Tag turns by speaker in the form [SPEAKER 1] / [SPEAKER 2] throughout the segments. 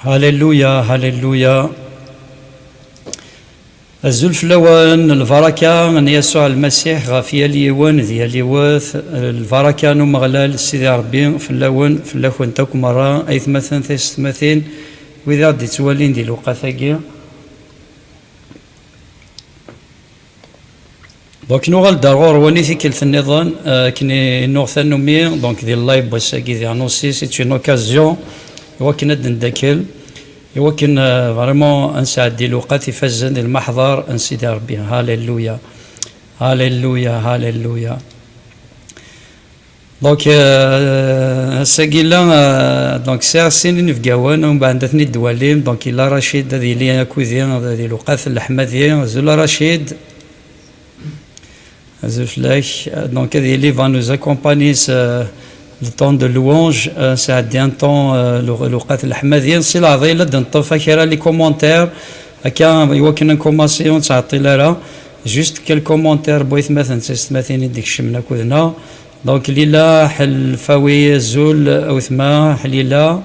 [SPEAKER 1] هاليلويا هاليلويا. الزلف لوان البركة من يسوع المسيح غافية ليوان ديال يواث البركة نمغلال سيدي ربي في اللون في اللون تاك مرة أيث مثلا ثلاث وإذا دي توالين ديال وقاثاكي. دونك نوغال داغور واني في كلث النظام كني نوغثا نومي دونك ديال اللايف بوساكي ديال انونسي سي اون اوكازيون يوكن داكل يوكن فريمون نساعد ديال الوقت يفزن المحضر نسيدي ربي. هاليلويا هاليلويا هاليلويا. دونك ساكيلا دونك سير سنين في قوان ومن بعد ثني الدواليم دونك إلا رشيد هذه لي كوزين ديال الوقت الأحمدية زولا رشيد donc il va nous accompagner le temps de louange, ça a un temps le qat al-ahmadiyya c'est la dhila d'nطف كرا les commentaires كان يمكن commencer on تعطي لها juste quelques commentaires بغيت مثلا تستمثين ديك الشمنا كذنا donc ليلى حل فاوي زول او ثما حليلى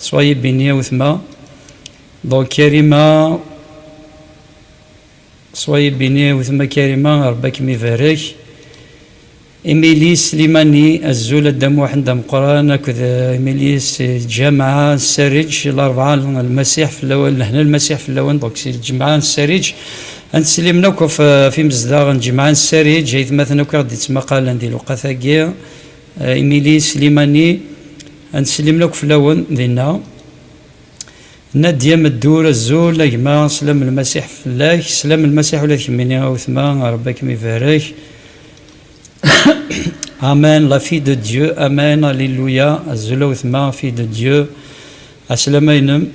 [SPEAKER 1] soyez bénis او ثما donc كريمه soyez bénis وثم كريمة ربك ميبارك. إيميلي سليماني الزول الدم واحد دم قران كذا إيميلي الجامعة السرج الأربعة المسيح في الأول هنا المسيح في الأول دونك الجماعة السرج نسلمنا في مزداغ الجماعة السرج جايت مثلا كردي مقالا ديال وقاثاكيا إيميلي سليماني نسلمنا في الأول ديالنا نادية مدور الزول يما سلام المسيح في الله سلام المسيح ولا كميني او ثمان ربك ميبارك. امين لا في دو ديو امين هاليلويا الزول وثما في دو ديو اسلامينم.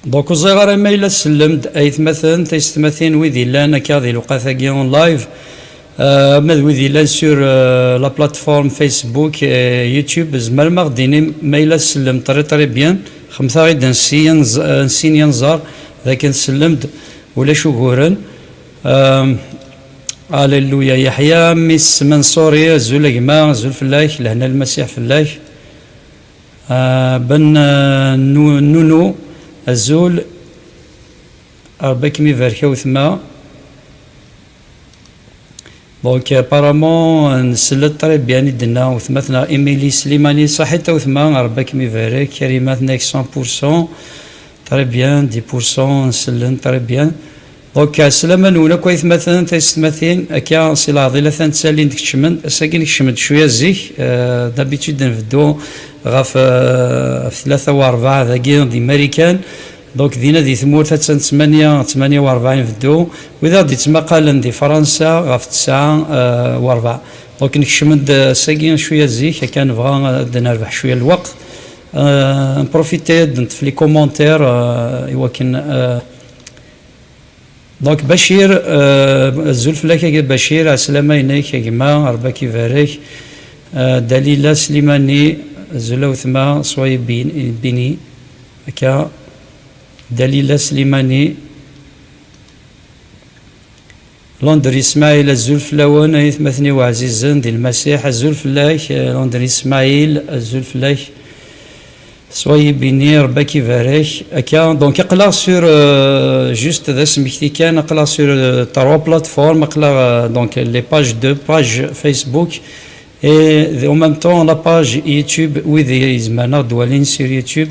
[SPEAKER 1] دونك الصغار ما الا سلمت ايث مثلا تيستمثين ويدي لان كاذي الوقاثاكي اون لايف ويدي لان سور لا بلاتفورم فيسبوك يوتيوب زمر ما غديني ما الا سلم طري بيان خمسة غير نسين ينظر ذاك نسلمت ولا شكورا. هاليلويا. يحيى ميس منصوري الزول كما زول فلاح لهنا المسيح فلاح. بن نونو الزول ربك ميبارك وثما دونك ابارامون نسلت طريب يعني دنا وثمثنا ايميلي سليماني صحيت وثما ربك ميبارك كلماتنا 100% طريب بيان 10% نسلن طريب بيان دونك سلامة نونا كويس مثلا تيستمثين اكا سي العضلة ثانتسالين ديك الشمن ساكين الشمن شوية زيك دابيتود نفدو غاف في 3 و4 ذاكي دي ماريكان دونك دينا دي ثمور 48 فدو واذا دي تمقالا دي فرنسا غاف 9 و4 دونك نكشمد ساكين شويه زيك كان نبغى نربح شويه الوقت نبروفيتي في لي كومونتير يمكن دونك بشير الزلف لك بشير عسلامة ينيك يا جماعة ربك يبارك. دليلة سليماني الزلو ثما صوي بيني هكا دليلة سليماني لوندري اسماعيل الزلف لون يثمثني وعزيزا ديال المسيح الزلف لايك لوندري اسماعيل الزلف لايك soyez bénis ربك يبارك هكا دونك اقلا سور جوست هذا سميتي كان اقلا سور 3 بلاتفورم اقلا دونك لي باج دو باج فيسبوك اي او ميم طون لا باج يوتيوب وذي زمانا دوالين سور يوتيوب.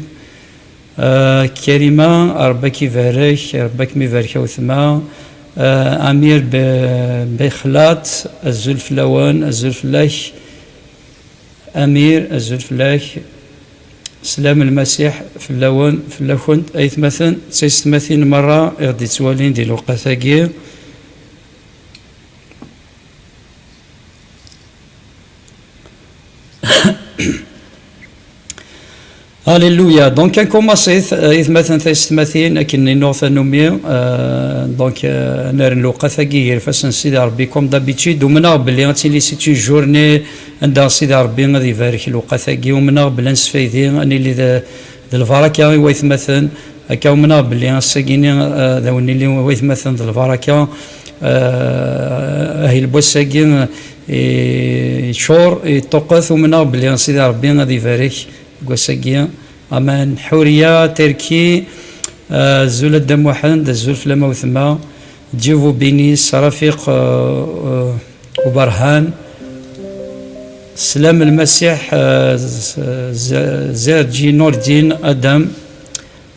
[SPEAKER 1] كريمة ربك يبارك ربك ميبارك وثما. امير بخلات الزلف لوان الزلف لاك امير الزلف لاك سلام المسيح في اللون في اللون ايث مثلا 36 مرة غادي توالين ديال وقاثاكي. هاليلويا. دونك كان كوماسيت مثلا تستمثين لكن نوث نومي دونك نار الوقاثاكي فاسن سيدي ربي كوم دابيتيد ومنا بلي غاتيلي سيتي جورني عند سيدي ربي غادي يبارك الوقاثاكي ومنا بلا نسفايدي اني اللي البركه ويث مثلا هكا ومنا بلي غاساكيني داوني اللي ويث مثلا البركه هي البوساكين شور يتوقف ومنا بلي سيدي ربي غادي يبارك كوساكيا امان. حوريه تركي الزول الدم وحند الزول فلما وثما جيفو بينيس رفيق وبرهان سلام المسيح زرجي نور الدين ادم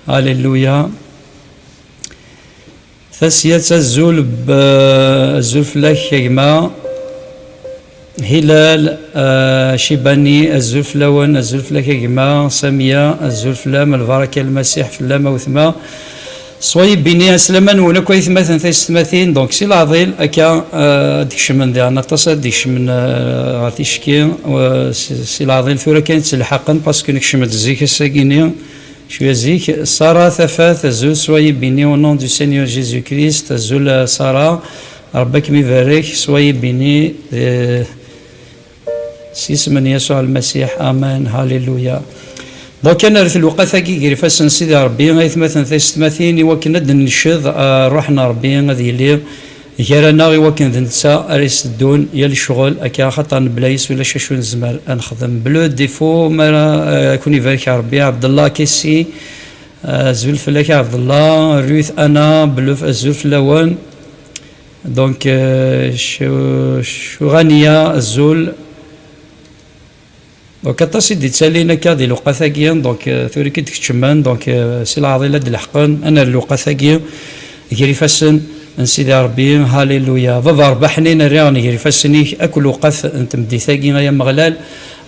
[SPEAKER 1] هاليلويا. ثسيت الزول الزول فلاك يجمع هلال شيباني الزول فلاون الزول فلاك يجمع سامية الزول فلام البركة المسيح فلام وثما صويب بيني اسلما ولا كويس مثلا ثلاث دونك سي العضيل اكا ديكش من دي انا تصل ديكش من غاتيشكي سي العضيل ثورة كانت الحقا باسكو نكشمت الزيك الساكيني شويه زيك سارة ثفاث الزول صويب بيني او نون دو سينيور جيزو كريست الزول سارة ربك يبارك صويب بيني سيس من يسوع المسيح امين هاليلويا. دونك كان رث الوقت كي قريفاس سيدي ربي غيث مثلا ثلاث وكنا نشد روحنا ربي غادي يلي يرانا وكن نسا اريس الدون يا الشغل اكا خاطر بلايص ولا شاشو نزمر نخدم بلو ديفو ما كوني يبارك ربي عبد الله كيسي زول فلاك عبد الله روث انا بلوف الزول فلاون دونك شو غانيه الزول دونك اتصل دي تسالينا كادي لوقا ثاقيا دونك ثوري كي تكتشمان دونك سي العضيله د الحقن انا اللوقا ثاقيا يجري فاسن نسيدي ربي هاليلويا. بابا ربحني نرياني يجري فاسنيك اكل وقف انت مدي ثاقيا يا مغلال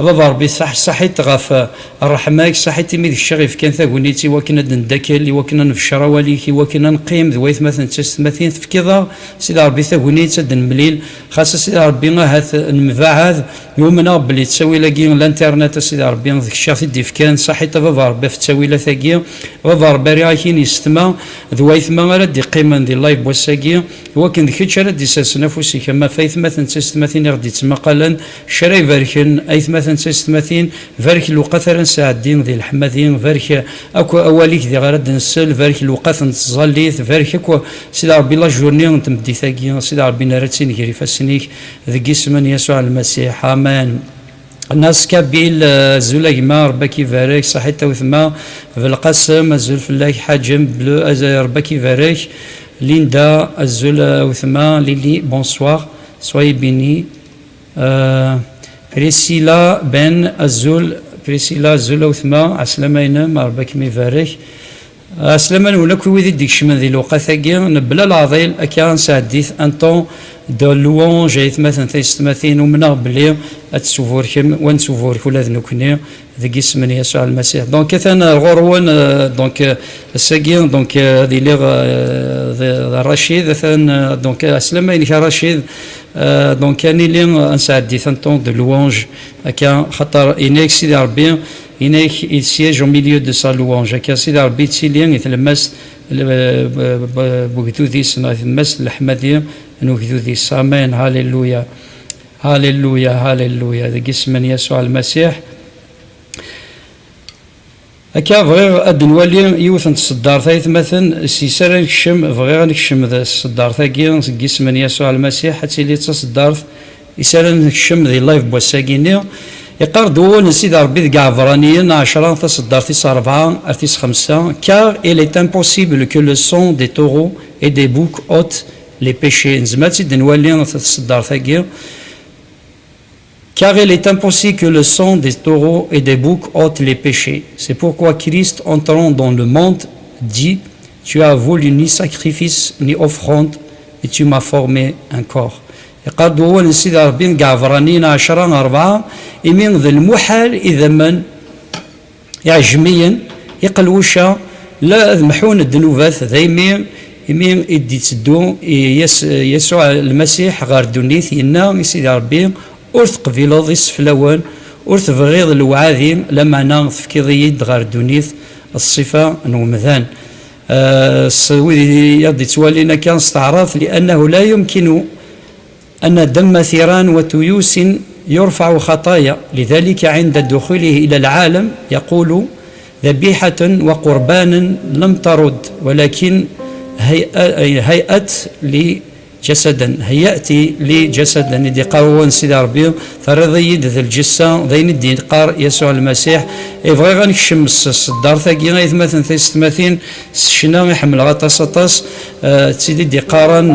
[SPEAKER 1] بابا ربي صحيت غاف الرحماك صحيت ميد الشغيف كان ثاقونيتي وكنا ندكل وكنا نفشر وليكي وكنا نقيم ذويث مثلا تستمثين في كذا سيدي ربي ثاقونيت مليل خاصة سيدي ربي هاث المفاعل يومنا بلي تسوي لاكي الانترنت سيدي ربي ذاك الشاف ديف كان صحيت بابا ربي في تسوي ثاقيا بابا ربي راكين يستمع ذويث ما رد قيمة دي اللايف بوساكيا وكن ذيك رد يساس نفسي كما فايث مثلا تستمثين غادي تسمى قالا شراي باركن ايث مثلا تستمثين فارك الوقت نساعدين ذي الحمادين فارك اكو اوليك ذي غرد نسل فارك الوقت نتزليت فارك اكو سيدي ربي الله جورني نتمدي ثاقيا سيدي ربي نارتين كيري فاسنيك ذي اسم يسوع المسيح امان. الناس كابيل زولاجما ربك يبارك صحيت وثما في القسم الزول فلاك حاجم بلو ربك يبارك ليندا الزول وثما ليلي بونسوار سوي بيني بريسيلا بن الزول بريسيلا الزول وثما عسلامين ربك يبارك عسلاما ولا كل ويدي ديك شمن ذي الوقت ثاقيا نبلا العضيل اكا سعديث ان طون دو لوونج ايث مثلا ثلاث ومنا بلي اتسوفوركم ونسوفورك ولا ذنوكني ذي اسم يسوع المسيح. دونك كثنا غورون دونك الساقيا دونك ذي لي رشيد مثلا دونك عسلامين رشيد دونك كان لي نسعديث ان طون دو لوونج اكا خاطر انيك سيدي ربي il siège au milieu de sa louange. كاسيد ربي تسيلين يتلمس بوكتوذيس يتلمس الحمدية نوكتوذيس آمين هاليلويا هاليلويا هاليلويا ذي اسم يسوع المسيح. هكا بغير اد نولي يوث نتصدر ثايث مثلا سيسر نكشم بغير نكشم ذا الصدار ثاقي ذي اسم يسوع المسيح حتى اللي تصدر يسال نكشم ذي لايف بوساكيني يقار دول نسيد ربي كاع فرانيين 10 تصدر تيس 4 ارتيس 5 car il est impossible que le sang des taureaux et des boucs ôte les péchés نزمات نولي تصدر ثاقي car il est impossible que le sang des taureaux et des boucs ôte les péchés. C'est pourquoi Christ entrant dans le monde dit tu as voulu ni sacrifice ni offrande et tu m'as formé un corps. يقاد هو نسيد ربي كاع فرانين 10 4 يمين ذا المحال اذا من يعجميا يقلوشا لا محون الذنوبات ذايمين يمين يدي تدو يسوع المسيح غار دونيث ينا يسيد ربي ورث قبيله ذي السفلاوان ورث بغيض الوعاذين لما انا تفكيضي غار دونيث الصفه نومذان السويدي يدي توالينا كان استعراض لانه لا يمكن أن دم ثيران وتيوس يرفع خطايا لذلك عند دخوله إلى العالم يقول ذبيحة وقربانا لم ترد ولكن هيئة جسدا هيأتي لجسدا ندي قاوون سيدي ربي فرضي ذا الجسة ذين دي قار يسوع المسيح يبغي غنكشم الصدار ثاقي غايث مثلا ثيستماثين شنا يحمل غطاس طاس تسيدي دي قارن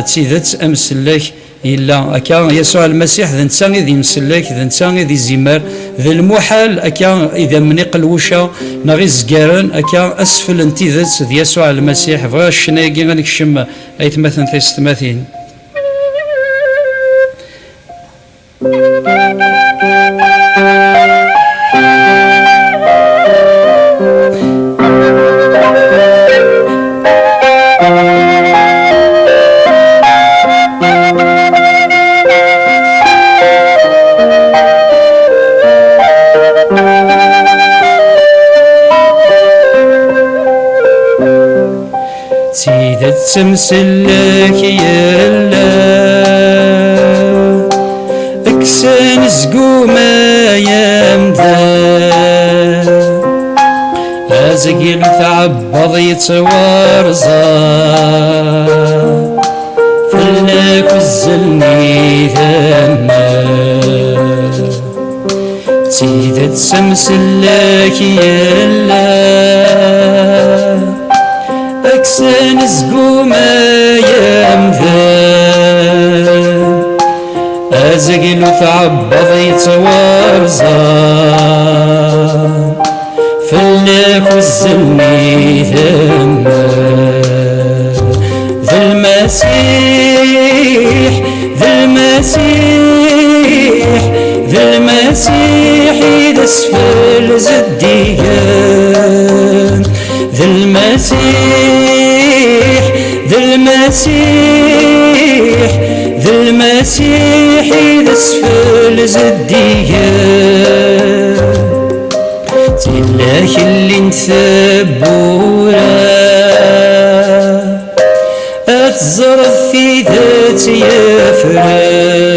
[SPEAKER 1] تسيدت أمسلك إلا أكا يسوع المسيح ذا نسان ذي مسلك ذا نسان ذي زمار ذا المحال أكا إذا منيق الوشا نغي زقارن أكا أسفل انتذت ذي يسوع المسيح بغا الشنايقي غنكشم أيت مثلا ثيستماثين سيدة تمسلك يلا اكسن زقوما يمدا ازقل تعبض يتوارزا فلك الزلني ثما سيدة تمسلك يلا أكسن زقوما يمذا أزقل تعبض يتوارزا فلك الزلني ثما ذا المسيح ذا المسيح ذا المسيح إذا اسفل زديان ذا المسيح ذا المسيح ذا المسيح إذا اسفل زديان تلاك اللي نثبورا أتزرف في ذات يفران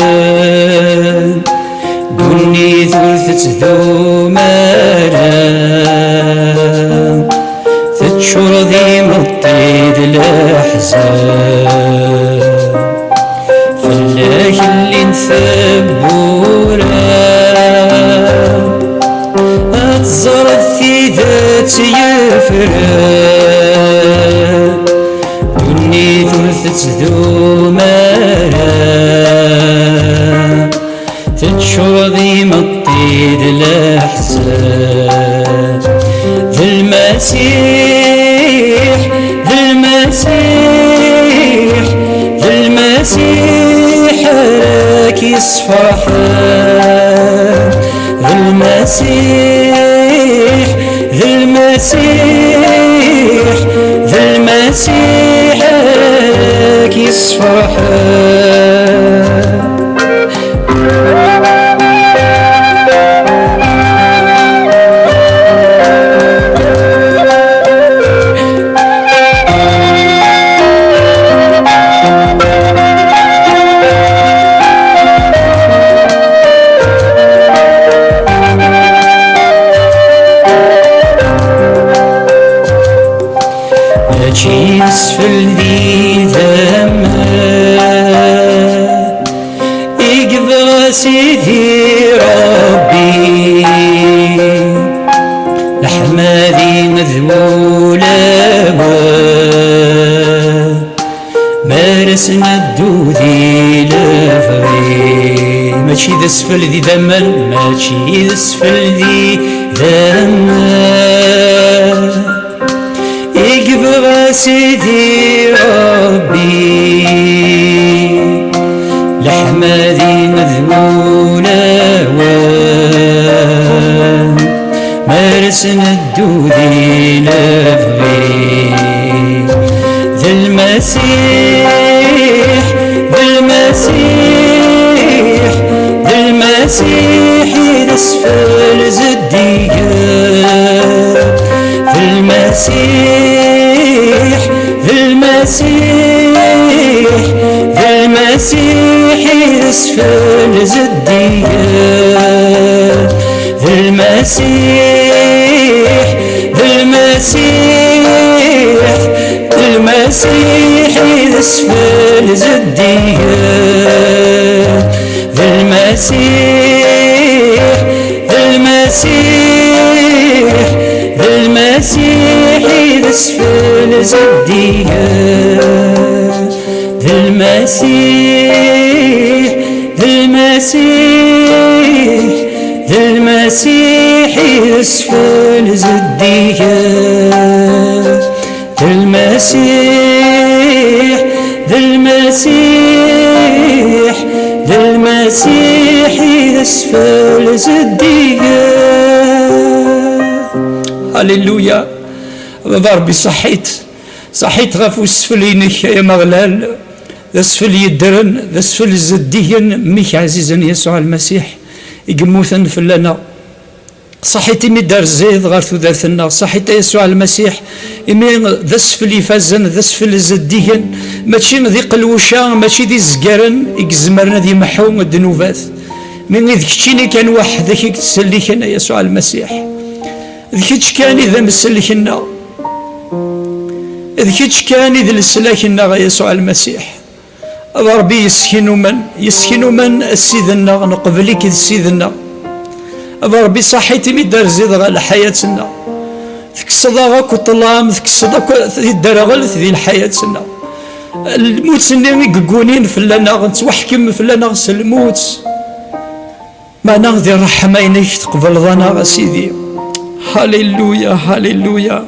[SPEAKER 1] قلني ثلثة ذو مرام تتشور ذي مطيد الأحزان فلاك اللي نثبورا أتزرف في ذات يفران قلني ثلثة ذو مرام تتشور ذي مطيد الأحزان ذا المسيح ذا المسيح ذا المسيح راك يصفحان ذا المسيح ذا المسيح ذا المسيح راك يصفحان يسفل ذي ذمان يقبل سيدي ربي لحمة ذي مذبولة مارسنا الدودي لفري ماشي ذا اسفل ذي ذمان ماشي ذا اسفل ذي ذمان يقبل سيدي ربي لحمة ذي مذمونة مارسنا الدودي لفغي ذا المسيح ذا المسيح ذا المسيح إذا اسفل زديان ذا المسيح ذا المسيح ذا المسيح إذا اسفل زديان ذا المسيح ذا المسيح ذا المسيح إذا اسفل زديان يسفل زدية ذا المسيح ذا المسيح ذا المسيح يسفل زدية ذا المسيح ذا المسيح ذا المسيح يسفل زدية. هللويا. ربي صحيت غفو السفلينك يا مغلال ذا السفل يدرن ذا السفل الزديا ميك عزيزا يسوع المسيح يقموثن فلنا صحيت إمي دار زيد غير ثلاثنا صحيت يسوع المسيح إمي ذا السفل يفازن ذا السفل الزديا ماشي ذي قلوشا ماشي ذي زقرن يكزمرنا ذي محوم الذنوبات من ذكتشيني كان واحد ذاك تسليكنا يسوع المسيح ذكتش كان إذا مسلكنا ذكتش كان إذا لسلاكنا يسوع المسيح. ربي يسكنوا من السيدنا نقبلك السيدنا ربي صحيتي مي دار زيد على حياتنا تكسضا غاك وطلام تكسضا دار غلث ذي حياتنا الموت سنين يقونين فلنا نتوحكم فلنا الموت ما نغذي الرحمة إنك تقبل ظنا سيدي. هاليلويا هاليلويا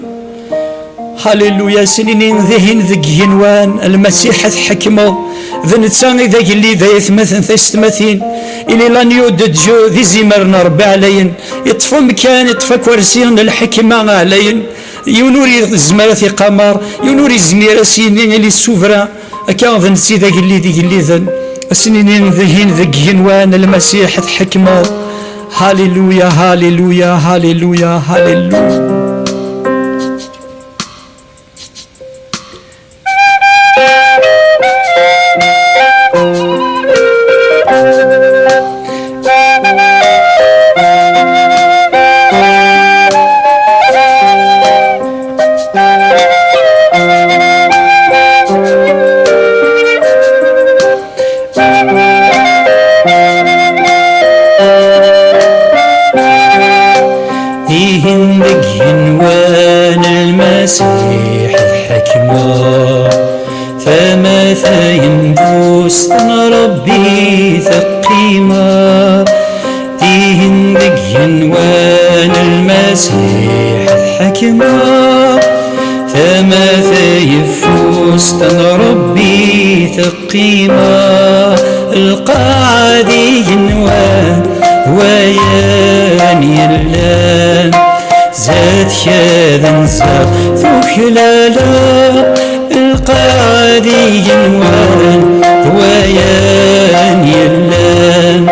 [SPEAKER 1] هاليلويا. سنين ذهن ذقين وان المسيح حكمه ذا نتساني ذا اللي ذا يثمثن ثيستمثين إلي لان يودد جو ذي زمرنا ربي عليين يطفى مكان يطفى كورسين الحكمة عليين يونوري زمرة قمر يونوري زميرة سنين اللي السوفرا أكان ذا نتسي ذا اللي ذا سنين ذهن ذقين وان المسيح حكمه. هاليلويا هاليلويا هاليلويا هاليلويا.
[SPEAKER 2] عنوان المسيح الحكمة فمتى ينبوس ربي ثقيمة ديهن عنوان المسيح الحكمة فمتى يفوس ربي ثقيمة القاعدي عنوان ويان يلان زاد شاذن زاد ثكلالا القاعدي عنوان ويان يلان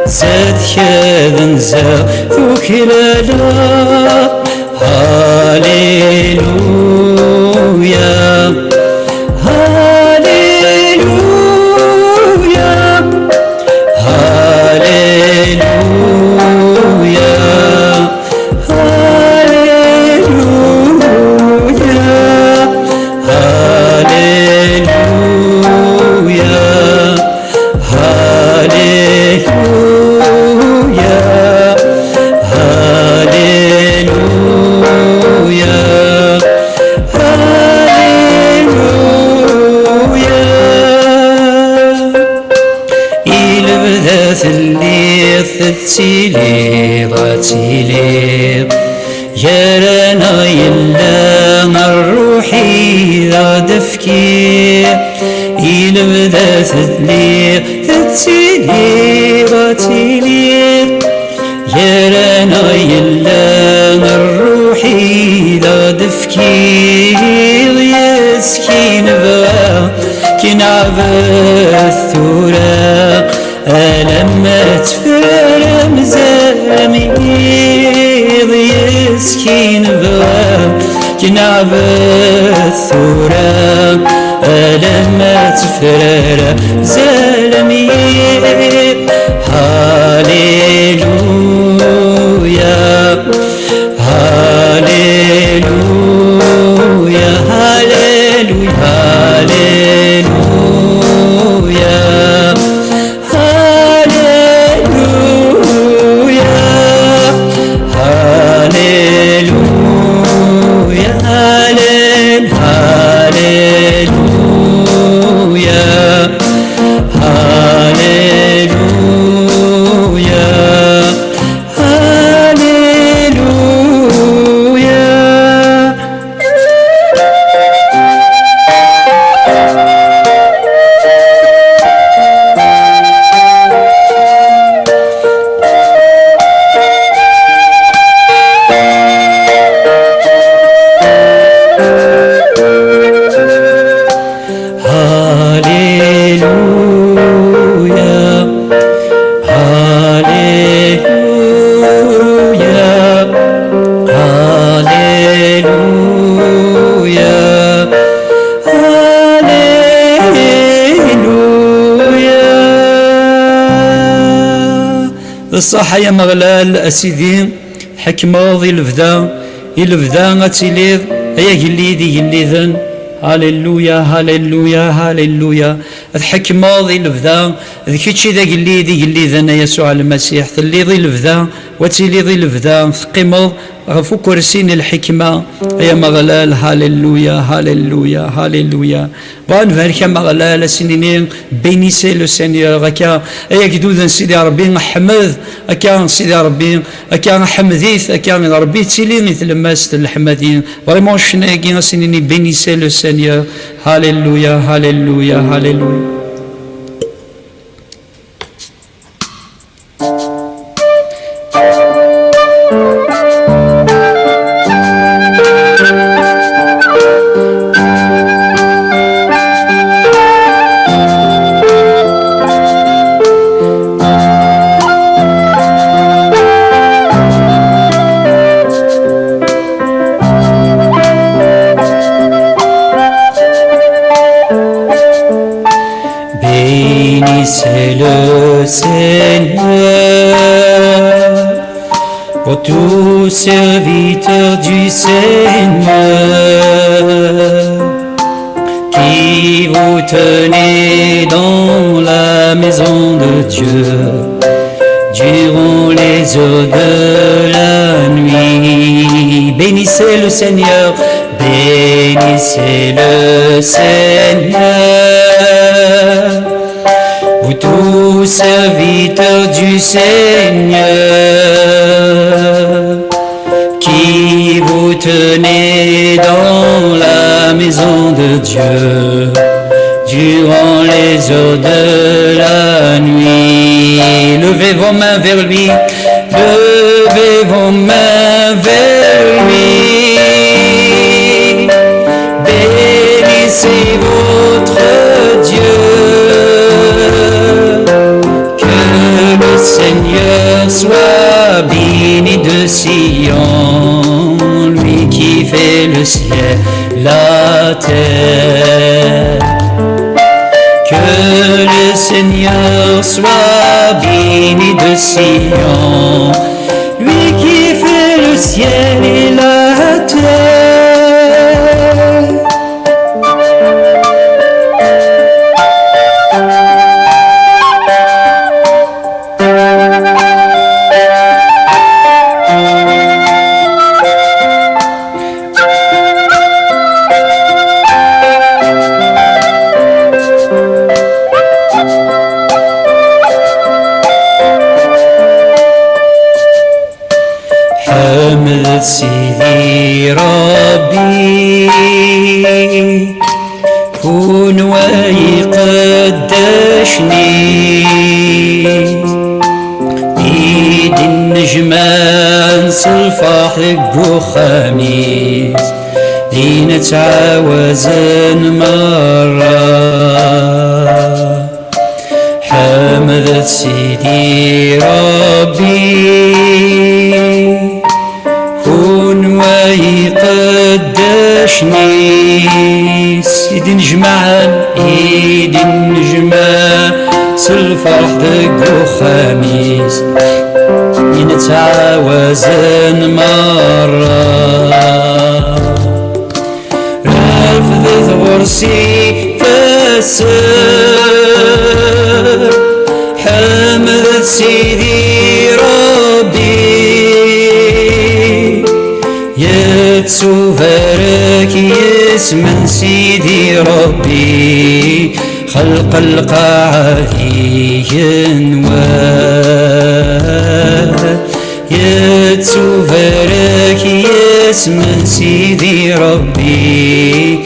[SPEAKER 2] زاد شاذن زاد ثكلالا هاليلويا هاليلويا هاليلويا تسيلي ضاتيلي يرانا يلا الروحي ذا دفكي يلبدا تدلي تسيلي ضاتيلي يرانا يلا الروحي ذا دفكي يسكين بغا كنعبا الثورة لما تفرم زلمي يسكين بغا جناب الثورة لما تفرم زلمي هاليلويا هاليلويا هاليلويا هاليلويا
[SPEAKER 1] بصح يا مغلال أسيدي حكمة الفدا أتيليض يا جليدي جليذن هاليلويا هاليلويا هاليلويا الحكمة الفدا ذكيتشي ذا جليدي ذا يسوع المسيح تليضي الفدا وتليضي الفدا تقيمض غفو كرسين الحكمة يا مغلال هاليلويا هاليلويا هاليلويا بغا نبارك يا مغلال سنينين بينيسي لو سينيور هكا يا جدود سيدي ربي نحمد هكا سيدي ربي هكا نحمديث هكا ربي تيلي نتلمس الحمدين فريمون شناكي سنينين بينيسي لو سينيور هاليلويا هاليلويا هاليلويا.
[SPEAKER 2] Bénissez le Seigneur, pour tous serviteurs du Seigneur, qui vous tenez dans la maison de Dieu, durant les heures de la nuit. Bénissez le Seigneur, bénissez le Seigneur, vous tous serviteurs du Seigneur, qui vous tenez dans la maison de Dieu, durant les heures de la nuit. Levez vos mains vers lui, levez vos mains vers lui, bénissez votre Dieu. Le Seigneur soit béni de Sion, lui qui fait le ciel, la terre. Que le Seigneur soit béni de Sion, lui qui fait le ciel et la terre. حمد سيدي ربي كون ويقدشني ايد النجمان صلفح خميس دين تعاوزن مرة حمد سيدي ربي كون ويقدشني سيدي نجمعان ايدي نجمع سالفرح دق خميس نتعاوزن مرة رافض غرسي فسر حمد سيدي ربي يتسوفرك يسمن سيدي ربي خلق القاعدي ينوى يتسوفرك يسمن سيدي ربي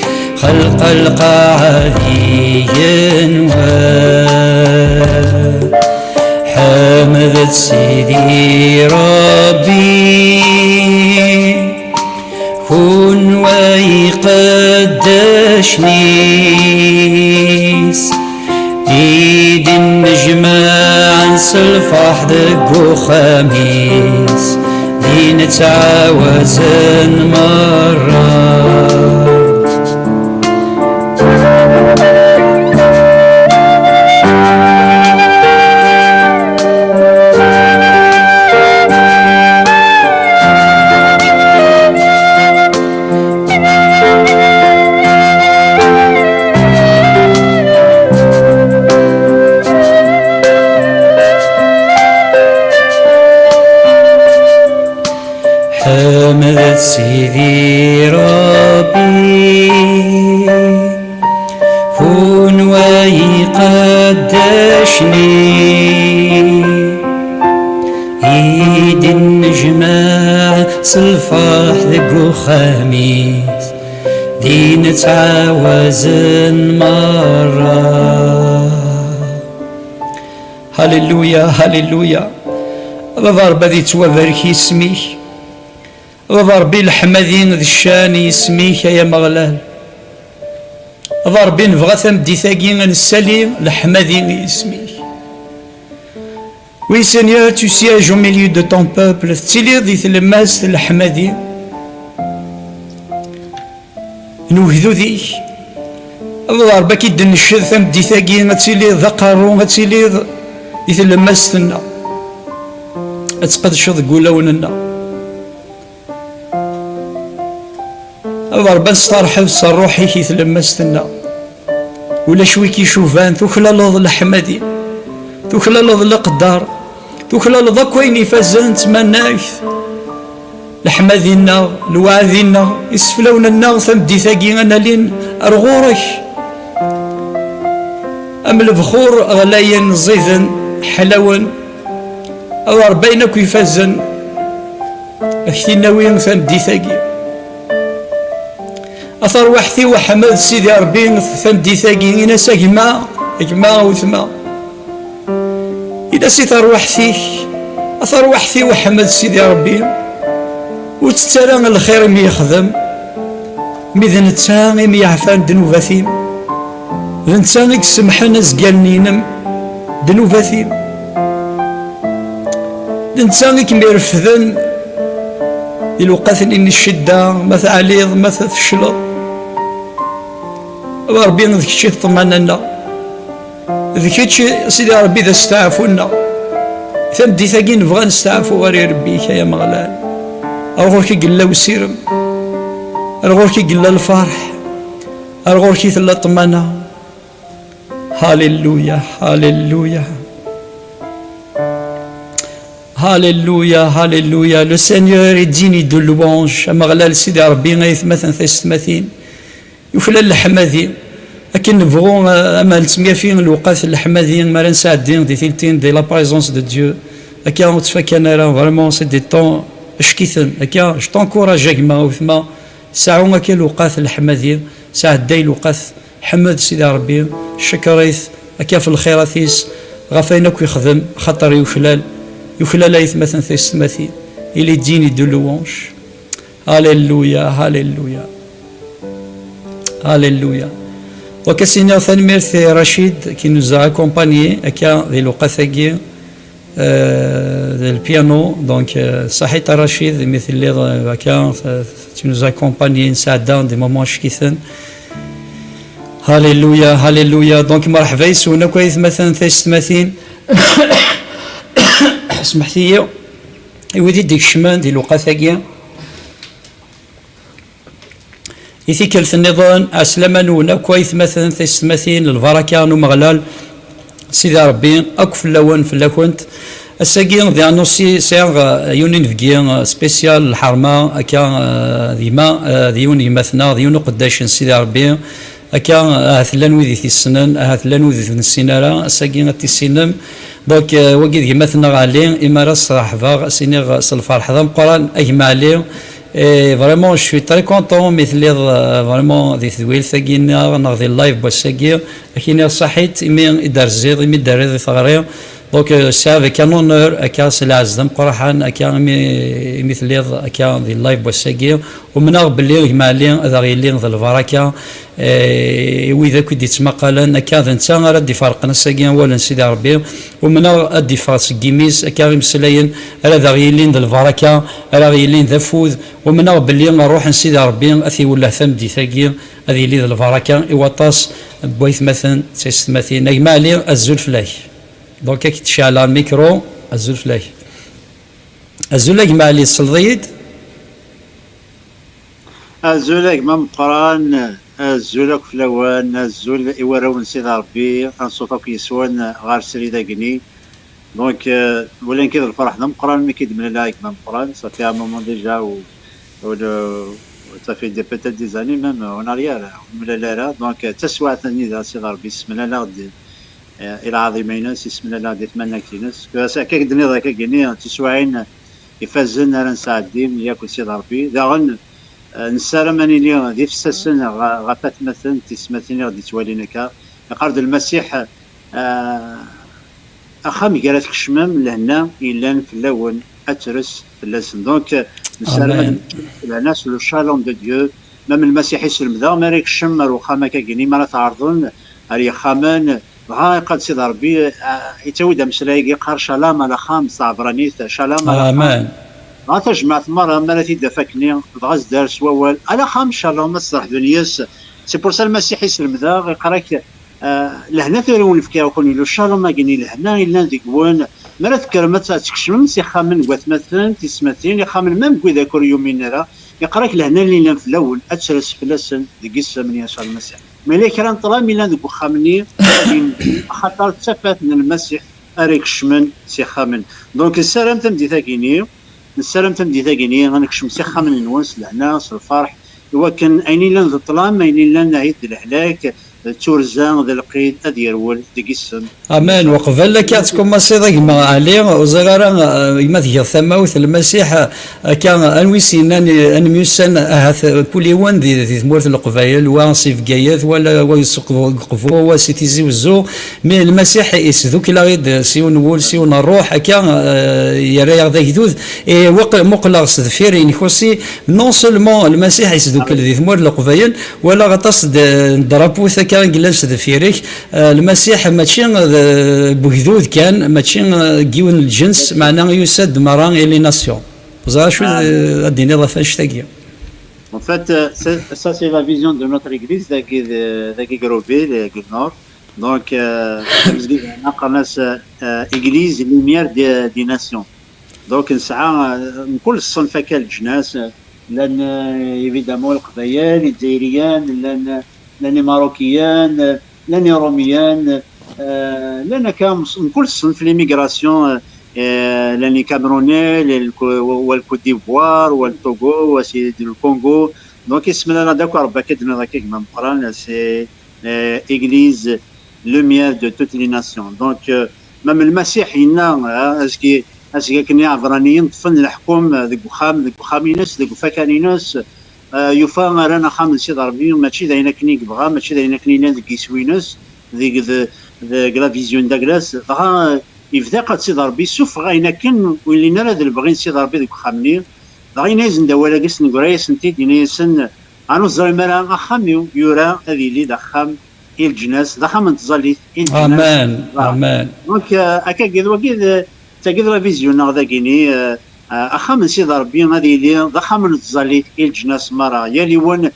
[SPEAKER 2] خلق القاعدي ينوى حمد سيدي ربي كون ويقدشنيس ايد النجمة سلفح دق خميس دي نتعاوزن مرة حمد سيدي ربي كون ويقدشني عيد النجمة سالفرح ذقو خميس دي نتعاوز مرة. هللويا هللويا. بابا ربي ذي توبارك اسميك، بابا ربي الحمدين ذي الشان اسميك يا مغلال. بابا ربي نبغى ثمدي ثاقين السليم الحمدين اسميك. Oui Seigneur, tu sièges au milieu de ton peuple. تسيلي ذي تلماس الحمدين نوهذو ذيك. بابا ربي كي دنشد ثمدي ثاقين تسيلي ذقرو تسيلي ذي تلماس تنا اتقدشو ذ قولوننا. ضربا نسترحب صروحي كي تلمستنا ولا شوي كي شوفان توكلا لوض الحمدي توكلا لوض القدار توكلا لوض كوين يفزن تمناك الحمدينا الوعدينا يسفلون النار ثمدي ثاقي انا لين ارغورك ام البخور غلاين زيدن حلاون أو بينك يفزن أكتنا وين ثمدي ثاقي أثر وحثي وحمد سيدي ربي ثمدي ثاقي إنا ساقما إجماع وثما إذا سيثر وحثي أثر وحثي وحمد سيدي ربي وتتسالى الخير مي يخدم مذن تساني مي يعفان دنوباثيم ذن تساني سمحنا زقالنينم دنوباثيم الإنسان كي يرفذن الوقت إن الشدة مثل عليض مثل تفشل ربي ذاك الشيء طمأننا ذاك الشيء سيدي ربي إذا استعفونا ثمدي ثاقي نبغى نستعفو وري ربيك يا مغلال أرغوركي قلا وسيرم أرغوركي قلا الفرح أرغوركي ثلا طمأنة. هاليلويا هاليلويا Alléluia, Alléluia. Le Seigneur est digne de louange. Amaghlal Sidi Rabbi غيث مثلا ثلاث يفلل الحمدين. لكن نبغو أما نسميها فين الوقات الحمدين ما نساعدين دي ثلثين دي لا بريزونس دو ديو. هكا متفكر أنا فريمون سي دي طون شكيثن هكا جو تونكوراج كما وثما ساعو هكا الوقات الحمدين ساعة داي الوقات حمد سيدي ربي شكريث هكا في الخيراتيس غفاينك يخدم خطر يفلل يخلال ايث مثلا ثلاث il est digne de louange. Alléluia, Alléluia, Alléluia. Donc Seigneur Thanmir c'est Rachid qui nous a accompagnés à des لوقاثاقي le piano donc صحيت رشيد مثل اللي هكا tu nous as accompagnés نساعدنا des moments شكيثن. Alléluia, Alléluia. Donc مرحبا يسونا كويس مثلا ثلاث سمحتي يودي ديك الشمان ديال الوقاثاقيا يثيكلت النظام اسلما ونا كويس مثلا ثلاث البركه ومغلال سيدي ربي اك في اللون في الاكونت الساقين دي انوسي سيغ يونين فكيان سبيسيال الحرمه هكا ديما ديوني مثنا ديونو قداش سيدي ربي هكا ثلان ويدي في السنن ثلان ويدي في السناره الساقين تيسينم دونك وقيد مثلا غالي إمارة صراحة سينيغ الفرح ذا القرآن أجمع عليه فريمون جو سوي تري كونطون مثل فريمون ذي ثويل ثاقينا نغذي اللايف بوساقي أكيني صحيت إمي دار زيد إمي دار ذي ثغري دونك سي افيك ان اونور أكا سي عزم قرحان أكا إمي مثل أكا ذي اللايف بوساقي ومناغ باللي يجمع عليه هذا غيلين ذي البركة وإذا كنت تسمقالا أكا ذا نتا راه فرقنا الساقين ولا سيدي ربي ومناغ أدي فاس كيميس أكا مسلاين هذا غيلين ذي البركة هذا غيلين ذا فوذ ومناغ باللي نروح نسيدي ربي أثي ولا ثمدي ثاقي هذه اللي ذي البركة إوطاس بويث مثلا تستمثين نجمع عليه الزول فلاي دونك كي تشعل الميكرو الزول فلاي الزول يجمع عليه الصليد
[SPEAKER 3] الزول ما مقران الزول فلوان الزول يوراون سيدي ربي انصوتو كيسوان غار سريدا كني دونك ولكن كذا الفرح ذا مقران ما كيدمن لا كما مقران صافي ان مومون ديجا و صافي دي بيتيت دي زاني ميم اون اريير ولا لا دونك تسوى ثاني ذا سي ربي بسم الله الى عظيمينس بسم الله دي ثمانية كينس كاك دني ذاك كيني تسوعين يفزن راه نساعدين ياكل سي ربي داغن نسالم اني لي دي فسسن غفات مثلا تسمتني غادي توالينك يقرد المسيح اخام قالت كشمام لهنا الا في اللون اترس في اللسن دونك نسالم الناس لو شالوم دو ديو مام المسيح يسلم ذا ماريك الشمر وخاما كاكيني ما تعرضون هري خامان ها قد سيد ربي يتودا مسلاي قار شلام على خامس عبرانيت شلام على
[SPEAKER 2] امان
[SPEAKER 3] ما تجمع مرة ما تيدفكني غاز دارس ووال على خام شلام الصح دنياس سي بور سا المسيح يسلم ذا يقراك لهنا ثيرون فكا وكون لو شالوم ما كاينين لهنا الا ديك وين ما تكر ما تكشم سي خامن وات مثلا تسمتين خامن ميم كوي ذاك يومين راه يقراك لهنا اللي في الاول اتسرس فلاسن ديك السمنيه شال المسيح ملي كان طرا ميلا ديك خامني خاطر تفات من المسيح اريك شمن سي خامن دونك السلام تمدي ثاكيني السلام تمدي ثاكيني غنكشم سي خامن نونس لهنا الفرح وكان ايني لان الظلام ايني لان عيد الهلاك تورزان ذا القيد ادير ولد ديكسن
[SPEAKER 2] امان وقبل لك تكون مصيدك مع علي وزغارا ما تجي ثماوث المسيح كان انويسين ان ميوسن هاث كل وان ذي ثمورث القبائل وانصيف قياث ولا ويسوق قفو وسيتيزي وزو من المسيح يسذوك لا غيد سيون وول سيون الروح كان يرى ذاك ذوذ مقلق صدفيرين خوسي نون سولمون المسيح يسذوك ذي ثمور القبائل ولا غطس درابوث كان جلس ذفيرك المسيح ماشي بوهذوذ كان ماشي جيون الجنس معناه يسد مران الي ناسيون زعما شو اديني ضفاش تاكيا
[SPEAKER 3] En fait, ça c'est la vision de notre église d'Aki Groville, Nord. Donc, église lumière des nations. Donc, نقول الصنف كالجناس لان évidemment القبائل الجزائريان لاني ماروكيان لاني روميان لان كان نقول الصنف ليميغراسيون لاني كامروني والكوت ديفوار والتوغو وسيد الكونغو دونك اسم لنا داكو ربا كدنا داك كما مقران سي ايغليز لوميير دو توت لي ناسيون دونك مام المسيح هنا اسكي كني عبرانيين طفن الحكم ذيك وخامينس ذيك فكانينس يوفا رانا خامل سي ضربي ماشي داينا كني بغا ماشي داينا كني ذيك يسوينس ذيك لا فيزيون داكلاس غا يفدا قد سي ضربي سوف غاينا كن ويلي نرى ذا البغين سي ضربي ذيك خامني غاينا يزن دوالا قس نقرايس نتي دينيسن انو زري مرا خاميو يورا هذه اللي دخام الجناس دخام انتظالي
[SPEAKER 2] امان امان
[SPEAKER 3] دونك هكا كذا وكذا تاكد لا فيزيون هذا كيني اخام سي ضربي هذه اللي ضخم انتظالي الجناس مرا يا ليون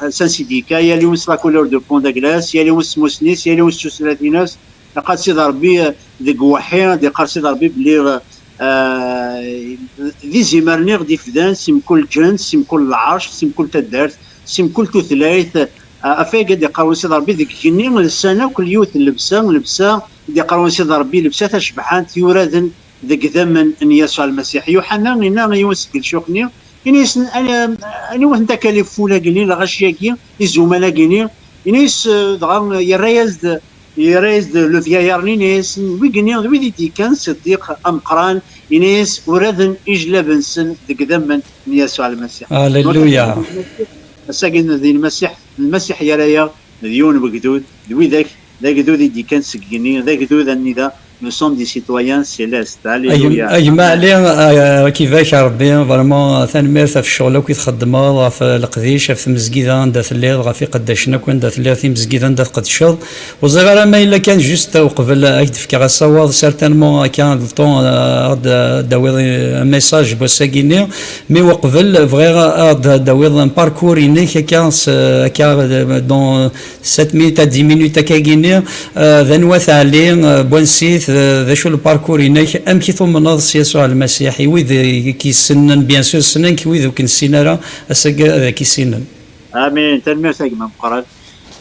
[SPEAKER 3] سانسيديكا يا ليون سلا كولور دو بون داكلاس يا ليون سموسنيس يا ليون سوسلاتيناس قد سي ضربي ذيك وحين دي قال سي ضربي بلي ذي زمرنيغ دي فدان سيم كل جنس سيم كل العرش سيم كل تدارت سيم كل تثلاث افاق دي قاون سي ضربي ذيك كني السنه وكل يوث لبسه دي قاون سي ضربي لبسه تشبحان يورادن ذيك ذمن ان يسوع المسيح يوحنا هنا يوسكل شوقني انيس انا وانت كالف ولا قلني لا غشياكي الزملاء قلني انيس دغا يريز لو فياير نينيس ويقني ويدي كان صديق امقران انيس ورادن اجلب سن ديك ذمن يسوع المسيح
[SPEAKER 2] هللويا
[SPEAKER 3] ساكن ذي المسيح يرايا ديون بقدود ذاك دود دي كان سكني ذاك دود النداء nous sommes des citoyens célestes. Alléluia.
[SPEAKER 2] أجمع لي كيفاش ربي فريمون تنميرت في الشغل كي تخدموا في القديش في المسجد عند الليل غافي قداشنا كون دات الليل في المسجد عند قدشض وزغير ما الا كان جوست وقبل اكتب كي غصاوض سيرتانمون كان الطون داوي ميساج بوساكيني مي وقبل فغير داوي باركور انيك كان دون 7 مينوت 10 مينوت كاكيني ذنوات علي بونسيت ذا شو الباركور هناك ام كي ثم يسوع المسيح ويذ كيسنن بيان سور سنن كي ويذ كنسينا راه اسكا ذا كيسنن
[SPEAKER 3] امين تنمير تاكما مقران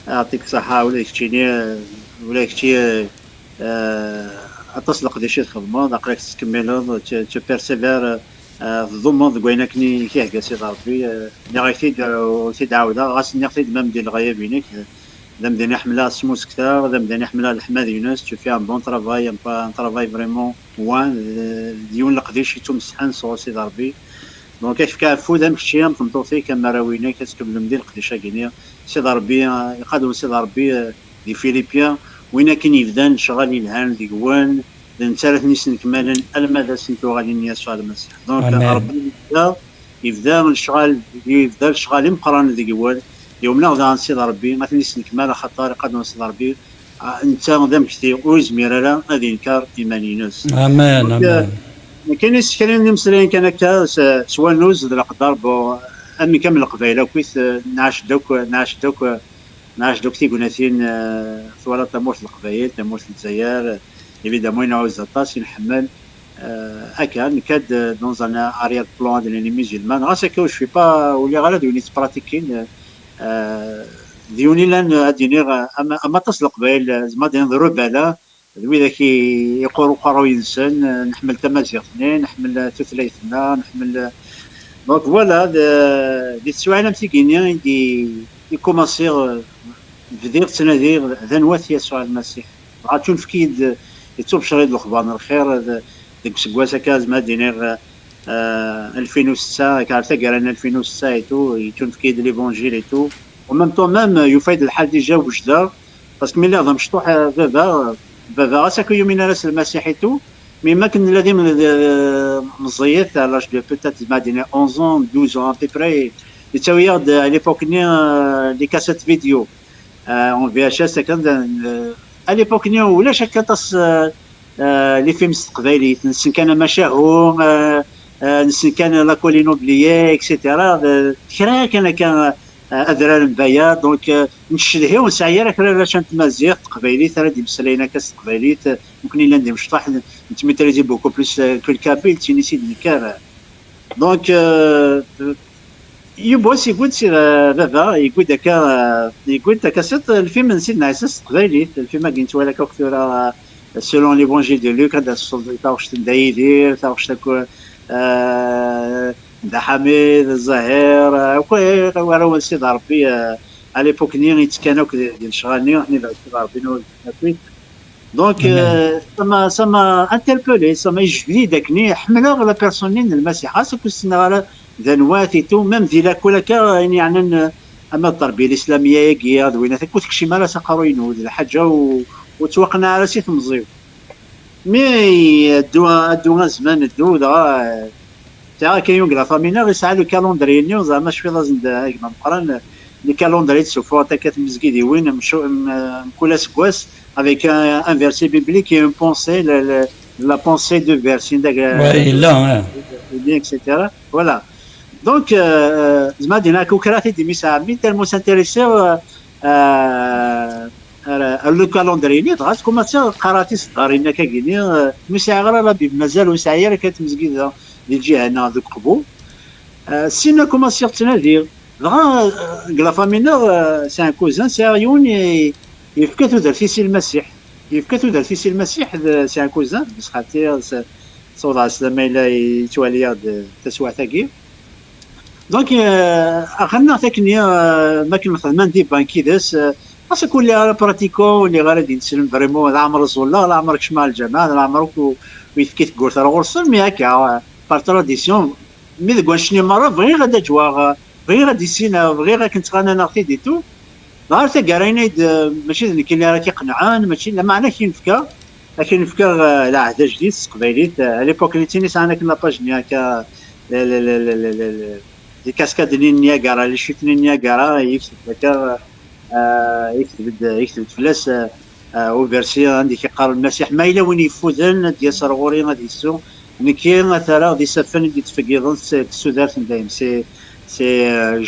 [SPEAKER 3] يعطيك الصحه ولا كتشيني ولا كتشي تصلق دي شي تخدمو داك تكمل تو بيرسيفير تضمن ذوينك كني كيه قاسي ربي اللي غيتيد وتيدعاودا غاس نيغتيد مام ديال الغايه بينك ذا مديني حملها سموس كثار ذا مديني حملها الحماد يونس تو في ان بون ترافاي ان ترافاي فريمون وان ديون القديش يتمسحن صور سيدي ربي دونك كيف كافو ذا مشي مطوطي كما راوينا كتكمل المدينه القديشه كينيا سيدي ربي يقادو سيدي ربي دي فيليبيان وين كاين يبدا شغال يلهان ديك وان ثلاث نيسن كمالا المدى سنتو غادي يسوع المسيح دونك ربي يبدا الشغال يبدا الشغال مقران ديك وان يومنا ذا سيدي ربي ما تنسن كمالا خاطر قادو سيدي ربي انت ذا مكتي ويزمير لا غادي ينكر ايمانينوس
[SPEAKER 1] امان امان
[SPEAKER 3] ما كاينش كلام مسلين كان هكا سواء نوز القدر بو امي كامل القبيله كويس نعاش دوك تيقوناتين ثوالة تموت القبايل تموت الجزائر ايفيدامون ينعوز الطاس ينحمل هكا نكاد دون ان اريير بلان ديال لي ميزيلمان غاس هكا واش في با ولي غالا وليت براتيكين ديوني لان ادينيغ اما تصل القبايل زعما ديال الرباله ذوي ذاك يقولوا قراو ينسان نحمل تمازيغتنا نحمل تثليثنا نحمل دونك فوالا دي السوايع متيكينيا دي كوماسيغ بدير تنادير ذا نوات يسوع المسيح غاتون فكيد يتوب شريد الخبان الخير ديك سكواسا كاز ما دينير 2006 كارتا قرانا 2006 ايتو يتون فكيد ليفونجيل ايتو ومام طون مام يفيد الحال ديجا وجدا باسكو ملي هذا مشطوح بابا غاساكو يومين راس المسيح ايتو مي ما كان الذي مزيت على لاج دو بوتيت ما دينا 11 12 ا بي بري يتاويا à l'époque لي كاسيت فيديو اون في اش اس كان à l'époque ولاش هكا تص لي فيلم قبايلي نسن كان مشاهو نسن كان لا كولينوبليي اكسيتيرا كان ادرار مبايا دونك نشدهي ونسعي راك باش نتمازيغ قبايلي ثرا دي مسلينا كاس قبايليت ممكن الا ندير مشطح نتميتريزي بوكو بلوس كل كابيل تينيسي ديكار دونك يبوس يقول سي بابا يقول داك سيت الفيلم نسيت عيساس قبايلي الفيلم كاين ولا كثر سولون ليفونجيل دو لوك هذا الصلب تاع واش داير تاع واش تاكل دا حميد الزهير وراه سيدي ربي على ليبوك ني يتكانوا ديال شغالني حنا سيدي ربي دونك سما انتربولي سما يجبدي داكني حمله على بيرسونين المسيح خاصك السنه ذا نواتيتو ميم ديال كلكا يعني اما التربيه الاسلاميه يا دوينه كنت كشي مالا سقروينو الحاجه وتوقنا على سيف مزيو مي دو زمان دو دا تاع كاين لا فامينا غيسعى لو كالوندري زعما شويه لازم نقرا لي كالوندري تشوفوا تا كتمزكي وين مشو كل سكواس افيك ان فيرسي بيبليك اي اون بونسي لا بونسي دو فيرسي داك
[SPEAKER 1] لا
[SPEAKER 3] اكسيتيرا فوالا دونك زعما دينا كوكراتي دي ميسا مين تالمو سانتيريسيو لو كالوندري ني تغاس كوماسيا قراتي صغارينا كاكيني ميسا غير لا بيب مازال وسعيا كتمزكي ديال الجهه دوك قبو سينا كوماسيا تنادير لا فامينا سي ان كوزان سي عيون يفكتو دار فيسي المسيح سي ان كوزان بس خاطر صودا السلامه الا يتواليا تسوع ثاقي دونك اخذنا تكنيا ما كان مثلا ندير بانكي داس باسكو اللي براتيكو اللي غادي نسلم فريمون لا عمر رسول الله لا عمرك شمال الجماعه لا عمرك ويفكيت تقول ترى غرسل مي هكا بار تراديسيون مي دغ شني مره بغي غادا جوا بغي غادي سينا بغي غا كنت غانا ناخذ ديتو نهار تا كارينيد ماشي اللي كاين اللي راه كيقنعان ماشي لا معنى كينفكا لكن نفكر لا عهد جديد قبيليت على ليبوك اللي تيني انا كنا باج هكا لي كاسكاد ديال نياغارا لي شوت نياغارا يكتب هكا يكتب فلاس او فيرسي عندي كيقرا المسيح ما الا وين يفوزن ديال صرغوري غادي يسو نكي مثلا دي سفن دي تفكيرون السودات دايم سي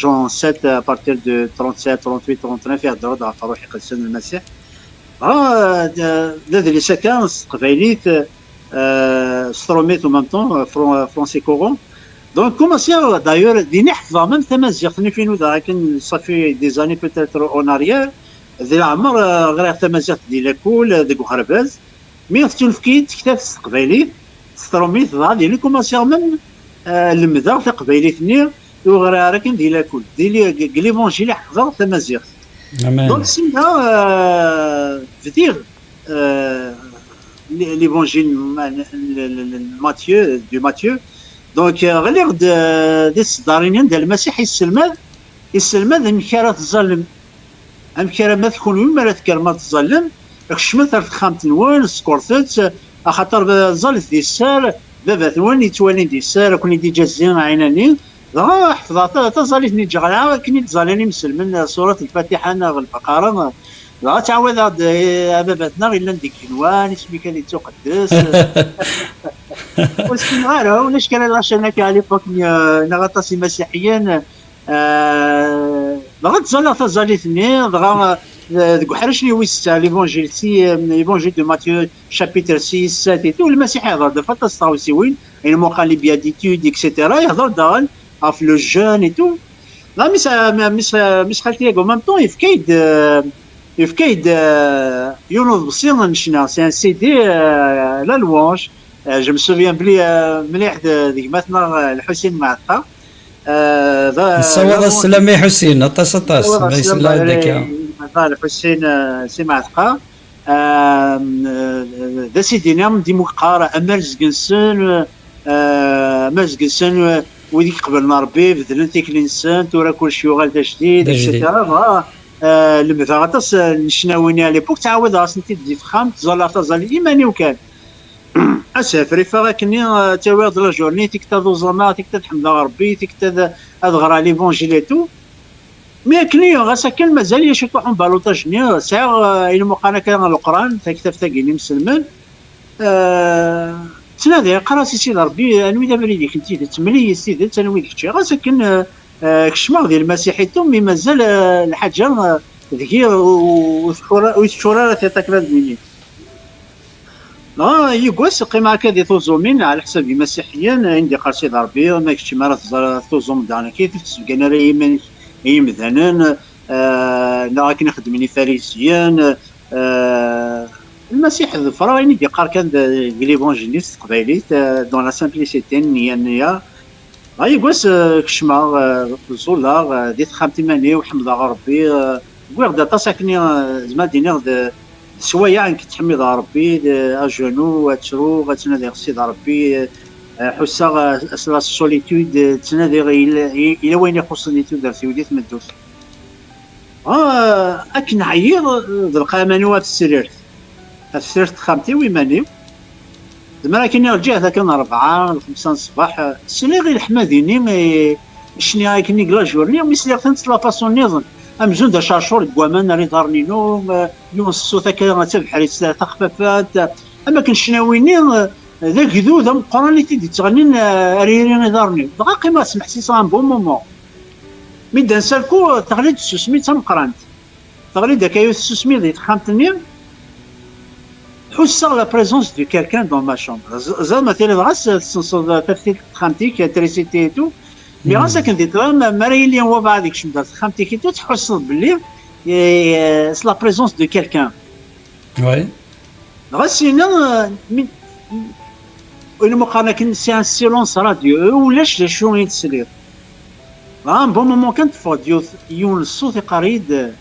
[SPEAKER 3] جون 7 à partir de 37 38 39 يهضروا على روح يقدسن المسيح اللي سكان قبايليت ستروميت و ميم طون فرونسي كورون دونك كوماسيا دايور دي نحفظ ميم تمازيغ فين ودا كان صافي دي زاني بوتيتر اون اريير ذي العمر غير تمازيغ ديال كول ديك خرباز مي تنفكيت كتاب تقبايلي ستروميت غادي لي كوماسيغ من المذا تقبايليتني وغير راكن ديال كل ديال ليفونجيل حفظ تمازيغ دونك سينا فدير ليفونجيل ماتيو دو ماتيو دونك غير دي الصدارين ديال المسيح يسلمد مكاره تظلم مكاره ما تكون ما تكر ما تظلم الشمت خامت نوان سكورتت خاطر ظلت دي السار بابا ثوان يتوالي دي السار كوني دي جازين عيناني حفظات تظلتني جغلا كني تظلني مسلمن سوره الفاتحه البقره لا تعاود باباتنا الا ديك كنوان اسمي كان يتقدس وسكين غير ولاش كان لاشنا كالي فوق نغطاسي مسيحيين بغا تظلتني بغا حرشني ويستا ليفونجيل ليفونجيل دو ماتيو شابيتر 6 7 اي تو المسيح يهضر دفا تستاوسيوين يعني موقع لي بياديتود اكسيتيرا يهضر داغن في لو جون اي تو لا مش خالتي او ميم طون يفكايد يونس بصير نشنا سي ان سي دي لا لوانج جو مي سوفيان بلي مليح ديك مثلا الحسين معطا
[SPEAKER 2] الصواب السلامي حسين اطاس ما يسلم هذاك
[SPEAKER 3] الحسين سي معطا ذا سيدي نعم دي مقارا امرز جنسن وديك قبل ربي بدلن تيك الانسان تورا كلشي يغال جديد اكسيتيرا المثاغطس نشناويني على ليبوك تعاود راسني تدي فخام تزال ايماني وكان اسافري فراكني تاويض لا جورني تكتاد زما تكتاد حمد ربي تكتاد اضغر ليفونجيليتو مي كني غاسكن مازال يشطحون بالوطاجني ساعه الى مقانا كان القران تكتاب تاقيني مسلمان تنادي قرا سي ربي انا دابا لي ديك انت تملي سيدي تنوي ديك الشيء غاسكن كشماغ ديال المسيحيتو مي مازال الحاجه ذكي وشورا تاكلاد مني يقوس قيمه هكا دي توزومين على حساب المسيحيين عندي قرصي ربي ما كنتش مرات توزوم دانا كيف تسبقنا راه يمذنن لا كي نخدمني فارسيين المسيح ظفر يعني ديقار كان ليفونجيليست قبايليت دون لا سامبليسيتي النيه يقوس كشما زولا ديت خامتي ماني وحمد ربي وغدا تساكني زعما دينا سوايا عنك تحمد ربي اجونو تشرو غتنادي سيد ربي حسا اسلا السوليتود تنادي الى وين يخص السوليتود درتي وديت مدوس اكن عيط القامانو في السرير خامتي ويماني زعما كاين رجع ذاك 4 5 الصباح سني غير الحماديني شني هاي كني كلا جورني ميسلي خنت لا فاسون نيزن امزون دا شاشور كوامان ري دارنينو يوم الصوت هكا تبحري تخففات اما كنشناويني ذاك ذو ذا مقران اللي تيدي تغنين ريرين دارني بغا قيمه سمح سي سان بون مومون مي دا نسالكو تغليد 600 تمقرانت تغليد هكا 600 ديال خامتني حس لا بريزونس دو كالكان دون ما شومبر زعما مثلا غاس تفتيت خامتي كاتريسيتي تو مي غاس كندير ما راهي اللي هو بعد ديك شمدار خامتي كي تحس بلي لا بريزونس دو كالكان
[SPEAKER 2] وي
[SPEAKER 3] غاس هنا المقارنه كان سي ان سيلونس راديو ولاش شنو يتسلير بون مومون كانت فوديو يون الصوت قريد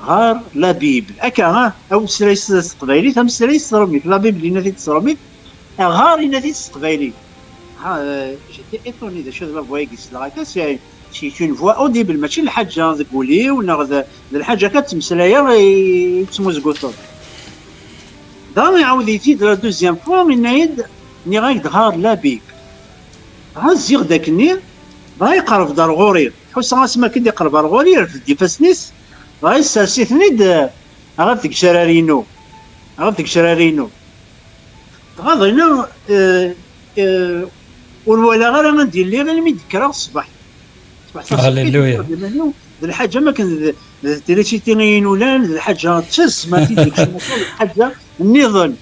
[SPEAKER 3] غار لا بيبل هكا او سريس تقبايلي ثم سريس ترميك لا بيبل اللي نادي ترميك غار اللي نادي تقبايلي جيتي ايطوني دا شو لا فوايكس لا هكا سي اون فوا اوديبل ماشي الحاجه تقولي ولا الحاجه كتمسلايا يتمزقوطو دابا يعاود يزيد لا دوزيام فوا من نايد ني غايد غار لا بيبل زيغ داك النير غاي يقرب دار غورير حوس اسما كي يقرب دار غورير في ديفاسنيس غاي سالسيتني غاف ديك شرارينو غاضينا ولا غير غندير لي غير ميدكرا الصباح
[SPEAKER 2] هللويا
[SPEAKER 3] الحاجه ما كان تيريتينين ولا الحاجه تس ما تيديكش الحاجه النظام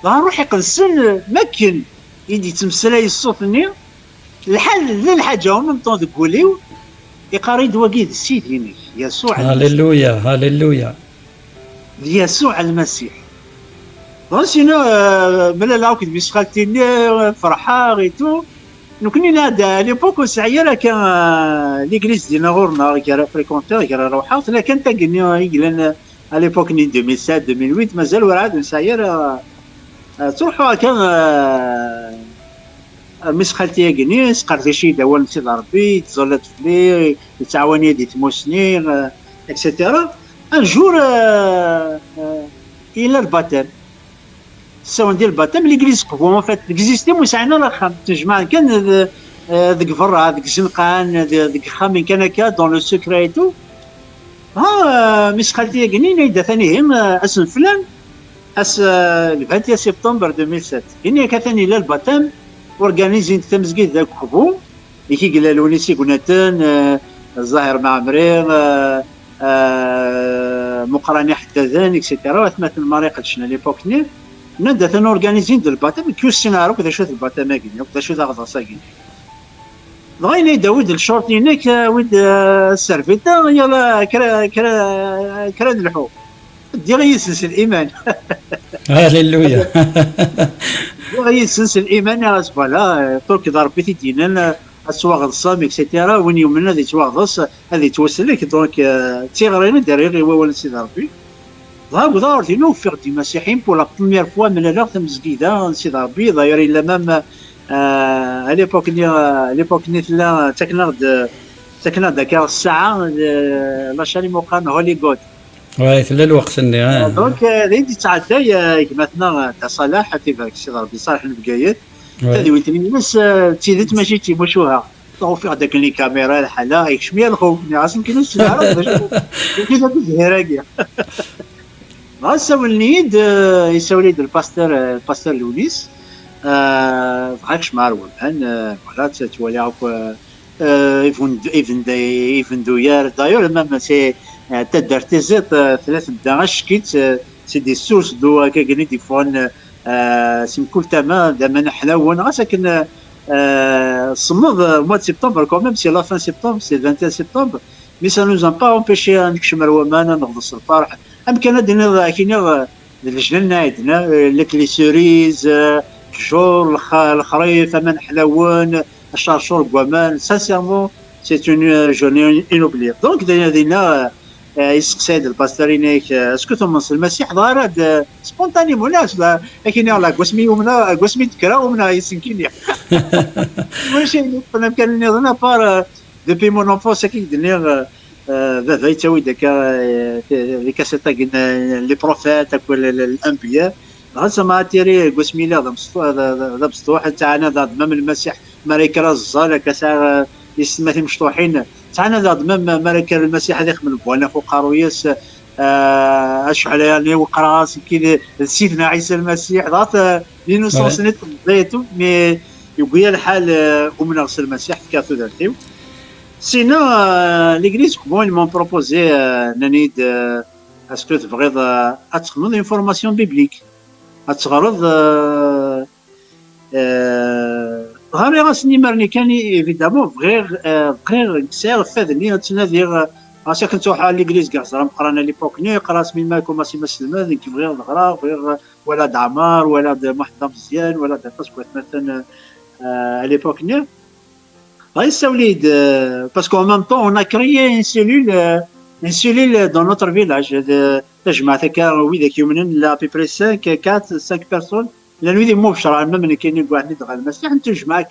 [SPEAKER 3] غنروح يقلسن مكن يدي تمسلاي الصوتني الحل الحاجه ومن طون تقوليو يقاري دواكيد سيدي يسوع
[SPEAKER 2] هللويا هللويا
[SPEAKER 3] يسوع المسيح sinon ملي لا كنت بيس خالتي فرحه غي تو نكوني نادا ليبوك وسعيه كان ليغليز ديالنا غورنا كان فريكونتور كان روحات لا كان تاكني يقلن على ليبوك ني 2007 2008 مازال ورعاد نسعير تروحوا كان مس خالتي كنيس قالت شي داول سيدي ربي تزلت فلي تعاوني دي تموسني اكسيتيرا ان جور الى الباتم الساون ديال الباتم ليغليز قبو فات اكزيستي مسعنا لا خام تجمع كان ذيك فرع ذيك زنقان ذيك خامين كان هكا دون لو سيكري تو ها مس خالتي كني دا ثاني هم اسم فلان اس 20 سبتمبر 2007 كني كثاني لا الباتم اورغانيزين تمزكيت ذاك قبو كي قال لوني سيكوناتن الظاهر مع مريم مقراني حتى ذان اكسيتيرا ثمات المريق شنا ليبوك ني ندا ثان اورغانيزين ديال الباتم كيو سيناريو كذا شوت الباتم كاين كذا شوت غطاسا كاين بغينا داود الشورتي هناك ود السرفيتا يلا كرا نلحو دير يسلس الايمان
[SPEAKER 1] هاليلويا
[SPEAKER 3] غير سلسل الايمان يا فوالا ترك ضرب بيتي دينا اسواق الصام اكسيتيرا وين يومنا هذه تواغص هذه توصل لك دونك تيغرينا داريغ هو سيدي ربي ظهر دينو في دي مسيحيين بو لا بروميير فوا من لا تمزكيدا سيدي ربي داير الا مام à l'époque ني لا تكنا داك الساعه لا شالي مقام هوليغود
[SPEAKER 1] واي في الوقت اني
[SPEAKER 3] دونك هذه تعدى مثلا تاع صلاح تيبارك سيدي ربي صالح البقايات هذه ويتني الناس تيدت ماشي تيمشوها طوفي هذاك لي كاميرا الحلا يكشمي الخوف عاصم كي ناس تعرف كيف الهراقيه غاسا النيد يساوي لي الباستور لونيس فاكش معروف فوالا تولي عاوك ايفن دويار دايور مام سي تدار تزيط ثلاث داعش كيت سي دي سورس دو كاكني دي فون سيم كل تما دما حلاون غاسا كن صمد موا سبتمبر كوميم سي لا فان سبتمبر سي 21 سبتمبر مي سا نوز با امبيشي نكشم روامان نغضس الفرح امكن دينا كاين الجنة عندنا لي سوريز الجور الخريف امان حلاون الشرشور كوامان سانسيرمون سي اون جورني انوبلير دونك دينا يسقسي الباسترينيك اسكو ثم المسيح ظهر سبونتانيمون لا كاين لا قسمي ومنا قسمي تكرا ومنا يسنكيني ماشي انا كان نظن بار دوبي مون انفونس كي دنيا ذا يتاوي داك لي كاسيتا لي بروفيت ولا الانبياء هذا ما تيري قسمي لا ذا مسطوح تاعنا ذا ضمام المسيح ملائكه الزال كسا يسمى مشطوحين تاعنا ذا ضمام ملائكه المسيح هذاك من بوانا فوق قرويس اشعل يعني وقراص كي سيدنا عيسى المسيح ذات لينوسونس نت ذاتو مي يبغي الحال ومن غسل المسيح كاتو ذاتو سينا ليغليز كومون مون بروبوزي نانيد اسكو تبغيض اتخمض انفورماسيون بيبليك اتغرض غير غاسني مرني كان ايفيدامون غير نسير فادني تنادير راسي كنت نروح على ليغليز كاع زعما قرانا ليبوك ني قرا سمي مالكم ماشي مسلمه ذيك غير الغرا غير ولا دعمار ولا محضر مزيان ولا تسكت مثلا à l'époque ني غير سوليد باسكو en même temps on a créé une cellule dans notre village تجمع هكا ويداك يومين لا بيبري 5 4 بيرسون لانه يدي مو بشرع من كاينين واحد اللي دخل المسيح نتجمع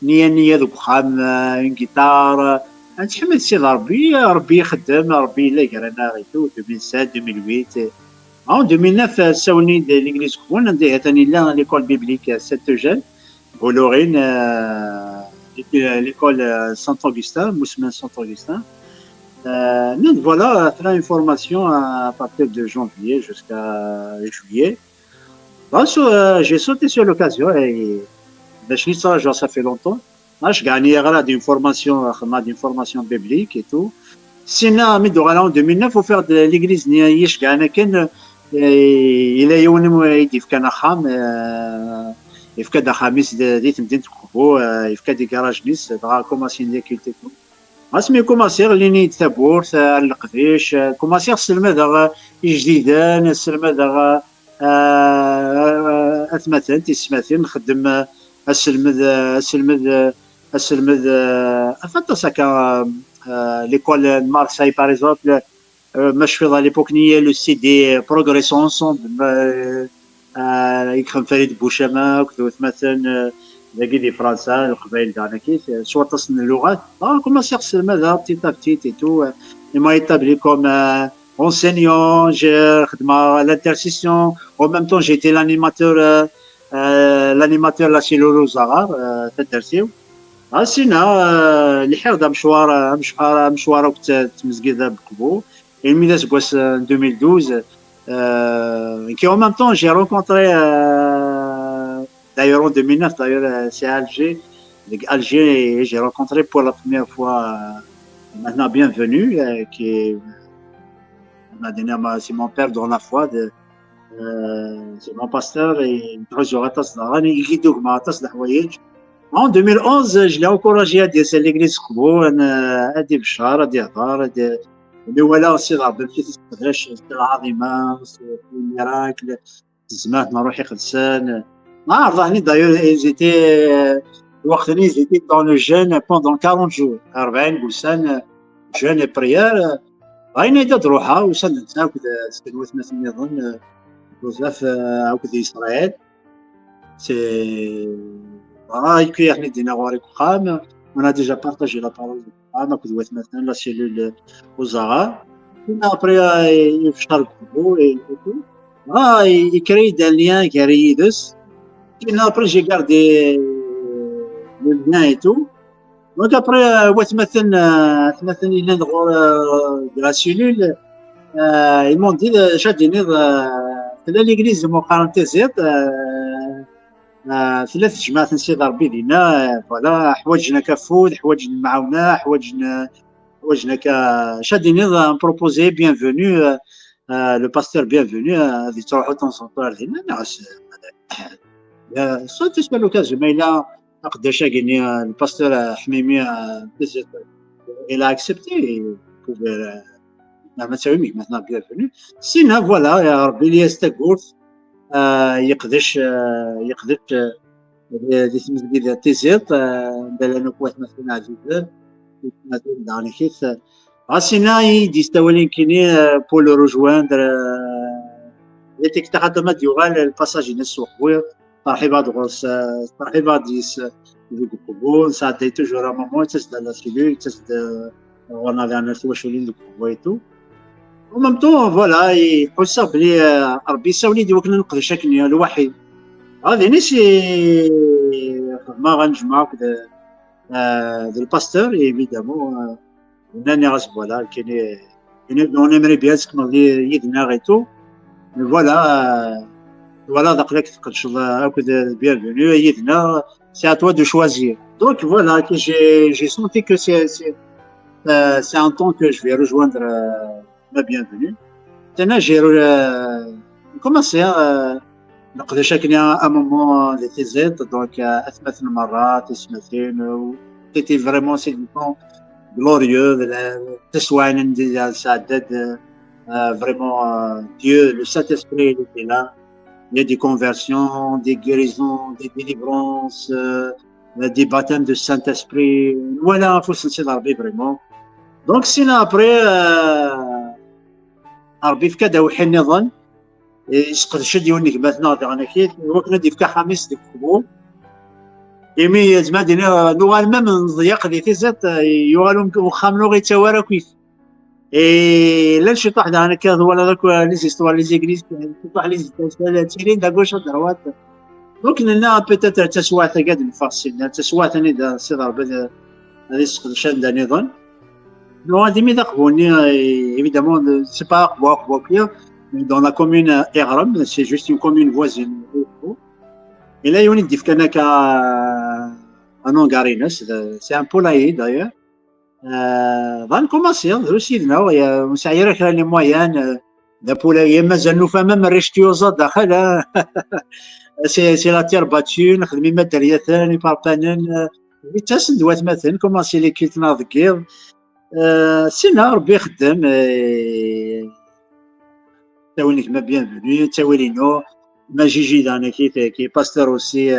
[SPEAKER 3] نيه ذوك خام اون جيتار نتحمل سي ربي يخدم ربي الا قرانا غيتو 2007 2008 en 2009 ساوني ليغليز كون نديها ثاني لا ليكول بيبليك سانت جان بولورين l'école Saint-Augustin, Moussemin Saint-Augustin. Donc voilà, faire une formation à partir de janvier jusqu'à juillet. Donc, j'ai sauté sur l'occasion et genre, ça fait longtemps. Moi, je gagnais d'une formation biblique et tout. Sinon, en 2009, il faut faire de l'église. Je gagnais il a eu un kham يفكا دا خميس ديت مدينة كوبو يفكا دي كراج نيس دغا كوماسيين ديال كيلتيكو اسمي كوماسير ليني تابورت القديش كوماسير سلمى دغا جديدان سلمى دغا اثمثن تسمثن نخدم اسلمد فانت ساكا ليكول مارساي باغ اكزومبل مش في ليبوك نية لو سي دي بروغريسون انصومبل يكرم فريد بوشامة كذو مثلا لاقي دي فرنسا القبائل تاعنا كيف سوا تصن اللغات كومونسي يغسل هذا بتيت بتيت اي تو ما يتابلي كوم enseignant, j'ai l'intercession. En même temps, j'étais l'animateur là chez Lolo Zahar, تدرسيو. سينا اللي حرد مشوار وقت تمزقيدا بقبو. Et Midas was en 2012. Qui en même temps, j'ai rencontré, d'ailleurs en 2009, d'ailleurs, c'est Alger. Alger, j'ai rencontré pour la première fois, maintenant bienvenue, qui est c'est mon père dans la foi, c'est mon pasteur, et en 2011, je l'ai encouragé à dire c'est l'église Kbo, à dire Bchar, à dire Dar, à dire. Mais voilà aussi, c'est العظيمة, c'est le miracle, زعما نروح يقدسان. D'ailleurs, ils étaient dans le jeûne pendant 40 jours, 40 بوسان jeûne et prière. غاينا إذا تروحها وسنت هاكد سكنوات مثلا يظن بزاف هاكد إسرائيل سي رايك احنا دينا غوريك قام وانا ديجا بارطاجي لا بارول قام هاكد وات مثلا لا سيلول وزغار كنا ابري يفشل بو يكري دان ليان كاري يدس كنا ابري جي غاردي لو ليان اي تو. Donc après, il de la cellule, ils m'ont dit, c'est l'église de mon parenthèse, ثلاث جماعات نسيت ربي دينا فوالا حوايجنا كفود حوايجنا المعاونه حوايجنا شاديني بروبوزي بيانفوني لو باستور بيانفوني غادي تروحوا تنصنطوا لهنا ناس صوت تسمى لوكازيون ما الا قداش كاين الباستور حميمي il a accepté ما تساوي مثلا بيانفوني سينا فوالا يا ربي لي استقورت يقدش دي تمزقيد تيزيط بلا نكوات مثلا عزيزة مثلا دعني كيف غاسينا ديستاولين كيني بولو روجواندر يتيك تقدم ديوغال الباساج نسو خويا مرحبا دغوس مرحبا ديس ديكوبون ساعتي توجور مامون تسد لا سيلول تسد وانا لان توشولين ديكوبويتو en même temps voilà يحس بلي ربي يساوني دي وكنا نقدر شكل الوحيد هذا نسي ما غنجمع كذا الباستور ايفيدامون ناني غاس فوالا كاين اون ايمري بيان كما يدنا غيتو فوالا داك تقدر ان شاء الله هكذا بيانفوني يدنا سي ا توا دو شوازير دونك فوالا كي جي سونتي كو سي un temps que je vais rejoindre la bienvenue. Maintenant, j'ai commencé à un moment de TZ, donc à c'était vraiment c'est du temps glorieux, vraiment Dieu, le Saint-Esprit il était là. Il y a des conversions, des guérisons, des délivrances, des baptêmes de Saint-Esprit. Voilà, il faut se sentir vraiment. Donc, sinon après, ربي فكا داوحي النظام يسقط شد يونيك مثلا انا كيف وكنا دي فكا خميس ديك القبول يمي زعما دينا نوال ميم نضيق دي تيزات يوالو وخامنو غي تاوارا كيف اي لا شي طاح انا كذا ولا داك لي زيستوار لي زيغليز طاح لي زيستوار تيرين دا غوش دروات دونك لنا بيتيتر تسوات قاد نفصل تسوات اني دا سي ضرب هذه يسقط شد نظام Non, évidemment, c'est pas Boakir, mais dans la commune Erram, c'est juste une commune voisine. Et là, il y a une difficulté à Nongarines, c'est un poulailler d'ailleurs. Va commencer, aussi, il y a les moyens de poulailler, mais nous fait même restiosa d'Akhal. C'est la terre battue, nous mettre derrière, nous parpanen. Vitesse doit mettre, commencer les kitnas de guerre. سينا ربي يخدم تاوينك ما bienvenue تاويلينو ما جيجي دانا كي باستور اوسي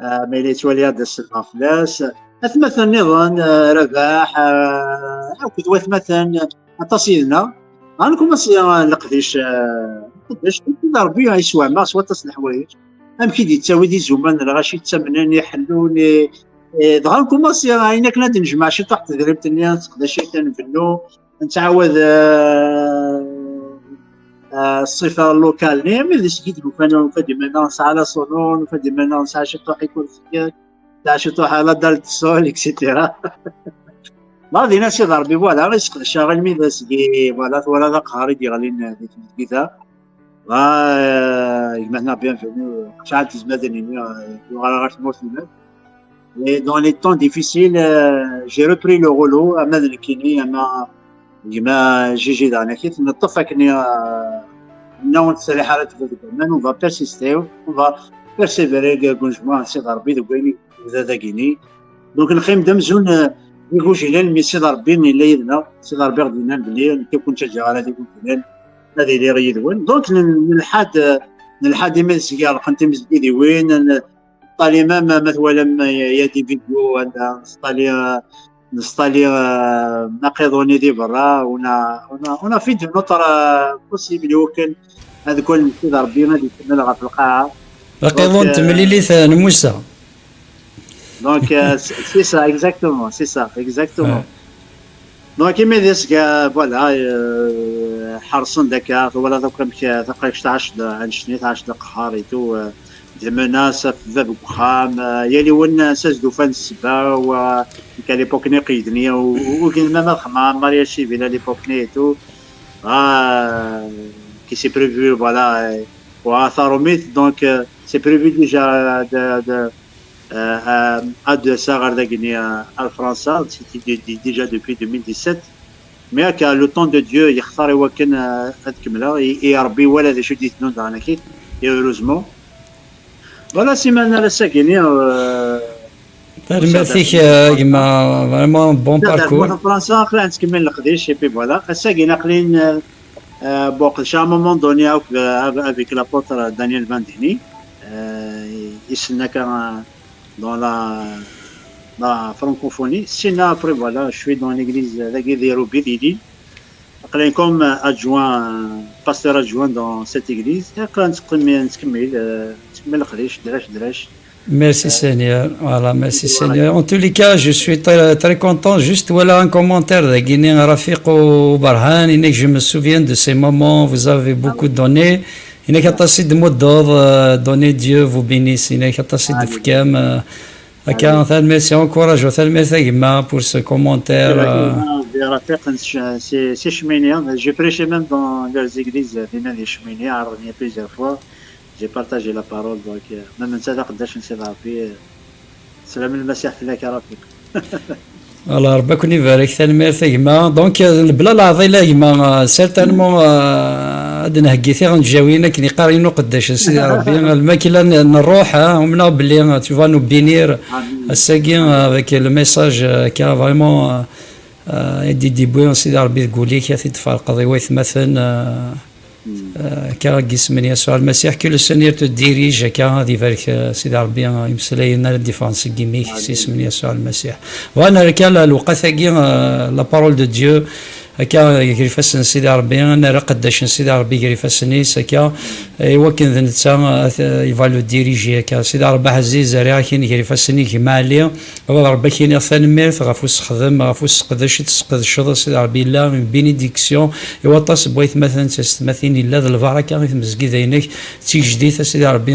[SPEAKER 3] ما إلى تواليا دا السلافلاس مثلا نظام رباح أو كدوات مثلا تصيدنا غنكون نقديش قداش ربي يسوى ما سوا تصلح حوايج كي دي تساوي دي زومان غاشي تسمنان يحلون دغا نكوماسي عينا كنا نجمع شي طاح تدريب تنيا تقدر شي تنفنو نتعاود الصفه اللوكال نيم اللي سكيت كانوا فدي مينونس على صنون فدي مينونس على شي طاح يكون فيك تاع شي طاح على دال السول اكسيتيرا ما دينا شي ضربي فوالا راه شغال مي باسكي فوالا ولا ذا قهري دي غالين كذا maintenant bienvenue شحال تزمدني وغا غتموت المال. Et dans les temps difficiles, j'ai repris le rouleau à Madrikini, à Gigi Danakit. On va persister, on va persévérer. Donc, le khim d'Amzoun, يقول جيلان مي سي ضربين اللي يدنا سي ضربي غدينا بلي كيكون تشجع على ديك جيلان هذه اللي غيدون دونك نلحد ما سيار قنت مزيدي وين طالما مثلا يا دي فيديو ولا نستالي نقيضوني دي برا ونا في نوتر بوسيبل وكان هذا كل سي ضربي غادي يكمل في القاعه
[SPEAKER 2] نقيضون تمليليث نموسى.
[SPEAKER 3] Donc, c'est ça, exactement. Donc, il me dit que, voilà, حرصن دكا ولا دوك دقيقة 11 قهار ايتو دي مناس في باب بخام يلي ون ساجدو فان السبا و كان ليبوك نقيدني وكان ما خما ماريا شيفيلا ليبوك نيتو كي سي بريفو فوالا واثاروميت دونك سي بريفو ديجا à de Sarardagni à France, c'était déjà depuis 2017. Mais que le temps de Dieu, il y a waken et Arbi wala des choses non dans la kit et heureusement. Voilà si maintenant la sagini
[SPEAKER 2] merci vraiment bon parcours.
[SPEAKER 3] En France, là, on s'kemmel l'qdish et puis voilà. Sagini qlin bon à un moment donné avec l'apôtre Daniel Vandini il s'en a dans la francophonie. Sinon, après, voilà, je suis dans l'église de Roubididi, comme adjoint, pasteur adjoint dans cette église.
[SPEAKER 2] Merci Seigneur. Voilà, merci Seigneur. En tous les cas, je suis très, très content. Juste voilà un commentaire de Guinée Rafiqo Barhan. Je me souviens de ces moments, vous avez beaucoup donné. Il n'y a pas de mot d'ordre, donnez Dieu vous bénisse. Il n'y a pas de fkam. Merci, encourage pour ce commentaire.
[SPEAKER 3] C'est cheminien. J'ai prêché même dans les églises des cheminiers plusieurs fois. J'ai partagé la parole. Donc, même si c'est سلام المسيح في لك رفيق.
[SPEAKER 2] الله ربك يبارك ثاني ثيما دونك بلا العضيله يما سيرتانمون هاد نهكيتي غنجاوينا كني قارينو قداش سيدي ربي الماكله نروح ومنا بلي tu vas nous bénir الساكين avec le message qui a vraiment دي بوين سيدي ربي تقول لك يا تفرق ضيويث مثلا كاغيس من يسوع المسيح كل سنير تديريج هذه فالك سيدي ربي يمسلينا الديفانس كيميك سيس من يسوع المسيح وانا ركال الوقت لا بارول دو ديو هكا يكريفاسن سيدي ربي انا قداش سيدي ربي يكريفاسني سكا وكن ذنتا يفالو ديريجي هكا سيدي ربي عزيز راه كاين يكريفاسني كيما عليا ربي كاين ثانمير غافوس خدم غافوس قداش تسقد سيدي ربي لا من بينيديكسيون يوطاس بغيت مثلا تستمثين الا ذا البركه يتمزكي ذينك تيجدي سيدي ربي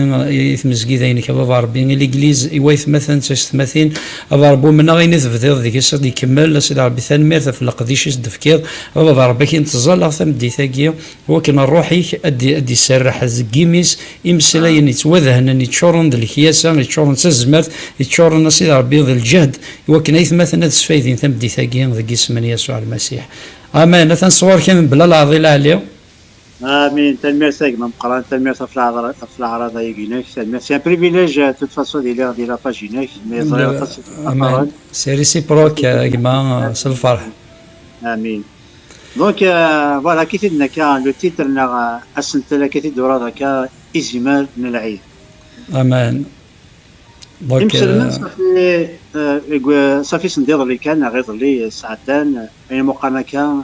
[SPEAKER 2] يتمزكي ذينك بابا ربي ليغليز يويث مثلا تستمثين ربو منا غير تفضيل ديك السيد يكمل سيدي ربي ثانمير في القديش الدفكير بابا ربي كينتظل ثمدي ثاقيه ولكن الروحي ادي سرح زكيميس يمسلاين يتوذهن يتشورن الكياسه يتشورن تزمرت يتشورن سيدي ربي الجهد ولكن ايث مثلا تسفايدين ثمدي ثاقيه ذاك اسم يسوع المسيح امين ثنصور كان بلا العضيله عليه
[SPEAKER 3] امين تنمير ثاق من قران تنمير في العراضه يجيناك تنمير سي ان بريفيليج توت فاسون دي لا باجيناك
[SPEAKER 2] امين سي ريسيبروك كما الفرح
[SPEAKER 3] امين دونك فوالا كي تدنا كا لو تيتر نا اسنتلا كي تدورا كا ازمار نلعيد
[SPEAKER 1] امان دونك
[SPEAKER 3] المسلمين صافي سندير اللي كان غير اللي ساعتان اي مقارنه كان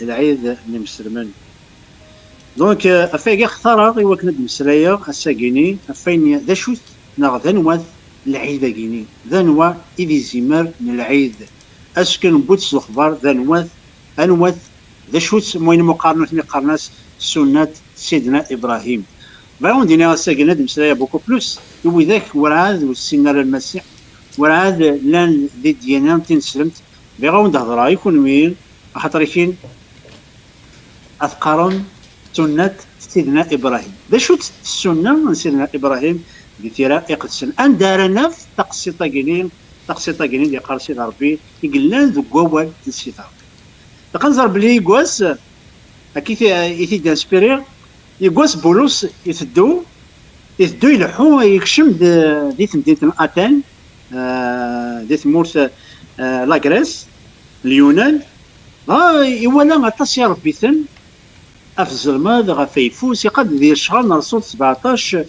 [SPEAKER 3] العيد المسلمين دونك افايق اختار غير وكنا مسلايا الساكيني افاين ذا شوت ناغ ذنوات العيد كيني ذنوا اذي زمار العيد اسكن بوتس الاخبار ذنوات انوات ذا شوت موين مقارنه قرناس سنه سيدنا ابراهيم فاون دينا الساكينه مسلايا بوكو بلوس يوي ذاك ورعاد والسنار المسيح ورعاد لان ذي ديانا تنسلمت بغاون دهضرا يكون وين خاطر كاين اذكارون سنة سيدنا إبراهيم ذا شوت السنة من سيدنا إبراهيم بتيرا يقدسن أن دارنا في تقسيطة جنين اللي قال سيد ربي يقلنا ذو قوال سيد ربي تقنزر بلي يقواس أكيد يثيد انسبيرير يقواس بولوس يثدو يلحو يكشم دي مدينة أتان دي مورث لاغريس اليونان يولا غطاس يا ربي ثن في الظلمات غا يفوس يقد ذي الشهر رسول 17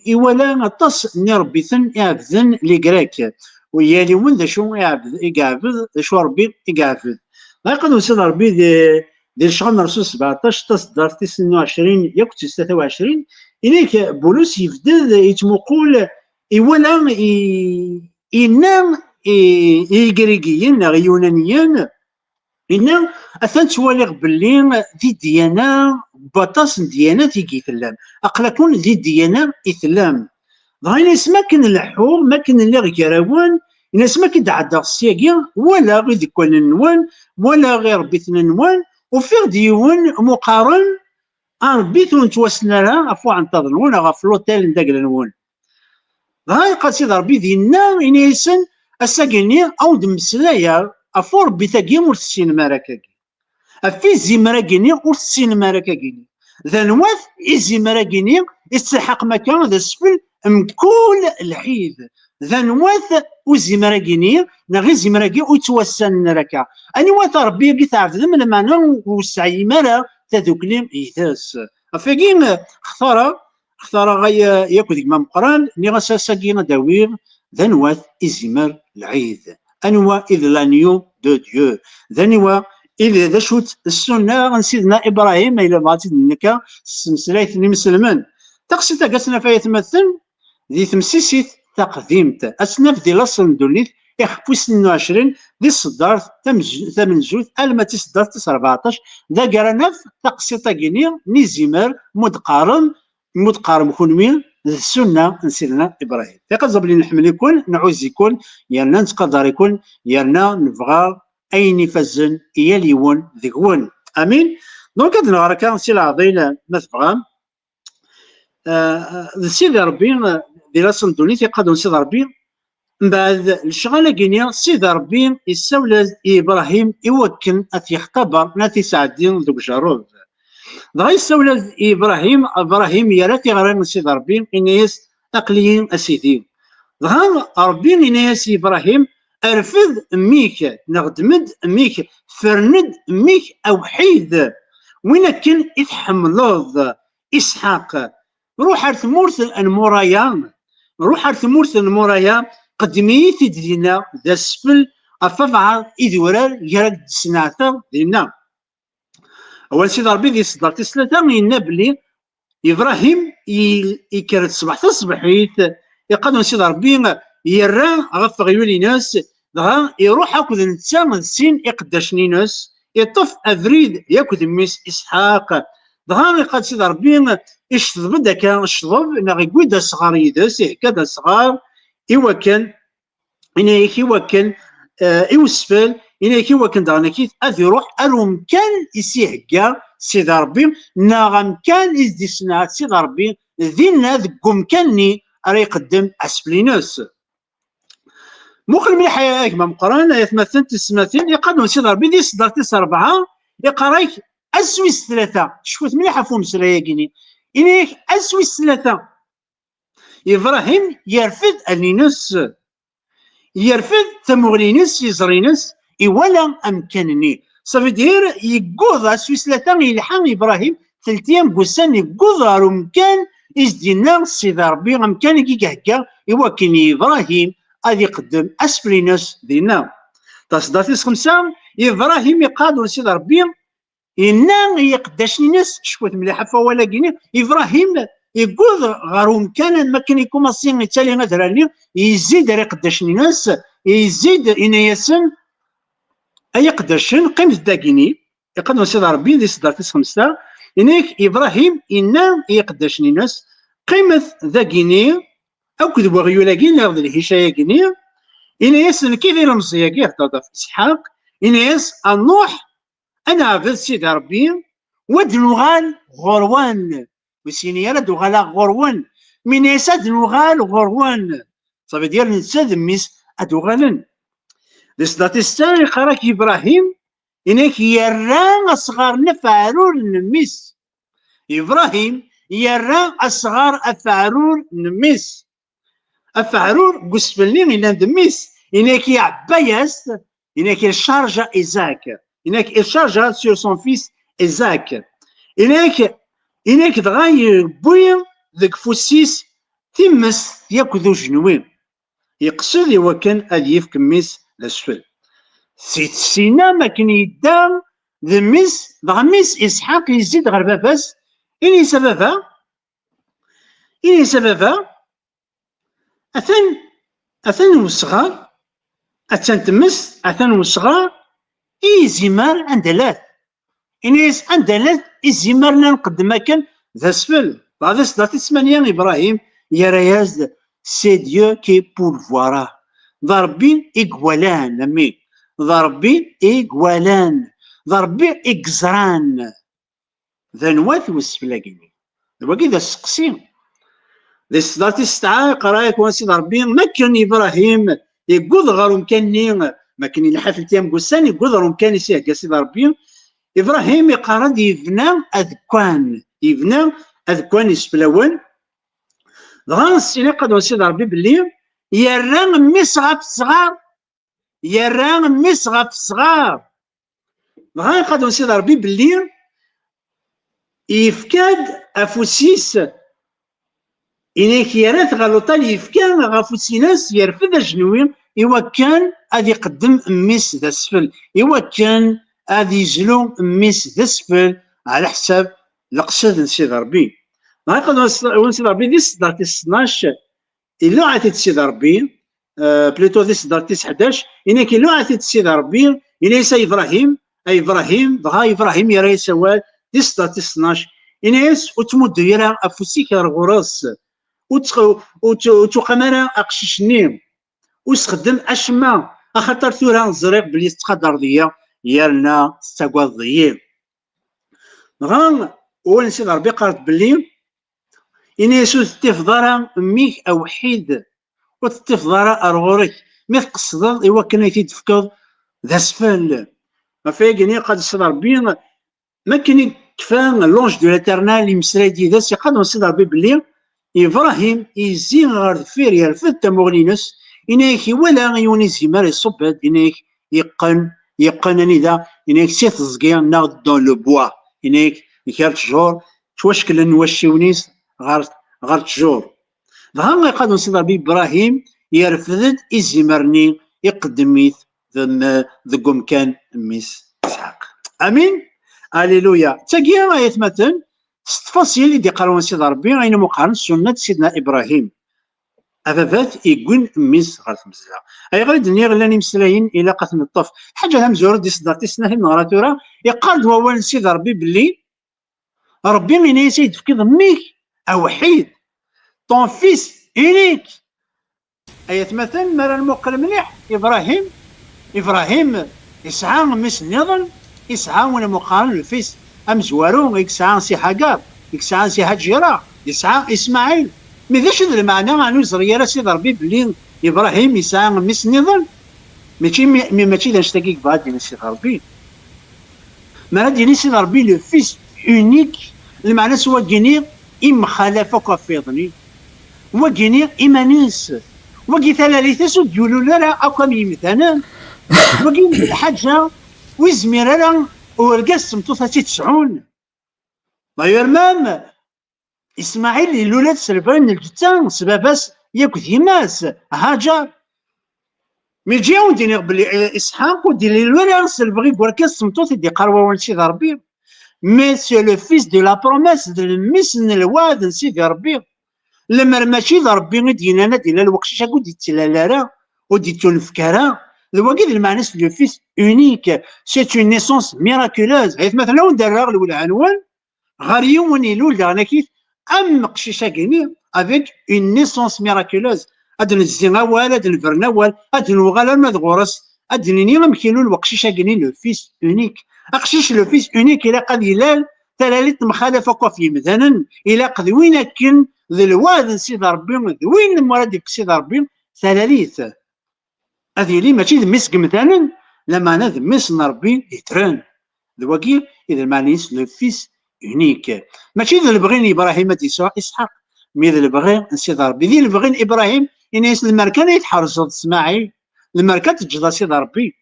[SPEAKER 3] إيوالا غطاس ني ربي ثن يعبدن لي كراك ويالي وين ذا شو يعبد شو ربي يعبد غيقد وصل ربي دي الشهر رسول 17 تصدر 29 ياك 23 إليك بولس يفدد يتمقول إيوالا إنا إيكريكيين يونانيين إنا أثنت توالي باللي ذي ديانا بطاس ديانا تيجي ثلام أقلكون ذي ديانا إثلام ضاين اسماكن اللحو ماكن اللي غيراوان إن اسماكن دعدا السياقي ولا غير ذكوان النوان ولا غير بيتنا النوان وفي ديون مقارن بيتون توسنا لها غفو عن تظنون غف لوتيل نداقل نوان ضاين قد سيد ربي دينا إن يسن الساقيني أو دمسلايا افور بتاكي ور السينما راكاكي افي زيمرا كيني ور السينما راكاكي ذا نواث الزيمرا كيني يستحق مكان ذا السفل مكول الحيد ذا نواث وزيمرا كيني نغي زيمرا كي وتوسن راكا اني واث ربي كي تعرف من المعنى والسعي مالا تذوكلي يثاس افاكين اختار غي ياكل ديك ما مقران ني غاسا ساكينا داوير ذا نواث الزمر العيد أنوا إذ لانيو دو ديو ذنوا إذ ذا شوت السنة سيدنا إبراهيم إلى بغاتي نكا سمسلايت مسلمان تقصي تاقسنا فيها تمثل ذي تمسيسيت تقديمت أسناف دي لاصل دوليت يخبوس 22 ذي الصدار ثمن زوث الماتي صدار 14 ذا قرنف تقصي تاقيني نيزيمر مدقارم كونوين السنة سيدنا إبراهيم تقدر بلي نحمل يكون نعوز يكون يرنا نتقدر يكون يرنا نبغى أين يفزن يليون ذكون أمين دونك هاد الغركة سي العظيم ما تبغى سيدي ربي دي راسل دوني تيقادون سيدي ربي من بعد الشغالة كينيا سيدي ربي يساول إبراهيم يوكن أتيختبر ناتي سعدين ذوك جارود دغا يساول ابراهيم يراتي غير سيدي ربي انيس اقليين اسيدي دغا ربي انيس ابراهيم ارفض ميك نغدمد ميك فرند ميك اوحيد وين كان يتحملوض اسحاق روح على ثمورث المورايا قدمي تدينا ذا السفل افضع اذورال يرد سنعتا دينا أول سيدي ربي ذي صدر تسلتا إن بلي إبراهيم يكرد صباح تصبحيت يقدم سيدي ربي يرى غف غيولي ناس دغا يروح هاكد نتا سين يقداشني ناس يطف أفريد ياكد ميس إسحاق دغا يقاد سيدي ربي يشطب داكا الشطب نغي دا صغار يداس يحكا دا صغار إوكن إوسفل إنا كي وكن دانا كيف يروح ألوم كان يسيحكا سيدي ربي ناغم كان يزدي صناعة سيدي ربي ذينا ذكم كاني راه يقدم أسفلينوس مخل مليح يا ما مقران يتمثل تسمثين يقدم سيدي ربي ذي صدر 4 يقرايك أسويس 3 شوف مليح فهم سلايا كيني إنا أسويس 3 إبراهيم يرفض ألينوس يرفض ثمغلينس يزرينس إولا أمكنني صافي دير يقوض سويسلاتان يلحق ابراهيم 3 قسان يقوض غير مكان إزدينا سيدي ربي مكان كي كهكا يوكل ابراهيم غادي يقدم اسفلينوس دينا. تصداتيس 5 ابراهيم يقاد سيدي ربي إنا يقداش ناس شكوت مليحه فوالا كيني ابراهيم يقول غير مكان ما كان يكون مصين تالي غادراني يزيد راه يقداش ناس يزيد إنا ياسن اي قداشن قيم داكيني يقدم سيدي ربي دي صدرتيس 5 إنك ابراهيم إنا يقداش ناس قيمه ذاكيني او كذبوا غيولاكين يرضي الهشايه كيني إنا ياسن كيف يرمزيا كي هضر في اسحاق إنا ياس النوح انا عبد سيدي ربي ودنوغال غروان وسيني راه دوغالا غروان من يساد نوغال غروان صافي ديال نساد ميس ادوغالن ديسداتيستان يقراك ابراهيم انك يرى اصغر نفعلول نميس ابراهيم يرى اصغر افعلول نميس افعلول قسفلني الى دميس انك يعباياس انك يشارج ايزاك انك يشارج سور سون فيس ايزاك إنك دغا بويا ذاك فوسيس تمس ياكل جنوين يقصد يوكن أليف كميس لاسفل سينا ما كان يدا ذميس دغميس إسحاق يزيد غير باباس إني سببها أثن وصغار أثن تمس أثن وصغار زمار عندلات إنيس عندلات الزمار لا نقدم كان ذا سفل بعد صداتي 8 ابراهيم يا رياز سي ديو كي بورفوارا ضربي اكوالان امي ضربي اكوالان ضربي اكزران ذا نواث وسفلاكيني دابا كي ذا السقسي ذا صداتي 9 قرايك وانسي ضربي ما كان ابراهيم يقول غير مكاني ما كان الحفل تيام قسان يقول غير مكاني سي كاسي ضربي ابراهيم يقارن يبنى اذكوان يسفلاون دغا السيني قد وسيد ربي بلي يرى ميس غاف صغار دغا قد وسيد ربي بلي يفكاد افوسيس إنك يرات غلطان يفكاد غافوسيناس يرفد جنوين إوا كان غادي يقدم ميس ذا السفل إوا كان غادي يجلو ميس ذا السفل على حساب القصد نسيد ربي نقدر نسيد ربي دي صدرتي 12 إلا عطيت سيد ربي بلوتو دي صدرتي 11 إنك إلا عطيت سيد ربي إليس إبراهيم دغا إبراهيم يرى يسوال دي صدرتي 12 إنيس وتمد يرى أفوسيك الغراس وتقمر أقششني ويستخدم أشما أخطر ثورة زريق بلي تقدر ضيا يالنا ستقوى ضيا غان ونسيد ربي قالت بلي إني يسوس تفضل ميك أوحيد وتفضل أرغورك مي تقصد إوا كان يتفكض ذا سفل ما فيقني قد سيد ربي ما كان كفان لونج دو لاترنال يمسرادي ذا سي قد نسيد ربي بلي إبراهيم يزين غير دفير يرفد تمغلينس إنيك ولا يوني زمار الصباد إنيك يقن ذا إنيك سيت زكيا ناض دون لو بوا إنيك يكال تجور توشكل نوشيونيس غير تجور ظهر قد نصير بإبراهيم يرفض إزمرني يقدميت ذقم كان ميس إسحاق أمين هللويا تاقيا آية مثلا تفاصيل اللي قالوا سيد ربي غير مقارنة سنة سيدنا إبراهيم أبابات يقول ميس غير تمزلا أي غير الدنيا غلاني مسلاين إلى قتل الطف حاجة همزورة دي صدرتي سنة نغراتورا يقال دواوان سيد ربي بلي ربي من يسيد في ضميك أوحيد طون فيس إليك أية مثلا مرة المقل مليح إبراهيم يسعى مس نظن يسعى ولا مقارن الفيس أمزوارو يسعى سي حجار يسعى سي هجيرة يسعى إسماعيل ماذاش هذا المعنى عنو زريارة سيد ربي بلي إبراهيم يسعى مس نظن ماشي ذا نشتاقيك بعد ديال سيد ربي مرة ديال سيد ربي لو فيس أونيك المعنى سوا كيني إم خلافك فيضني وكيني إيمانيس وكي ثلاثة سود يقولوا لا أقام مثلا وكين الحاجة ويزمير راه ورقاس سمتوثا تسعون. داير مام اسماعيل اللي لولات سلفرين الجتان سباباس ياك ديماس هاجر مي جاو ديني بلي اسحاق ودير الولاد سلفغي ورقاس سمتوث دي قروا ونسي ربي. مي سي لو فيس دو لا بروميس دو المسن الواد نسيدي ربي. لما ماشي ذا ربي دينا ديال الوقت شاكو دي تلالارا ودي تنفكارا الواقي المعنى لو فيس اونيك سي اون نيسونس ميراكولوز. حيث مثلا وين دار الاولى عنوان غير يوم يلول دانا كيف ام قشيشه كيني افيك اون نيسونس ميراكولوز. هاد نزينا وال هاد نفرنا وال هاد نوغالا ما غورس هاد نيني ما مكينو الوقشيشه كيني لو فيس اونيك. اقشيش لو فيس اونيك الى قد يلال تلاليت مخالفه كوفي مثلا الى قد وين كن ذي الواد نسيد ربي وين المراد يقصد ربي ثلاليث. هذه لي ماشي ذميس مثلا لما انا ذميس ربي يتران ذواكي اذا معنيس لو فيس اونيك. ماشي ذا البغين ابراهيم يسوع اسحاق مي ذا البغين نسيد ربي ذي البغين ابراهيم يناس المركان يتحرص اسماعيل المركان تجد سيد ربي.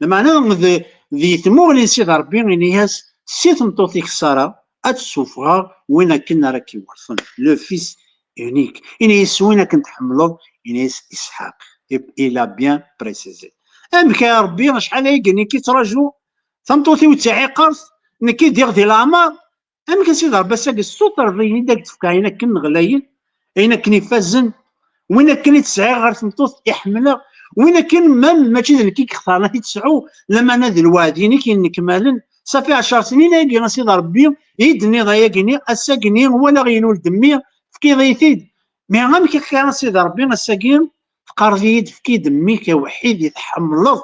[SPEAKER 3] لما انا ذي ثموغ نسيد ربي يناس سيت مطوطيك الصرا اتسوفغا وين كنا راكي ورثن لو فيس اونيك. إنيس وين كنت حملض إنيس اسحاق إلا بيان بريسيزي. أمك يا ربي شحال هاي كي تراجو تمطوطي وتاعي قرص نكي دير ديال العمر. أمك سيدي ربي ساق الصوت رضيني داك تفكا هنا كن غلاين هنا كن يفزن وين كان تسعي غير تمطوط يحملها وين كان ماشي ذا كي اختارنا تسعو لما انا ذا الواديني كي نكمالن صافي 10 سنين هاكي سيدي ربي يدني ضياكني اساكني ولا غينول دمي فكي ضيثيد مي غام كي كان سيدي ربي اساكين فقرضي فكي دمي كوحيد يتحملض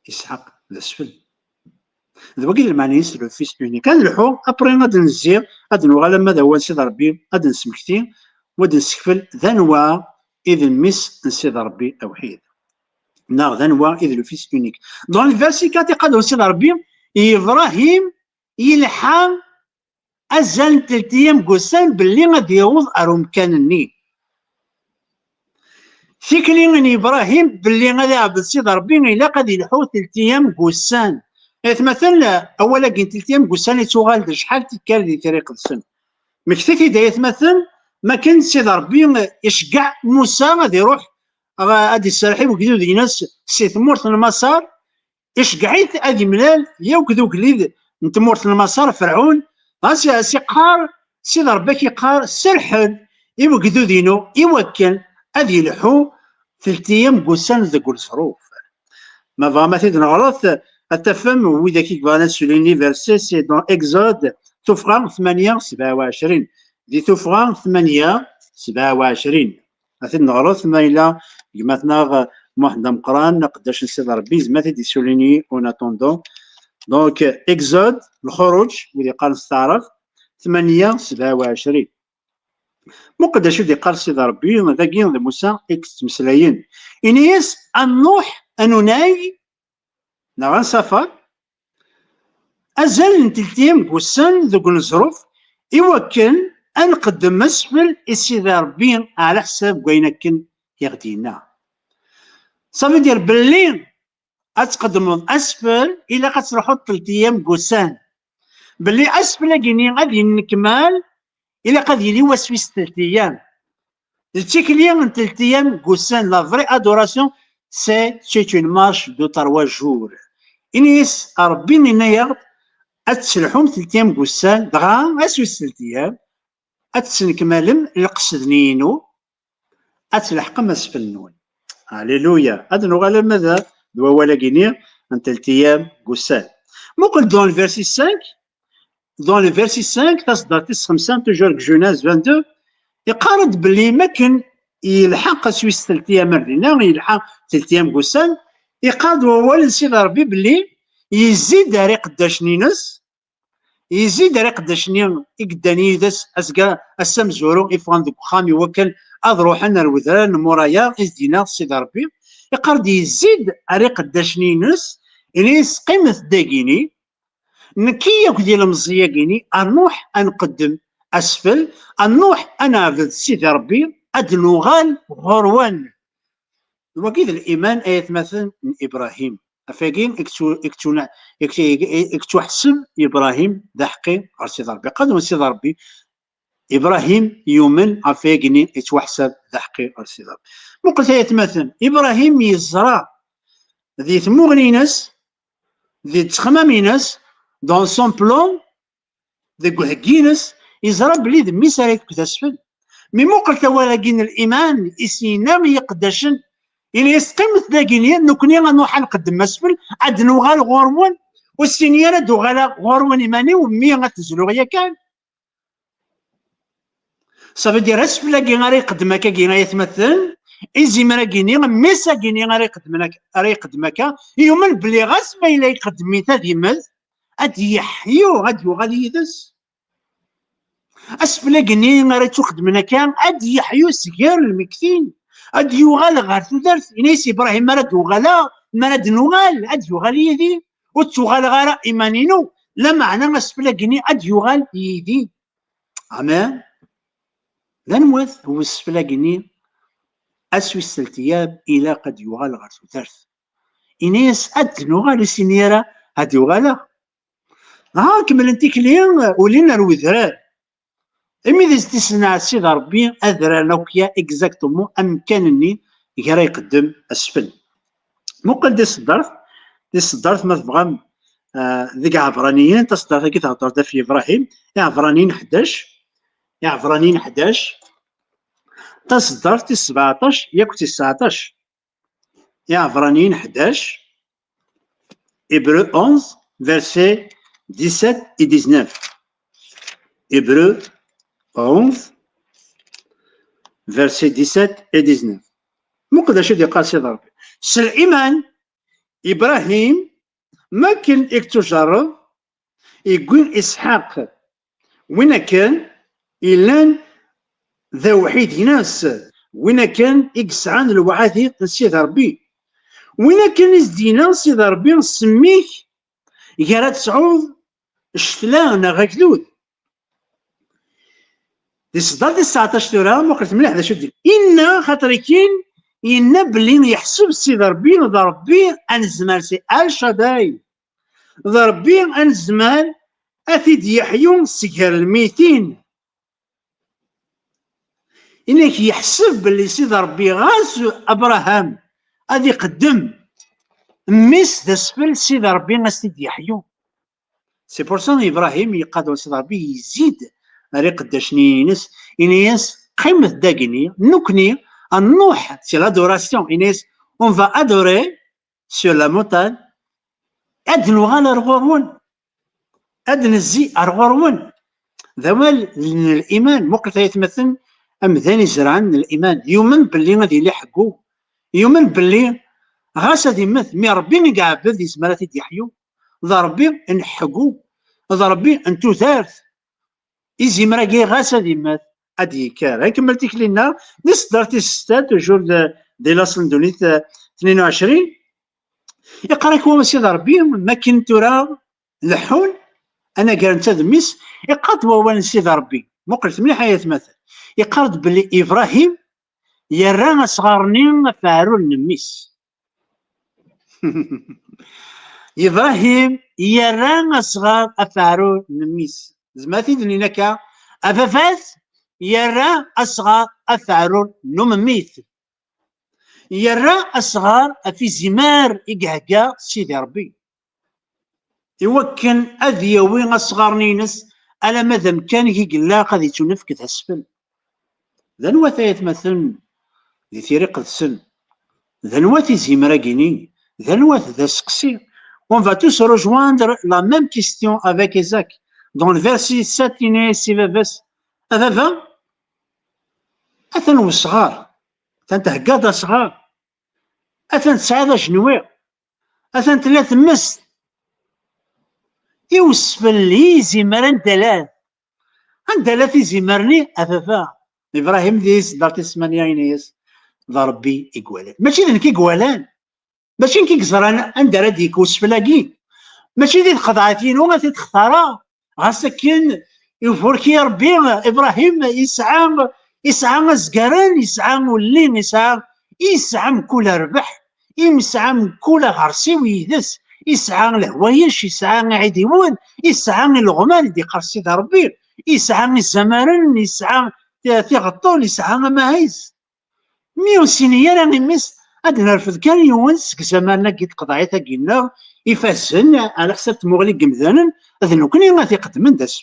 [SPEAKER 3] اسحاق الاسفل. دابا المعنى يسلو فيس اوني كان الحو ابري غادي نزير غادي نوغالا ماذا هو سيدي ربي غادي نسمكتي ودي نسكفل ذنوا اذ المس نسيد ربي اوحيد نا ذنوا اذ لو فيس اونيك. دون الفيرسي كاتي قادو سيدي ربي ابراهيم يلحى ازال 3 ايام قسان باللي غادي يوض ارو مكانني فيكلي من ابراهيم باللي غادي يعبد سيدي ربي الا غادي يلحو 3 ايام قسان. مثلا اولا كاين 3 ايام قسان يتوغال شحال تكال دي طريق السن مكتفي دايت مثلا ما كان سيدي ربي يشجع موسى غادي يروح غادي يسرحي وكذو دي ناس سي ثمورت المسار يشجعيت ادي ملال يا وكذو كليد نتمورت المسار فرعون سي قار سيدي ربي كيقار سرحل يوكذو دينو يوكل ادي يلحو 3 ايام قسان ذاك الظروف. ما فما تيدنا غلط التفهم وإذا كي كبانا سوليني فيرسي سي دون اكزود توفغان 8 27 دي توفغان 8 27 أثن غلط ما إلا مثلا واحد مقران قداش نسيد ربي زعما تيدي سوليني اون اتوندون دونك اكزود الخروج واللي قال نستعرف 8 27 مو قداش اللي قال سيدي ربي ذاكي موسى اكس مسلايين انيس النوح انوناي نغان سفر ازال 3 ايام قسان ذوك الظروف يوكل نقدم اسفل سيدي ربي على حساب كاينكن يغدينا صافي دير باللي غتقدم اسفل الا غتروحو 3 ايام قسان باللي اسفل كاينين غادي نكمال الا قد يلي وسويس 3 ايام التكليه 3 ايام قسان لا فري ادوراسيون سي اون مارش دو 3 جور انيس ربي نيا اتسلحوم 3 ايام قسان دغا اسويس 3 ايام اتسنكمالم القصدنينو اتلحق اسفل نون هاليلويا هذا نوغالا ماذا دوا ولا كيني 3 ايام قسان ممكن دون الفيرسي 5 دون لو فيرسي 5 تصدر 5 توجور جوناس 22 يقارد باللي ما كان يلحق سويس 3 ايام مردينا يلحق 3 ايام قسان يقارد هو سيدي ربي باللي يزيد ري قداش نينس يزيد ري قداش نين يقداني داس اسكا السم زورو يفغان ذوك خامي وكل اضروح انا الوذران مورايا ازدينا سيدي ربي يقارد يزيد ري قداش نينس انيس قيمه داكيني نكيك ديال المزياكيني النوح انقدم اسفل النوح انا عبد سيدي ربي ادنوغال غروان وكيد الايمان ايات مثلا من ابراهيم افاكين اكتو حسب ابراهيم ذا حقي غير سيدي ربي قدم سيدي ربي ابراهيم يؤمن افاكني يتوحسب ذا حقي غير سيدي ربي. مو قلت يتمثل ابراهيم يزرع ذي ثموغنينس ذي تخمامينس دون سون بلون ذي كهكينس يزرع بلي ذمي ساريك كتاسفل مي مو قلت ولكن الايمان اسينا يقدشن إلى يستمت ذاكينيا نكوني غنوح نقدم اسفل عاد نوغال غورون والسينيرا دوغالا غورون ايماني ومي غتزلو غيا كان صافي دير اسفل كي غادي يقدم هكا كي غيتمثل ايزي مرا كيني ميسا كيني غادي يقدم هكا يؤمن بلي غاس ما الا يقدم ميتا ديماز غاد يحيو غاد يوغال يدس اسفل كيني غادي تخدم هكا غاد يحيو سكير المكتين غاد يوغال غير تودرت إنيس إبراهيم مراد وغالا مراد نوغال غاد يوغال يدي وتوغال غير إيمانينو لا معنى أسفل كيني غاد يوغال يدي أمان لا نموت هو أسفل كيني أسوي السلتياب إلى قد يوغال غير تودرت إنيس أد نوغال سينيرا غاد يوغالا كمل انتي كليا ولينا الوذرار إمي ذي تسنع سيدي ربي أذرا نوكيا إكزاكتومون أمكانني غير يقدم أسفل مقل دي صدرت ما تبغى ذيك عبرانيين تصدرت كي تهضر في إبراهيم عبرانيين 11 تصدرت 17 ياك 19 عبرانيين 11 Hébreu 11 verset 17 et 19 Hébreu 11 verset 17 et 19 ممكن شو قال سيدي ربي الإيمان إبراهيم ما كان يكتجرب يقول إسحاق وين كان إلا ذا وحيد ناس وين كان يقسعان الوعاثي سيدي ربي وين كان يزدينا سيدي ربي نسميك يا تسعود الشتلان غاكدود دي صدر 19 تورا ما قلت مليح هذا شو دير إنا خاطر كاين إنا بلي يحسب سيدي ربي ذا ربي أنزمال سي الشداي ذا ربي أنزمال أثيد يحيون سكر الميتين إنك يحسب بلي سيدي ربي غاس أبراهام أذي قدم ميس ذا سفل سيدي ربي غاس يحيون سي بورسون إبراهيم يقادر سيدي ربي يزيد ري قداشني ناس إنيس قيمة داكيني نوكني النوح سي لادوراسيون إنيس اون فا ادوري سور لا مونتان اد نوغال ارغورون اد نزي ارغورون ذوال الايمان موقف يتمثل ام ذاني زرعان الإيمان يؤمن باللي غادي يلحقو يؤمن باللي غاس غادي يمثل مي ربي يقعبد يسمى تيدي يحيو ذا ربي نحقو ذا ربي انتو ثالث إيزي مراكي غاس غادي يمات غادي كار كملتيك لينا نصدرتي ستة توجور دي لاصن دونيت 22 يقراك هو سيدي ربي ما كنت راه لحون انا كان تدميس يقاد هو سيدي ربي مو قلت مليح يتمثل يقارد بلي ابراهيم يرى صغارني فعلوا النميس ابراهيم يرى صغار افعلوا النميس زماتي دنيناكا افافات يرى اصغار افعلوا نمميت يرى اصغار في زمار يقهقا سيدي ربي يوكن اذيوي اصغار نينس على ماذا مكان كيقلا غادي تنفك تسفل ذا نواتا يتمثل ذي طريق السن ذا نواتي زمراكيني ذا نوات ذا سقسي on va tous rejoindre la même question avec Isaac dans le verset 7 c'est أفافا أثن وصغار أثن تهقاض صغار أثن تسعاد جنوير أثن ثلاث مس يوسف اللي زمران دلال عند في زمرني أفافا إبراهيم ديس دارتي الثمانية ينيس ضربي إقوالان ماشي ذنك إقوالان ماشي كي كزران عند راديك وسفلاكي ماشي ذي القضعتين وما تتختارا غاسكين يفوركي ربي ابراهيم يسعى زكران يسعى ولين يسعى كل ربح يمسعى من كل غرسي ويدس، يسعى الهوايش، يسعى عيديون، يسعى الغمال دي قرصي ربي، يسعى الزمارن، يسعى تيغطول، يسعى ماهيز. مي سينيا راه مس هاد نرفض كان يونس زماننا كي قضايا كينا يفاسن على حساب تمغلي قمذانا هذا نكوني ما تيقدمن داس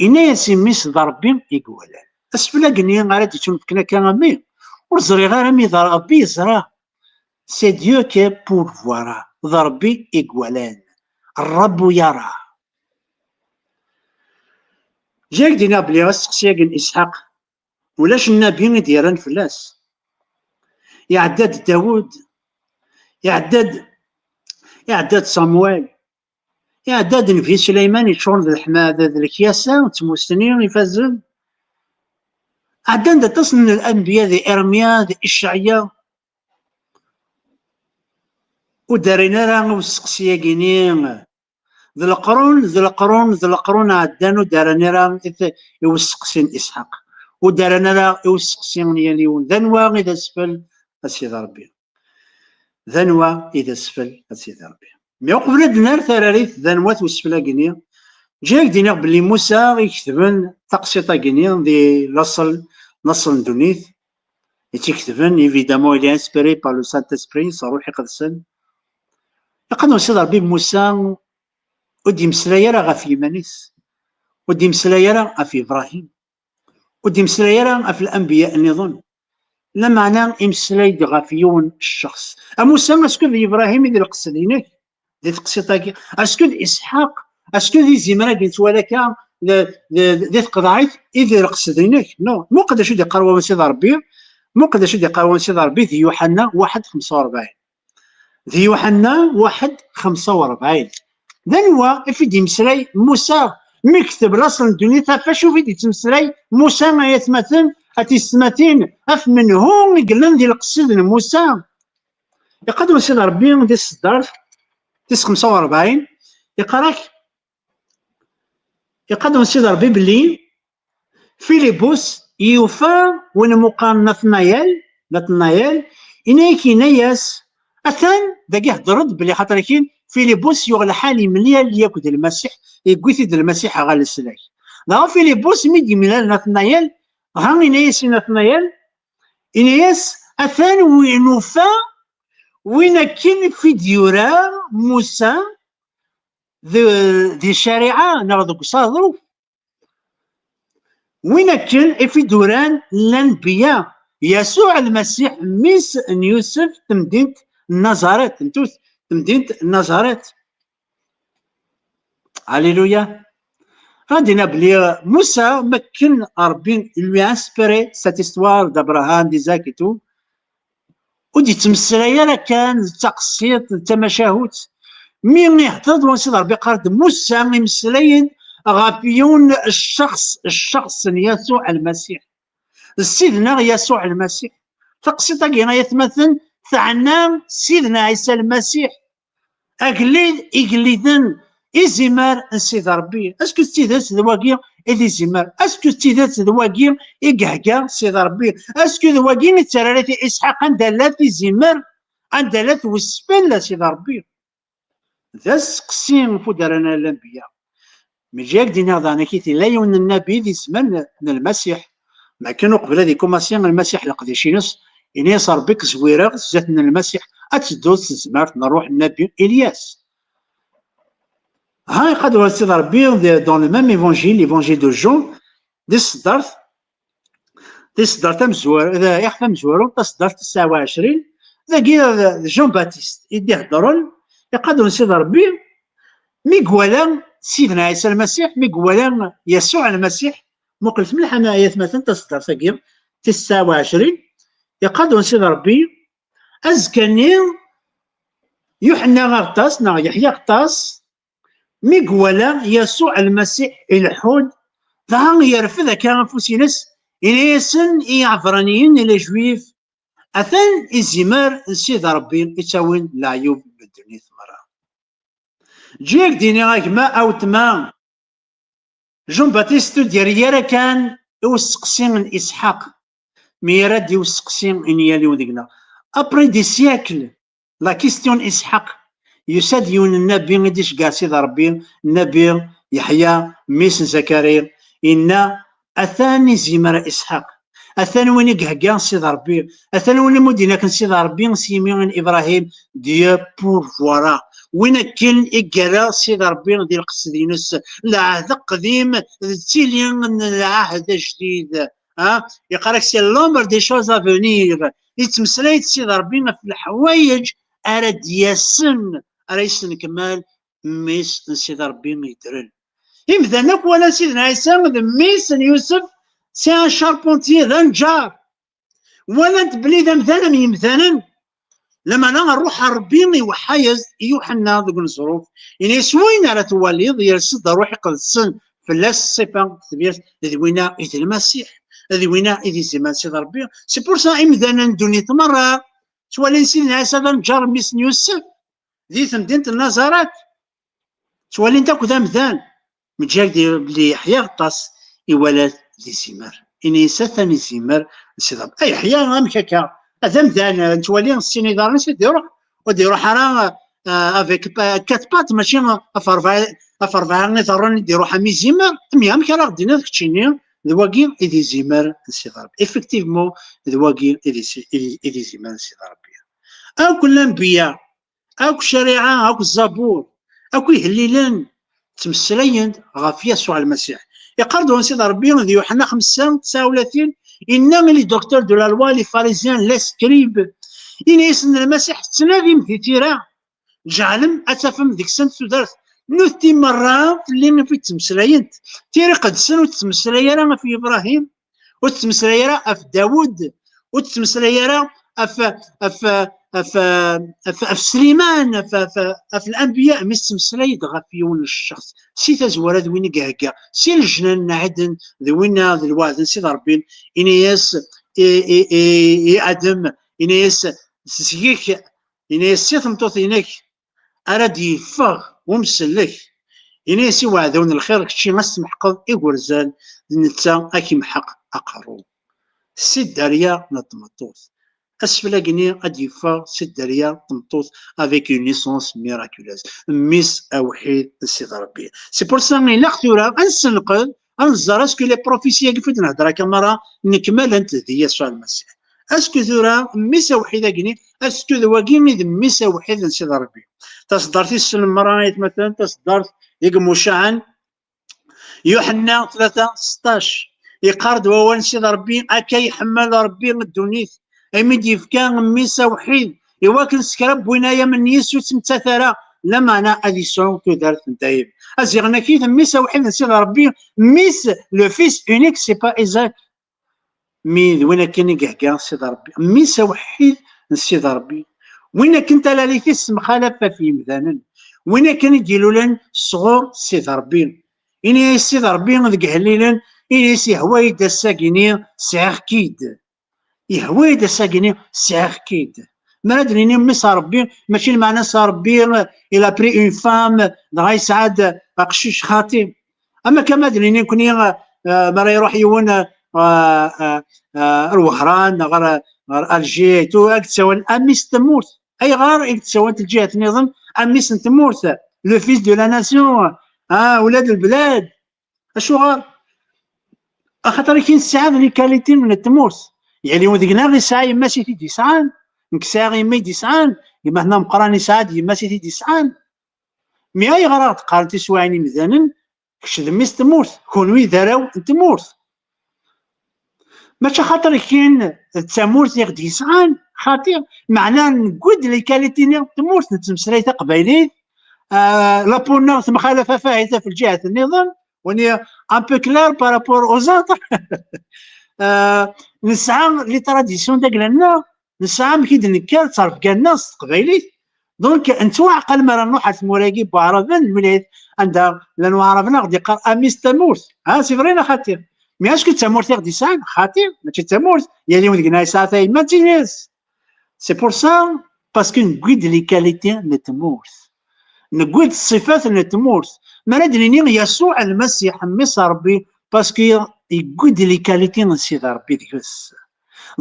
[SPEAKER 3] إنا ياسين ميس ضربي يقولان أسفلا قنيا غير تيتون فكنا كان مي ورزري غير مي ضربي يزرا سي ديو كي بورفوارا ضربي يقولان الرب يرى. جاك دينا بلي غسقسيا إسحاق ولاش النبي ديران فلاس يعداد داود، يعداد صامويل، يعداد نبي سليمان يتشون ذا الحماد ذا الكياسة وتموستنين يفزن. عدان تصل من الأنبياء ذي إرميا ذي إشعيا ودارينا راه وسقسيا كينين ذي القرون عدان ودارنا راه يوسقسين إسحاق ودارنا راه يوسقسين ياليون ذنوا إذا سفل أسيد ربي، ذنوا إذا سفل أسيد ربي. مي قبل دنار ثراريت ذنوات وسفلا كينين جاك دينا بلي موسى يكتبن تقسيطا كينين ذي نصل دونيت يتكتبن ايفيدامون إلي انسبيري بار لو سانت اسبري صاروح يقدسن يقدر سيد ربي موسى ودي مسلايا راه غاف يمانيس ودي مسلايا راه غاف إبراهيم ودي مسلايا راه غاف الأنبياء النظام لا معنى إمسلاي غاف يون الشخص. موسى اسكو ذي إبراهيم إذا القصد هناك ذي تقسيطا اسكو ذي إسحاق اسكو ذي زمرا قلت ولك ذي تقضعيت إذا القصد هناك نو مو قداش يدي قروة سيد ربي مو قداش يدي قروة سيد ربي ذي يوحنا 1:45 ذي يوحنا 1:45 ذنوا في مسلاي موسى مكتب راسل الدنيا فشوفي دي تمسلاي موسى ما يتمثل أتيستماتين أف من هو قلنا دي القصيد موسى يقدم سيد ربي دي الصدار دي 45 يقراك يقدم سيد ربي بلي فيليبوس يوفى وين مقام نثنايل إنايكي نياس أثان داكي هضرد بلي خاطر كاين فيليبوس يغلى حالي مليال ياكد المسيح يقوثي المسيح غال السلاك لا فيليبوس ميدي ملال نثنايل ها إنايس إنايس أثان وين وفى وين كاين في ديورا موسى ذي الشريعة نغضب صادرو وين كان في دوران الأنبياء يسوع المسيح ميس يوسف تمدينة النازاريت تمدينة النازاريت هاليلويا. غادينا بلي موسى مكن ربي لوي انسبيري سات استوار دابراهام ديزاك تو ودي تمسلايا راه كان تقسيط تمشاهوت مي يهضر وسيد ربي قارد موسى يمسلاين غافيون الشخص يسوع المسيح سيدنا يسوع المسيح تقسيطا كينا يتمثل ثعنا سيدنا عيسى المسيح إقليدن إزمار سيد ربي اسكو تيدات ذواقي إذي زمار اسكو تيدات ذواقي إقهقا سيد ربي اسكو ذواقي نتراري إسحاق عندالات زمار عندالات وسفل سيد ربي ذا سقسين فدرنا الأنبياء مي جاك دينا ضانا كيتي لا يون النبي ذي زمان المسيح ما كانوا قبل هذه كوماسيون المسيح لقديشينس إني صار بك زويرة زاتنا المسيح أتدوز زمارت نروح النبي إلياس ها يقدر السيد ربي دون لو ميم ايفونجيل دو جون دي صدرت مزوار إذا يخفى مزوارو تصدرت 29 ذاكي جون باتيست يدي هضرون يقدر السيد ربي ميقوالا سيدنا عيسى المسيح ميقوالا يسوع المسيح مقلت مليح انا ايات مثلا تصدر ثقيل 29 يقدر سيد ربي ازكاني يوحنا غطاس يحيى غطاس ميقوالا يسوع المسيح الحود ظهر يرفض كان فوسينس إليسن عفرانيين إلى جويف أثان الزمار سيد ربي يتساوين العيوب بالدنيا ثمرة جيك ديني غاكما أو تما جون باتيست ديالي كان يوسقسين إسحاق ميراد يوسقسين إنيالي وديقنا ابري دي سيكل لا كيستيون اسحاق يساد يون النبي غاديش كاع سيدي ربي النبي يحيى ميس زكريا إن أثاني زمر إسحاق أثاني وين يقهقان سيدي ربي أثاني وين مدينة كان سيدي ربي سيمين إبراهيم ديو بور فوالا وين كان إقرا سيدي ربي ديال القصدينس العهد القديم تيليان العهد الجديد يقرا سي لومبر دي شوز افونيغ يتمسلاي سيدي ربي في الحوايج أراد ياسن رئيس كمال ميس سيدي ربي يدرن إمثالنا ولا سيدنا عيسى ميس يوسف سي ان شاربونتيي ذا نجار ولا تبلي ذا مثلا يمثالا لما انا نروح ربي وحايز يوحنا ذوك الظروف يعني سوين على تواليض يرسد روح يقدسن فلاس الصفه تبير ذوينا إذ المسيح ذوينا إذ زمان سيدي ربي سي بور سا إمثالا ندوني تمرة تولي سيدنا عيسى ذا نجار ميس يوسف ذي مدينة النازارات تولي انت كذا مثال من جهه بلي يحيى غطاس يولد لي زمر إني ثاني زمر سيدي أي يحيى غامك هكا هذا مثلا تولي السيني دار سيدي يروح ودي يروح انا افيك كات بات ماشي افرفع نثرني دي روح مي زمر ميام كرا غدينا داك الشيء ذواكي إذي زمر سيدي ربي إفكتيفمون ذواكي إذي زمر سيدي ربي أو كل الأنبياء أو الشريعة أو الزبور أو يهللن تمثلين غاف يسوع المسيح يقردون سيدي ربي ذي يوحنا 5:39 إنما لي دكتور دو لا لوا لي فاريزيان لا سكريب إن يسن المسيح تنادي في تيرا جعلم أتفهم ديك السنة تدرس نوثي مرة اللي في تمثلين تيري قدسن وتمثلين في إبراهيم وتمثلين في داوود وتمثلين في سليمان في الانبياء مستمسلي غافيون الشخص سي تزوار ذوين كاكا سي الجنان عدن ذوين ذوات سيدي ربي انياس ادم انياس سيك انياس سي تمطوطينك اراد يفغ ومسلك انياس وعدون الخير كشي ما سمحقض يقرزال نتا اكي محق اقرو سي داريا نطمطوط أسفل غادي يفا سي داريا تمطوط افيك اون نيسونس ميراكولوز ميس اوحيد سيدي ربي سي بور سا إلا ختورا غنسنقل غنزر اسكو لي بروفيسيا كيفاش نهضر هكا مرة نكمل انت ذي يسوع المسيح اسكو ثورا ميس اوحيد كني اسكو ذواكي ميس اوحيد سيدي ربي تصدرتي السلم مرة مثلا تصدرت يقموشعن يوحنا 3:16 يقارد ووان سيدي ربي اكا يحمل ربي الدنيا أميد يفكا ميسا وحيد إوا كان سكراب وينايا من يسو تمتثرا لما أنا أديسون تدارت نتايب أزيغنا كيف ميسا وحيد سيدي ربي ميس لو فيس أونيك سي با إيزاك مي وين كان يقهقا سيدي ربي ميسا وحيد سيدي ربي وين كنت لا لي فيس مخالفة في مذانا وين كان يديروا لنا صغور سيدي ربي إني سيدي ربي ذك هليلا إني سي هوايد الساكيني سيغ كيد يهوي دا ساكيني سيغ كيد ما ندري مس ربي ماشي المعنى صار ربي الى بري اون فام غا يسعد قشيش خاطي اما كما ادري كوني مرة يروح يون الوهران غير الجي تو اكتسوان اميس تموت اي غار اكتسوان الجهه النظام اميس تموت لو فيس دو لا ناسيون ولاد البلاد اشو غار خاطر كاين الساعه لي كاليتي من التموت يعني وديكنا غير ساعه يما سيتي ديسان نكسا يما ديسان يما هنا مقراني ساعه يما سيتي ديسان مي اي غرات قالتي سواعني مثلا كش دميس تموت كونوي داراو تموت ماشي خاطر كاين التموت ياخد ديسان خاطر معناه نقود لي كاليتي تموت نتمسريت قبايلي لابورنا مخالفه فاحشه في الجهه النظام وني ان بو كلار بارابور اوزاتر نسعى لي تراديسيون داكلنا نسعى مكيد نكال تصرف كاع الناس قبايلي دونك انتو عقل ما نروح موراكي بعرفان الولايات عندها لانو عرفنا غادي يقال اميس تموت سي فرينا خاطر مي اسكو تموت غادي يسعد خاطر ماشي تموت يعني وديك نايسا تاي ما تجينيس سي بور سا باسكو نقيد لي كاليتي نتموت نقيد الصفات نتموت ما ندري يسوع المسيح ميس ربي باسكو يقود لي كاليتي سيدي ربي ديكس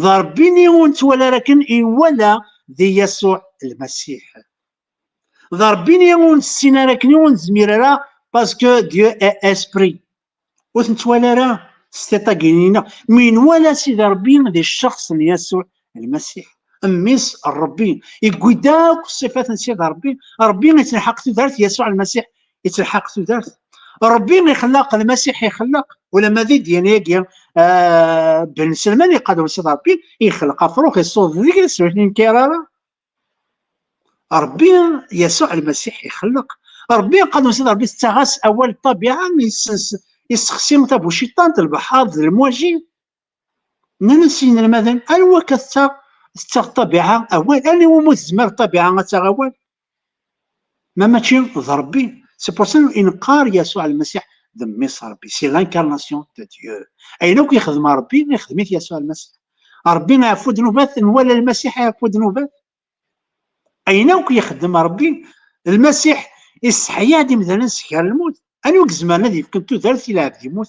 [SPEAKER 3] ضربي نيونت ولا راكن ولا ذي يسوع المسيح ضربي نيونت سينا راكن زميرا باسكو ديو اسبري وتنتوالى راه ستيطاكينينا من ولا سيدي ربي ذي الشخص يسوع المسيح اميس الربي يقول داك الصفات نسيد ربي ربي يتلحق تدارت يسوع المسيح يتلحق تدارت ربي يخلق المسيح يخلق ولا ماذي ديال بن سلمان يقدر سيد ربي يخلق فروخ يصوت ذيك سوين كيرارا ربي يسوع المسيح يخلق ربي يقدر سيد ربي استغاث اول الطبيعه يستخسم تابو شيطان البحار المواجهين ننسينا المدن الوا كتا الطبيعه اول انا وموت زمر الطبيعه تاغوال ما ماشي ضربي سي بور سا انقار يسوع المسيح دميس ربي سي لانكارناسيون دو ديو اين كيخدم ربي يخدم يسوع المسيح ربي يعفو ذنوبات ولا المسيح يعفو ذنوبات اين كيخدم ربي المسيح يستحيا دي مثلا سكر الموت انا وك زمان هذه كنتو دارت الى عبد يموت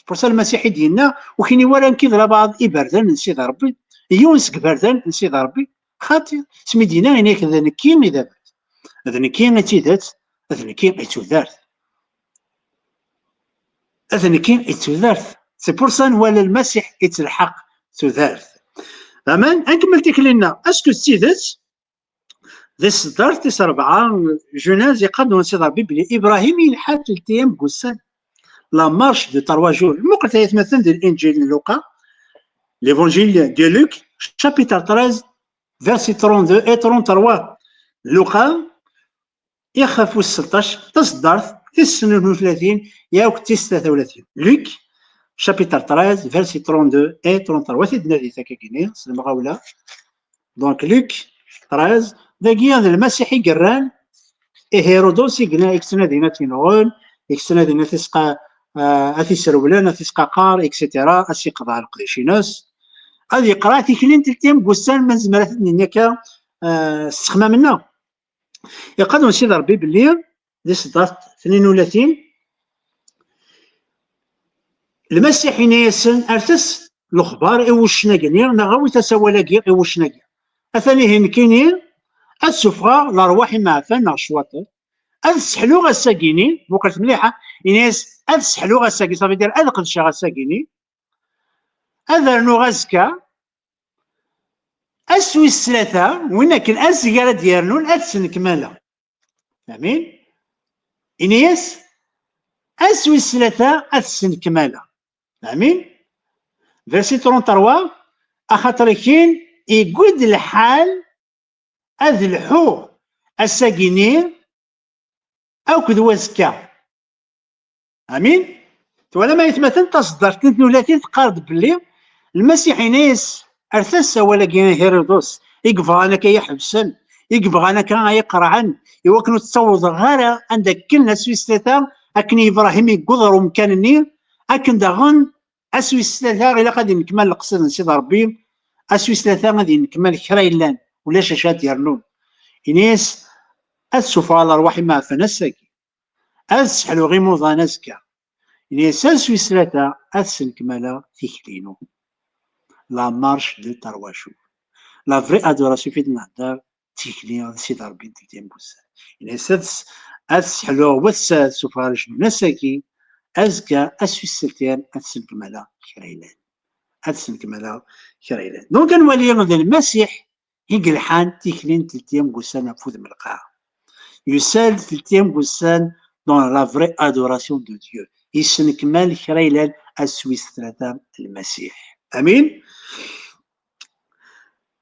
[SPEAKER 3] بورصه المسيح ديالنا وكاين ولا كيضرب بعض ابردان نسيت ربي يونس كبردان نسيت ربي خاطر سميدينا هنا كذا نكين اذا هذا نكين تيدات هذا نكين ايتودارت هذا نكين ايتودارت سي بورصه ولا المسيح يتلحق تودارت امان نكمل تكلينا اسكو تيدات ذي صدرت تيس 4 جوناز يقدم نسيت ربي بلي ابراهيم يلحق التيام بوسان لا مارش دو 3 جور المقطع يتمثل ديال الانجيل لوقا l'évangile de Luc chapitre 13 verset 32 et 33 لوقا يخاف 16 تصدرت تيس 32 ياك تيس 33 لوك chapitre 13 verset 32 et 33 سيدنا ذي تاكاكيني المغاوله دونك لوك 13 داكيا المسيحي قران هيرودوس يقنا يكسنا دينا تينغون يكسنا دينا تسقى اثي سرولان اثي سقاقار اكسيتيرا اسي قضاء القديشيناس هذه قرات كلين تلتيم قسان من زمرات نيكا استخمام منا يقدم سيدي ربي باللي دي صدرت 32 المسيحيين يسن ارتس الاخبار ايوشنا كنير نغاوي تسوالاكي ايوشنا اثاني هين كيني السفرة الارواح معفن نغ شواطر السحلو غساكيني بوكرت مليحه يناس السحلو غساكي صافي دير القدشه غساكيني هذا نو غازكا السويس 3 وين كان السيجاره ديالو السن كماله فاهمين يناس السويس 3 السن كماله فاهمين فيرسي 33 اخاطر كاين يقود الحال هذا الحو الساكيني او كذوازكا امين ولا ما يتمثل تصدر 32 تقارب باللي المسيح ناس ارثس ولا كاين هيرودوس يقبغ انا كي يحبسن يقبغ انا كان يقرعن يوكنو تصوض غير عندك كلنا سويس 3 اكني ابراهيم يقدر ومكانني اكن داغن اسويس 3 الى غادي نكمل القصه نسيت ربي اسويس 3 غادي نكمل كرايلان ولا شاشات يرنون إنيس السفرة الأرواح ما فنسكي السحلو غي موضانسكا إنيس السويس 3 السن كمالا تيكلينو لا مارش دو ترواشو لا فري ادوراسيون في النهضر تيكلين سيدي ربي تلتين بوسان إنيس السحلو وس السفرة نسكي أزكا السويس 3 السن كمالا كرايلان السن كمالا كرايلان دونك نولي غدا المسيح يقلحان تيكلين تلتيام قسان فوذ ملقاه يسال تلتيام قسان دون لا فري ادوراسيون دو ديو يسن كمال كرايلان السويس 3 المسيح امين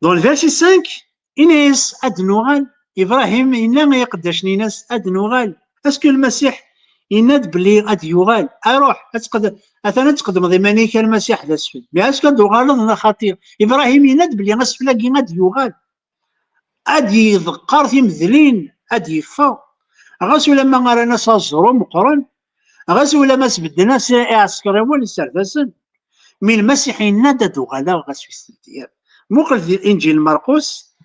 [SPEAKER 3] دون الفيرسي 5 إنيس أدنوغال إبراهيم إنا ما يقداش ناس أدنوغال اسكو المسيح يناد بلي غادي يوغال اروح اثنا تقدم ضماني كان المسيح ذا السفل مي اسكو دوغالضنا خطير ابراهيم يناد بلي غاسفلاكي غادي يوغال غادي يذكر تيمذلين غادي يفا غاس ولا ما رانا صازرو مقرن غاس ولا ما سبدنا سي عسكري ولا سردسن مي المسيح يناد دوغالا غاس في السدير مقل في الانجيل مرقس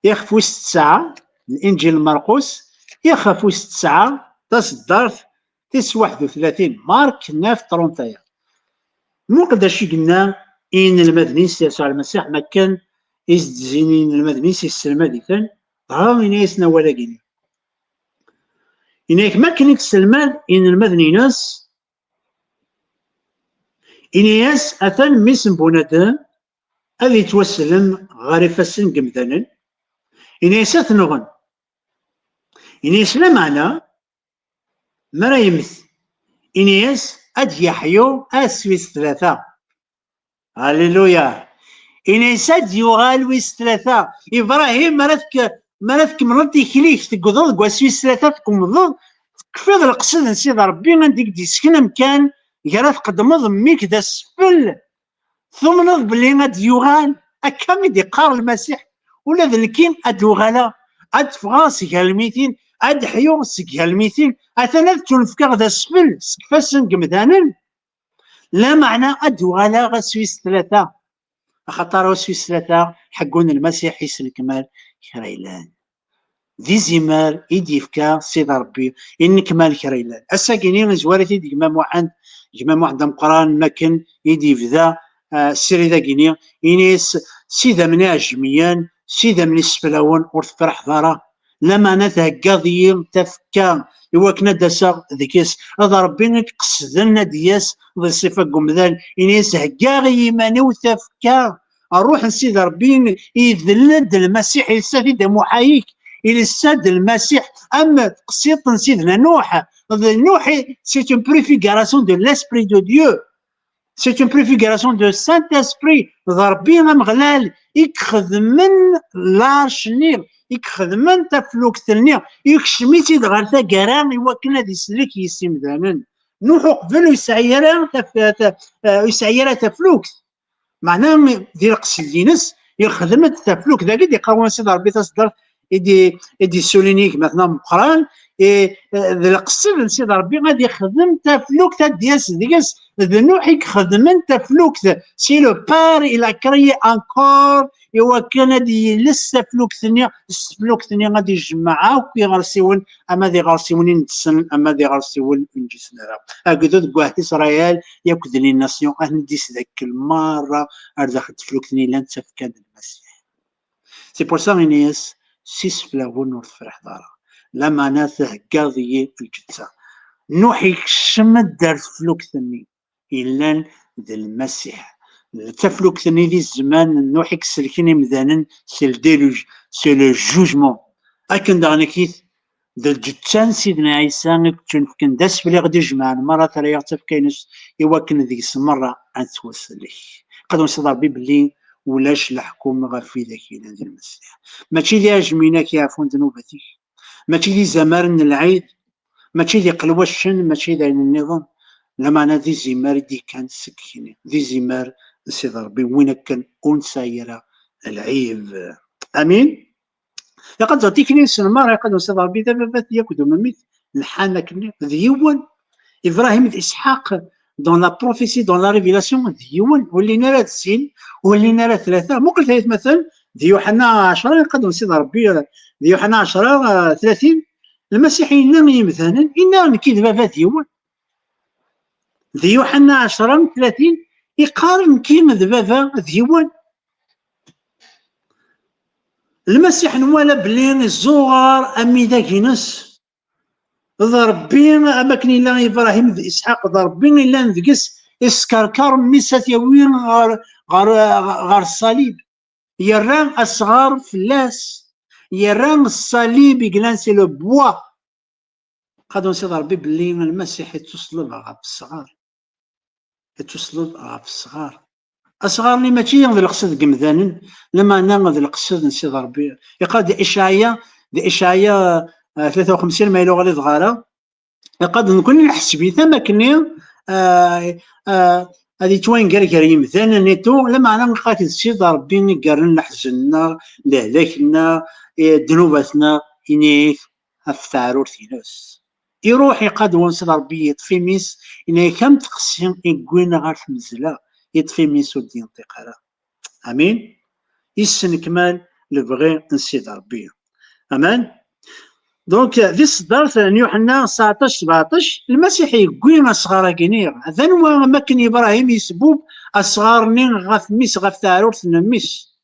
[SPEAKER 3] يخف وسط ساعه الانجيل مرقس يخف وسط ساعه تصدرت 31 مارك 9 31 مو قداش قلنا إن المدني يسوع المسيح ما كان يزدزين المدني يسلم ديثن إن يسنا ولا جيني إنك ما كان يسلمان إن المدني ناس إن ياس أثن ميسن بونادان أذي توسلم غارفة سن قمدانا إن ياسات نغن إن يسلم على مرا يمث إن ياس أد يحيو أسويس ثلاثة هاليلويا إن يساد يغال ويس ثلاثة إبراهيم مراتك مرتي كليك تقضض واسويس ثلاثة تقومضض كفاض القصد نسيد ربي غنديك دي سكن مكان يرى تقدمض ميك دا سفل ثم نض بلي غاد يغال هكا ميدي قار المسيح ولا ذلكين أد وغالا أد فغاس كالميتين أد حيو كالميتين أثناء تنفكر دا سفل سكفاسن قمدانا لا معنى أد وغالا غاسويس ثلاثة خاطر سويس ثلاثة حقون المسيح يسن كمال كريلان ذي زمار إيدي فكا سيد ربي إن كمال كريلان أساكيني زوارتي دي جمام واحد مقران مكن إيدي فذا السيري ذا كيني إنيس سيدا من أجميان سيدا من السفلاون ورثفرح ضارا لما نتهقاضي تفكا يوكنا داسا ذكيس هذا ربي قصدنا دياس ذي صفة قمذان إنيس هقاغي يماني وتفكا أروح نسيد ربي يذلد المسيح يستفيد محايك إلى الساد المسيح أما قصيت سيدنا نوح نوح سي اون بريفيغاراسيون دو لاسبري دو ديو سي اون بريفيغاراسيون دو سانت اسبري ربي مغلال يخدمن لارش نير يخدمن تفلوك تلنير يكشميتي غير تاكارا يوكنا دي سلك يسيمدانن نوح قبل يسعيرا تفلوك معناه ديال قصدينس يخدم تفلوك ذاك اللي قاوم سيد ربي تصدر يدي سولينيك مثلا مقران ذا القصد سيد ربي غادي يخدم تفلوك دياس دياس ذنوح يخدم تفلوك سي لو بار الى كري انكور ايوا كان دي لسه فلوك ثانيه الفلوك ثانيه غادي يجمعها وكي غارسيون اما دي غارسيون نتسن اما دي غارسيون نجسنا هكذا كواحد اسرائيل ياكد لي ناسيون غنديس ذاك المره ارزاخ تفلوك ثانيه لان تفكاد المسيح سي بور سا انيس سيس فلاون ورفرح دارا لا معناته قاضي الجثه نوح يكشم الدار فلوك ثاني إلا ذا المسيح تفلوك ثاني ذي الزمان نوح يكسلكني مذانا سي الديلوج سي لو جوجمون أكن داغنا كيث ذا الجتان سيدنا عيسى كن داس فلي غادي يجمع مرة ترى يغتف كاينس يوكن ذيك المرة أتوصل ليه قد نصدر ربي بلي ولاش الحكومة غير في ذاك ذا المسيح ماشي لي أجميناك يعرفون ذنوبتك ماشي لي زمارن العيد ماشي لي قلوة الشن ماشي لي النظام لا معنى ذي زمار دي كان سكيني ذي زمار سيد ربي وين كان أنسايرة العيب أمين لقد تعطيكني السنمار يقدر سيد ربي دابا ياكدو مميت الحانة كني ذيون إبراهيم إسحاق دون لا بروفيسي دون لا ريفيلاسيون ذيون واللي نرى السين واللي نرى ثلاثة مو قلت مثلا ذي يوحنا 10 يقدر سيد ربي ذي يوحنا 10 30 المسيحيين نامي مثلا إنا نكيد بابا ديون ذي يوحنا 10 30 يقارن كيما بابا ديون المسيح نوالا بلي الزغار أمي ذاك ينس ضربي أماكن إلا إبراهيم ذي إسحاق ضربي إلا نذقس إسكركار ميسات يوين غار الصليب يران أصغار فلاس يران الصليب يقلان سي لو بوا قادو نسي ضربي بلي المسيح يتصلب غا الصغار يتصلب غا الصغار أصغار لي ماشي ذي القصد قمذان لما أنا ذي القصد نسي ضربي يقال دي إشعيا 53 ما يلو غالي صغارة يقاد نكون نحسبي ثما كني هذه توين قال يمثال نيتو لما أنا نقاتل سي ضربي قارن حزننا لهلاكنا ذنوباتنا إنيك أفتعرور تيناس يروح يقاد ونسي ضربي يطفي ميس إنيك كم تقسم يقوين غير في مزلا يطفي ميس ودي انتقالا أمين يسن كمال لبغي نسي ضربي أمان دونك ذي صدرت يوحنا 19 17 المسيح يقوي الصغار كينير هذا هو ما كان ابراهيم يسبوب الصغار نين غاف ميس غاف تعرف نميس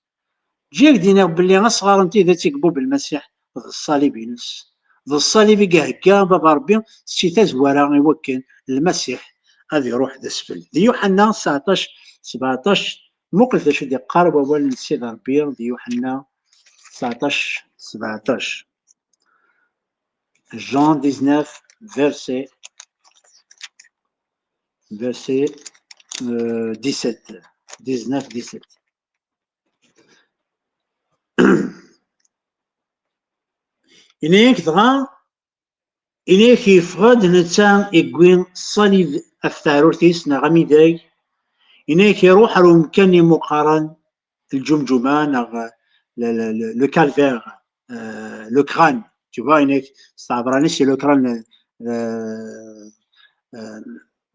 [SPEAKER 3] جيك دينا بلي الصغار انت اذا تيكبو بالمسيح الصليب ينس ذو الصليب كاع بابا ربي شي زواره يوكل المسيح هذا يروح دسفل دي يوحنا 19 17 مقلت شو دي قارب اول سيد ربي دي يوحنا 19 17 Jean 19, verset 17. 19, 17. إنك دغا إنك يفرد نتا يقوين صليب أفتاروتيس نغمي داي إنك يروح على مكان مقارن الجمجمة نغ لو كالفير لو كران tu vois إنك استعبراني سي لو كران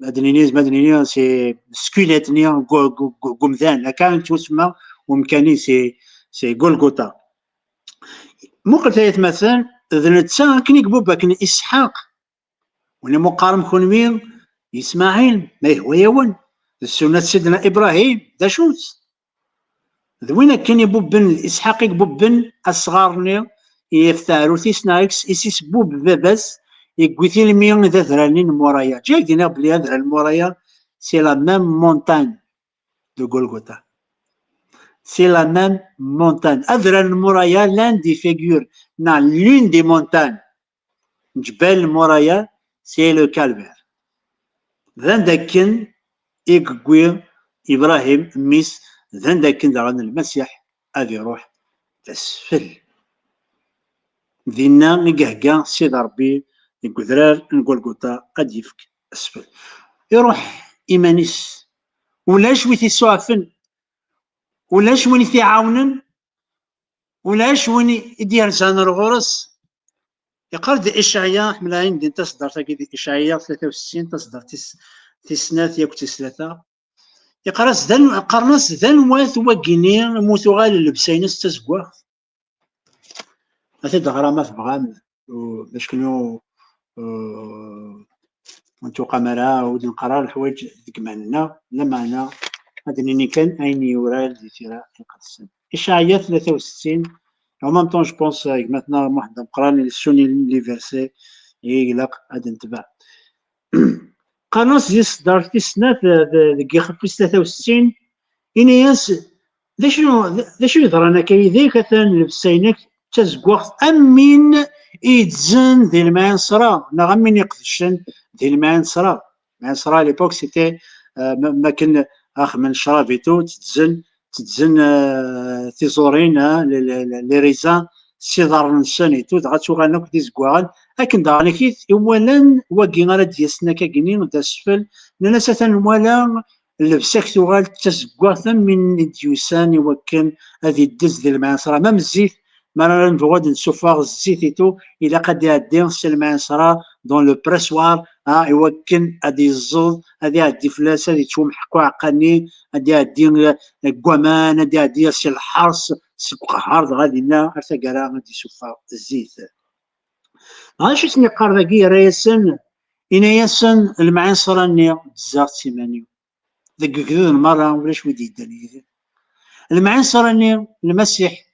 [SPEAKER 3] مدنينيز سي سكيليت نيا قمذان كان تسمى ومكاني سي غولغوتا مقلت يتمثل ذنتسا كني قبوبا كني إسحاق وني مقارم خنمين إسماعيل ما هو يون السنة سيدنا إبراهيم دا شوز ذوين كان يبوب بن إسحاق يبوب بن الصغار يفتارو تيسنايكس إسيس بوب باباس يقويتي الميون ذا ذرانين مورايا جاك دينا بلي هذا المورايا سي لا ميم مونتان دو غولغوتا سي لا ميم مونتان أذران المورايا لان دي فيغور نا لون دي مونتان جبال المورايا سي لو كالفير ذان داكن يقوي إبراهيم ميس ذان داكن دغن المسيح هذا يروح تسفل دينا نقهقا سيد ربي القدرار نقولقوطا قد يفك أسفل يروح إيمانيس ولاش وين تيسوعفن ولاش وين تيعاونن ولاش وين يدير زان الغرس يقرد إشعياء حملاين دين تصدر تاكي إشعياء 63 تصدر تسنات ياك تسلاثا يقرص ذن قرنص ذن واث وقيني موتو غال اللبسينس تزقوا هذا غرامة في بغام باش كنو وانتو قمرا ودن قرار الحوايج ديك معنا لا معنى هذا نيني كان اين يورال دي تيرا القدس اشعياء 63 en même temps je pense maintenant واحد نقرا السوني لي فيرسي يقلق هذا نتبع قناص يصدر في سنة دقيقة في 63 إنياس ذا شنو يضرنا كي ذيك ثان لبسينك تزقوخ أمين يتزن ديال المعنصرة نغمين يقدشن ديال المعنصرة المعنصرة ليبوك سيتي ما كان أخ من شرابيتو تتزن تيزورين لي ريزان سيدار نسانيتو دغاتو غانوك دي زكوغان لكن دغاني كيت اولا واكي غالا ديالسنا كاكيني دا السفل لنا ساتان ولا اللبساك توغال تزكواثا من ديوسان يوكن هذه الدز ديال المعنصرة مام الزيت ما رانا نبغوا نسوفاغ الزيتيتو الى قد يعدي سي المعنصرة دون لو بريسوار يوكن هادي الزوض هادي عدي فلاس هادي تومحكو عقاني هادي عدي كوامان هادي عدي سي الحرس سي قهار غادي لنا حتى كرا غادي يسوفا الزيت شو سني قار ذاكي رايسن إناياسن المعنصرة ني تزاغ سيمانيو ذاك كذو المرة ولاش ودي يداني المعنصرة ني المسيح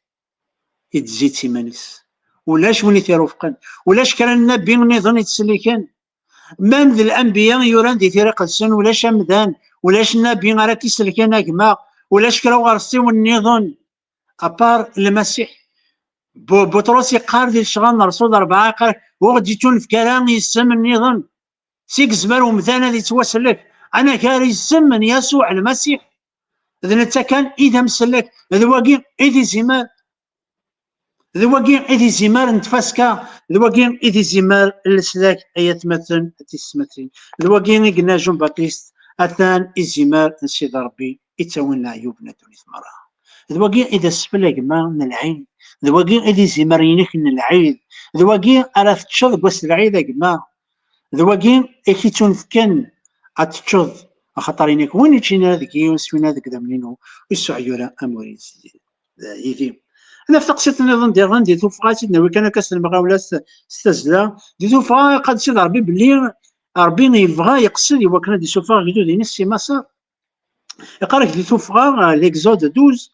[SPEAKER 3] يتزيد سيمانيس ولاش وني تيرفقن ولاش كان النبي نظن يتسلي كان مام ذي الانبياء يوران دي تيريق السن ولاش امدان ولاش النبي راه كيسلي كان كما ولاش كراو غارسي والنظن ابار المسيح بطرس يقار ديال الشغل الرسول 4 قال وغدي تون في كلام يسم النظام سيك زمر ومثانا اللي توسلك انا كاري يسمن يسوع المسيح اذا انت كان اذا مسلك هذا واقي اذا زمار هذا واقي اذا زمار نتفاسكا هذا واقي اذا زمار السلاك ايات مثلا تسمتين هذا واقي قلنا جون باتيست اثان الزمار نسيد ربي يتساوي عيوبنا دوني ثمرها هذا واقي اذا سفلك ما من العين ذواقي إذا زمرينك من العيد ذواقي أرى تشوف قوس العيد أجمع ذواقي إكي تنفكن أتشوف أخطرينك وين يجينا ذاك يونس وين هذاك ذا منينو يسوع يورا أموري يدي انا في تقسيط النظام ديال غندي توفقات سيدنا كان كاس المغاوله ستزلا دي توفقا قد سيد ربي بلي ربي يبغى يقصد يوكنا دي سوفا غيدو دي نسي مسار يقرا دي توفقا ليكزود 12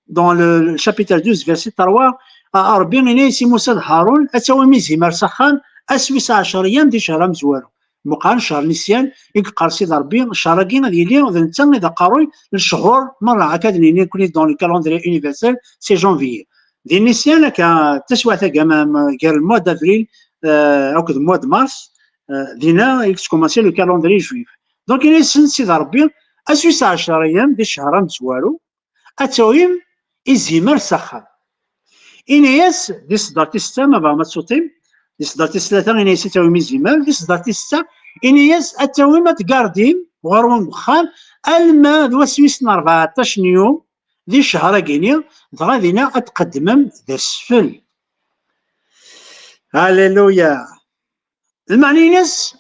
[SPEAKER 3] dans le chapitre 12 verset 3 ربي ينسي موسى هارون اتوا ميزي مرسخان اسويس 10 ايام دي شهر مزوالو مقارن شهر نسيان يقار سيد ربي شهر كينا ديالي نتا اذا قاروي الشهور مره هكا ني كوني دون الكالندري يونيفرسال سي جانفيي دي نسيان كا تسوى كاع الموا دافريل او الموا دو مارس دينا يكس كوماسي لو كالندري جويف دونك ينسي سيد ربي اسويس 10 ايام دي شهر مزوالو اتويم إزيمر سخان إنياس دي صدارتي ستة ما بغا ما تصوتيم دي صدارتي ثلاثة إنياس أتاويم إزيمر دي صدارتي ستة إنياس أتاويم أتقارديم وغروان بخان ألما ذو سويسن 14 يوم دي شهر كينيا دغا دينا أتقدمم ذا السفل هاليلويا المعني ناس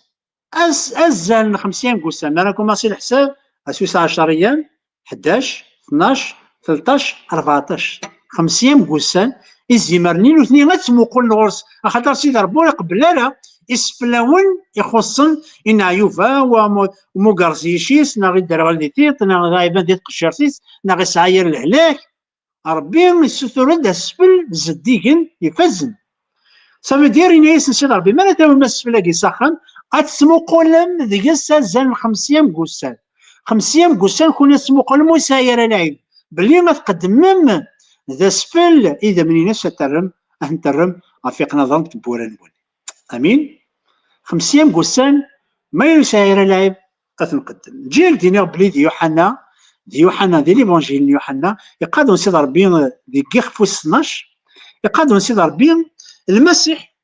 [SPEAKER 3] أزال 50 قسم أنا كوماسي الحساب أسويس 10 أيام 11 12 13 14 50 قسان إزيمرنين وثنين غتسموقوا الغرس خاطر سيدي ربي يقبل لا يسفلاون يخصن إن عيوفا ومقرزيشيس نا غي الدرغال دي تيط نا غايبان دي تقشرتيس نا غي سعاير الهلاك ربي يستر دا السفل زديكن يفزن صافي دير إنايس سيدي ربي مالا تاوي ما السفل كي ساخن غتسموقوا لم ديك زان 50 قسان 50 قسان كون يسموقوا لم وساير العيب بلي ما تقدمم ذا سفل اذا من ناس ترم نترم افيقنا ظن تبورا نقول امين 50 قسان ما يساير العيب نقدم جيل دينا بلي دي يوحنا دي ليفانجيل يوحنا يقادوا سيد ربي دي كيخفوس 12 يقادوا سيد ربي المسيح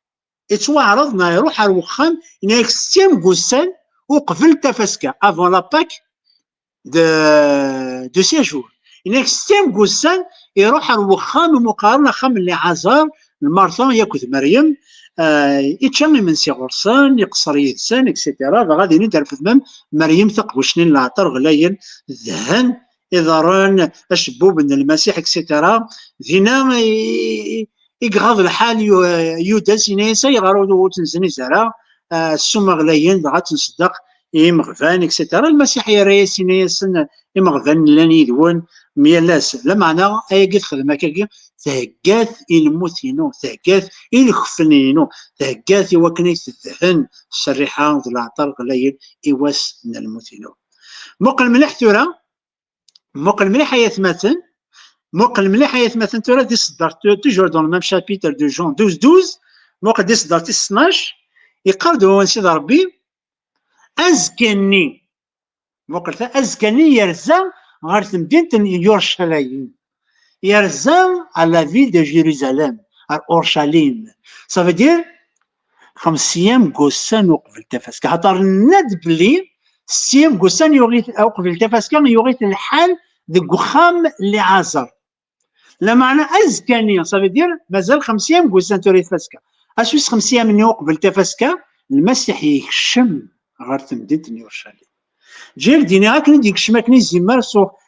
[SPEAKER 3] يتواعرض يروح على الوخام ينايك 60 قسان وقبل تفسكا افون لا باك دو سيجور إنك 60 قسان يروح على الوخام مقارنة خام اللي عزار المرثان ياكل مريم يتشمي من سي غرسان يقصر يدسان اكسيتيرا غادي ندير في ذمم مريم ثقوشنين العطر غلاين الذهن إذا ران الشبوب من المسيح اكسيتيرا فينا يقغض الحال يودس ينسى يغارو تنزني زرا السوم غلاين بغا تصدق يمغفان اكسيتيرا المسيح يريس ينسن يمغفان لاني يدون ميلاس لا معنى اي قد خدمه كاكي تهكات الموتينو تهكات الخفنينو تهكات وكنيت الذهن الشريحه العطر قليل ايواس من الموتينو موقع مليح تورا موقع مليح يثمثن موقع مليح يثمثن تورا دي صدر توجور دون ميم شابيتر دو جون 12 موقع دي صدر 12 يقردو سيد ربي ازكني موقع ازكني يرزا غير تمدينة يورشلايم يرزا على فيل دو جيروزاليم على اورشليم صافي دير 50 قسان وقبل تفاسكا خاطر ند بلي 60 قسان يوغيت قبل تفاسكا يوغيت الحال ديك وخام اللي عازر لا معنى ازكاني صافي دير مازال 50 قسان توري تفاسكا اسويس 50 من قبل تفاسكا المسيح يكشم غير تمدينة يورشليم جيل ديني هاكن ديك شماكني زيمار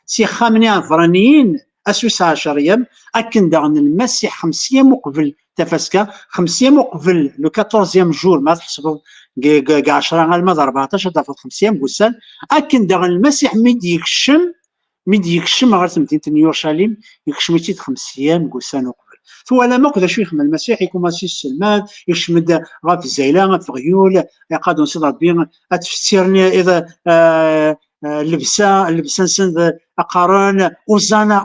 [SPEAKER 3] سي خامني عفرانيين اسويس 10 ايام اكن داغن المسيح 50 مقبل تفاسكا 50 مقبل لو 14 جور ما تحسبوا كاع 10 غالما 14 ضافت 50 قسان اكن داغن المسيح ميد يكشم غير تمدينة يورشليم يكشم 50 قسان وقبل ثوالا ما كذا شوي يخدم المسيح يكون ماشي السلمان يشمد غا في الزيلان في غيول يقادون سيد ربي تفسيرني اذا لبسان سند اقارن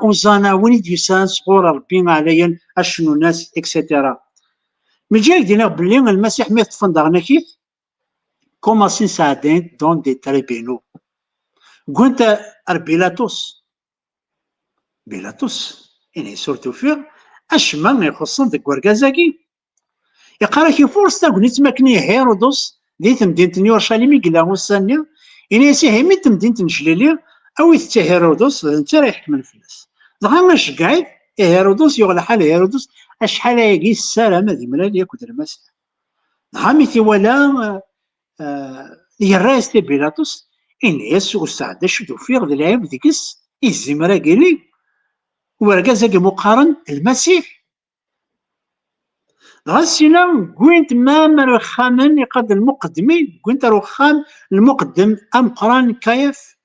[SPEAKER 3] اوزانا وين يديسان صغور ربي عليا اشنو ناس اكسيتيرا من جاي دينا بلي المسيح ما يتفندغنا كيف كوماسين ساعدين دون دي تريبينو قلت بيلاطوس يعني سورتو فيه اشما ما يخصن ذاك وركازاكي يقرا كي فورستا كنت ماكني هيرودوس دي تمدينة يورشليم يقلا وسانيا إني سي مي تمدينة نجليلي او يتا هيرودوس انت راه يحكم الفلاس دغيا واش قاعد هيرودوس يغلى حال هيرودوس اشحال هاكي السلام هذه ملال ياكل المسيح عميتي ولا يراس تي بيلاطوس إني يسوع السعادة شدو فيغ ذا العيب ديكس الزمرا قالي ورقازك مقارن المسيح غاسينا كوينت ما رخامن يقاد المقدمين كوينت رخام المقدم ام قران كيف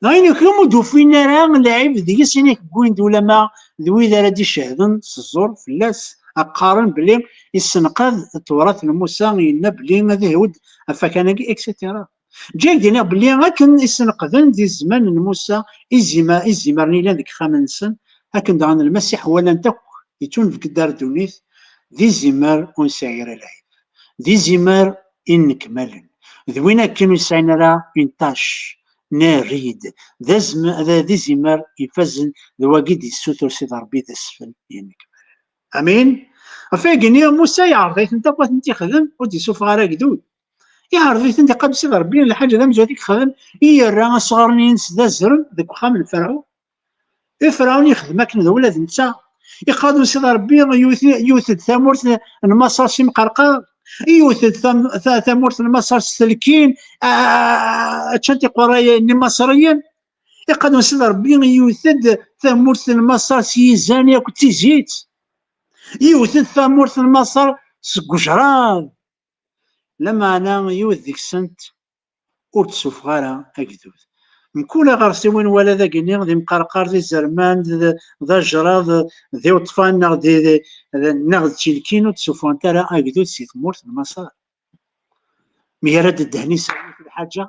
[SPEAKER 3] غاين كومو دوفينا راه لعيب ديال سينيك كوينت ولا ما ذوي ذا رادي شهدن الزور فلاس اقارن بلي يسنقذ التراث الموسى ينا بلي هذا هود افاكانكي اكسيتيرا جاي دينا بلي غاكن يسنقذن دي الزمان الموسى ازيمرني لا ديك خامنسن هاكن دعان المسيح ولا انت يتون في قدار دونيث دي زمار ونسعير العيب دي زمار إنكمل ذوينا كانوا يسعينا راه إنتاش ناريد ذا دي زمار يفزن ذواقيد السوتر سيد ربي ذا السفل ينكمل أمين فاقني موسى يعرضيت انت بغات انت خدم ودي سوف غاراك دود يعرضيت انت قبل سيد ربي الحاجة ذا مجاديك خدم يرى صغرني ينس ذا الزرن ذاك وخام الفرعون فرعون يخدمك ذولا ذا نتا يقادو سيدي ربي يوثد ثامورث المصر سي مقرقر يوثد ثامورث المصر سلكين تشانتي قرايا المصريين يقادو سيدي ربي يوثد ثامورث المصر سي زانية كنتي زيت يوثد ثامورث المصر سكجران لما انا يوث ديك السنت ورتسوف غارة اكدود مكولا غارسيوين ولا ذا قنيغ ذي مقرقر ذي زرمان ذا جراض ذي وطفان نغ ذي نغ تشيلكينو تسوفون ترى اكدود سي تمورت المسار يراد الدهني صغير في الحاجة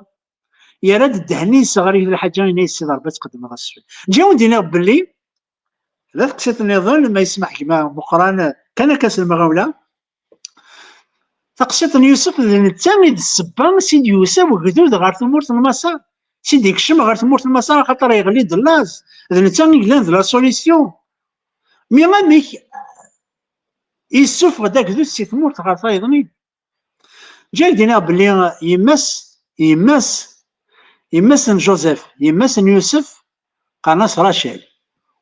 [SPEAKER 3] يراد الدهني صغير في الحاجة يناي السي ضربة تقدم غاسفل جاو دينا بلي لا تقسيط النظام ما يسمح كما مقران كان كاس المغاولة تقسيط يوسف الثاني السبان سيد يوسف وكدود غار تمورت المسار سيدي كشم غير تمورت المسار خاطر يغلي دلاز اذا نتا يقلان لا سوليسيون مي غاميك يسوف غداك ذو سي تمورت غير فايضني جاي دينا بلي يمس جوزيف يمس يوسف قناص راشيل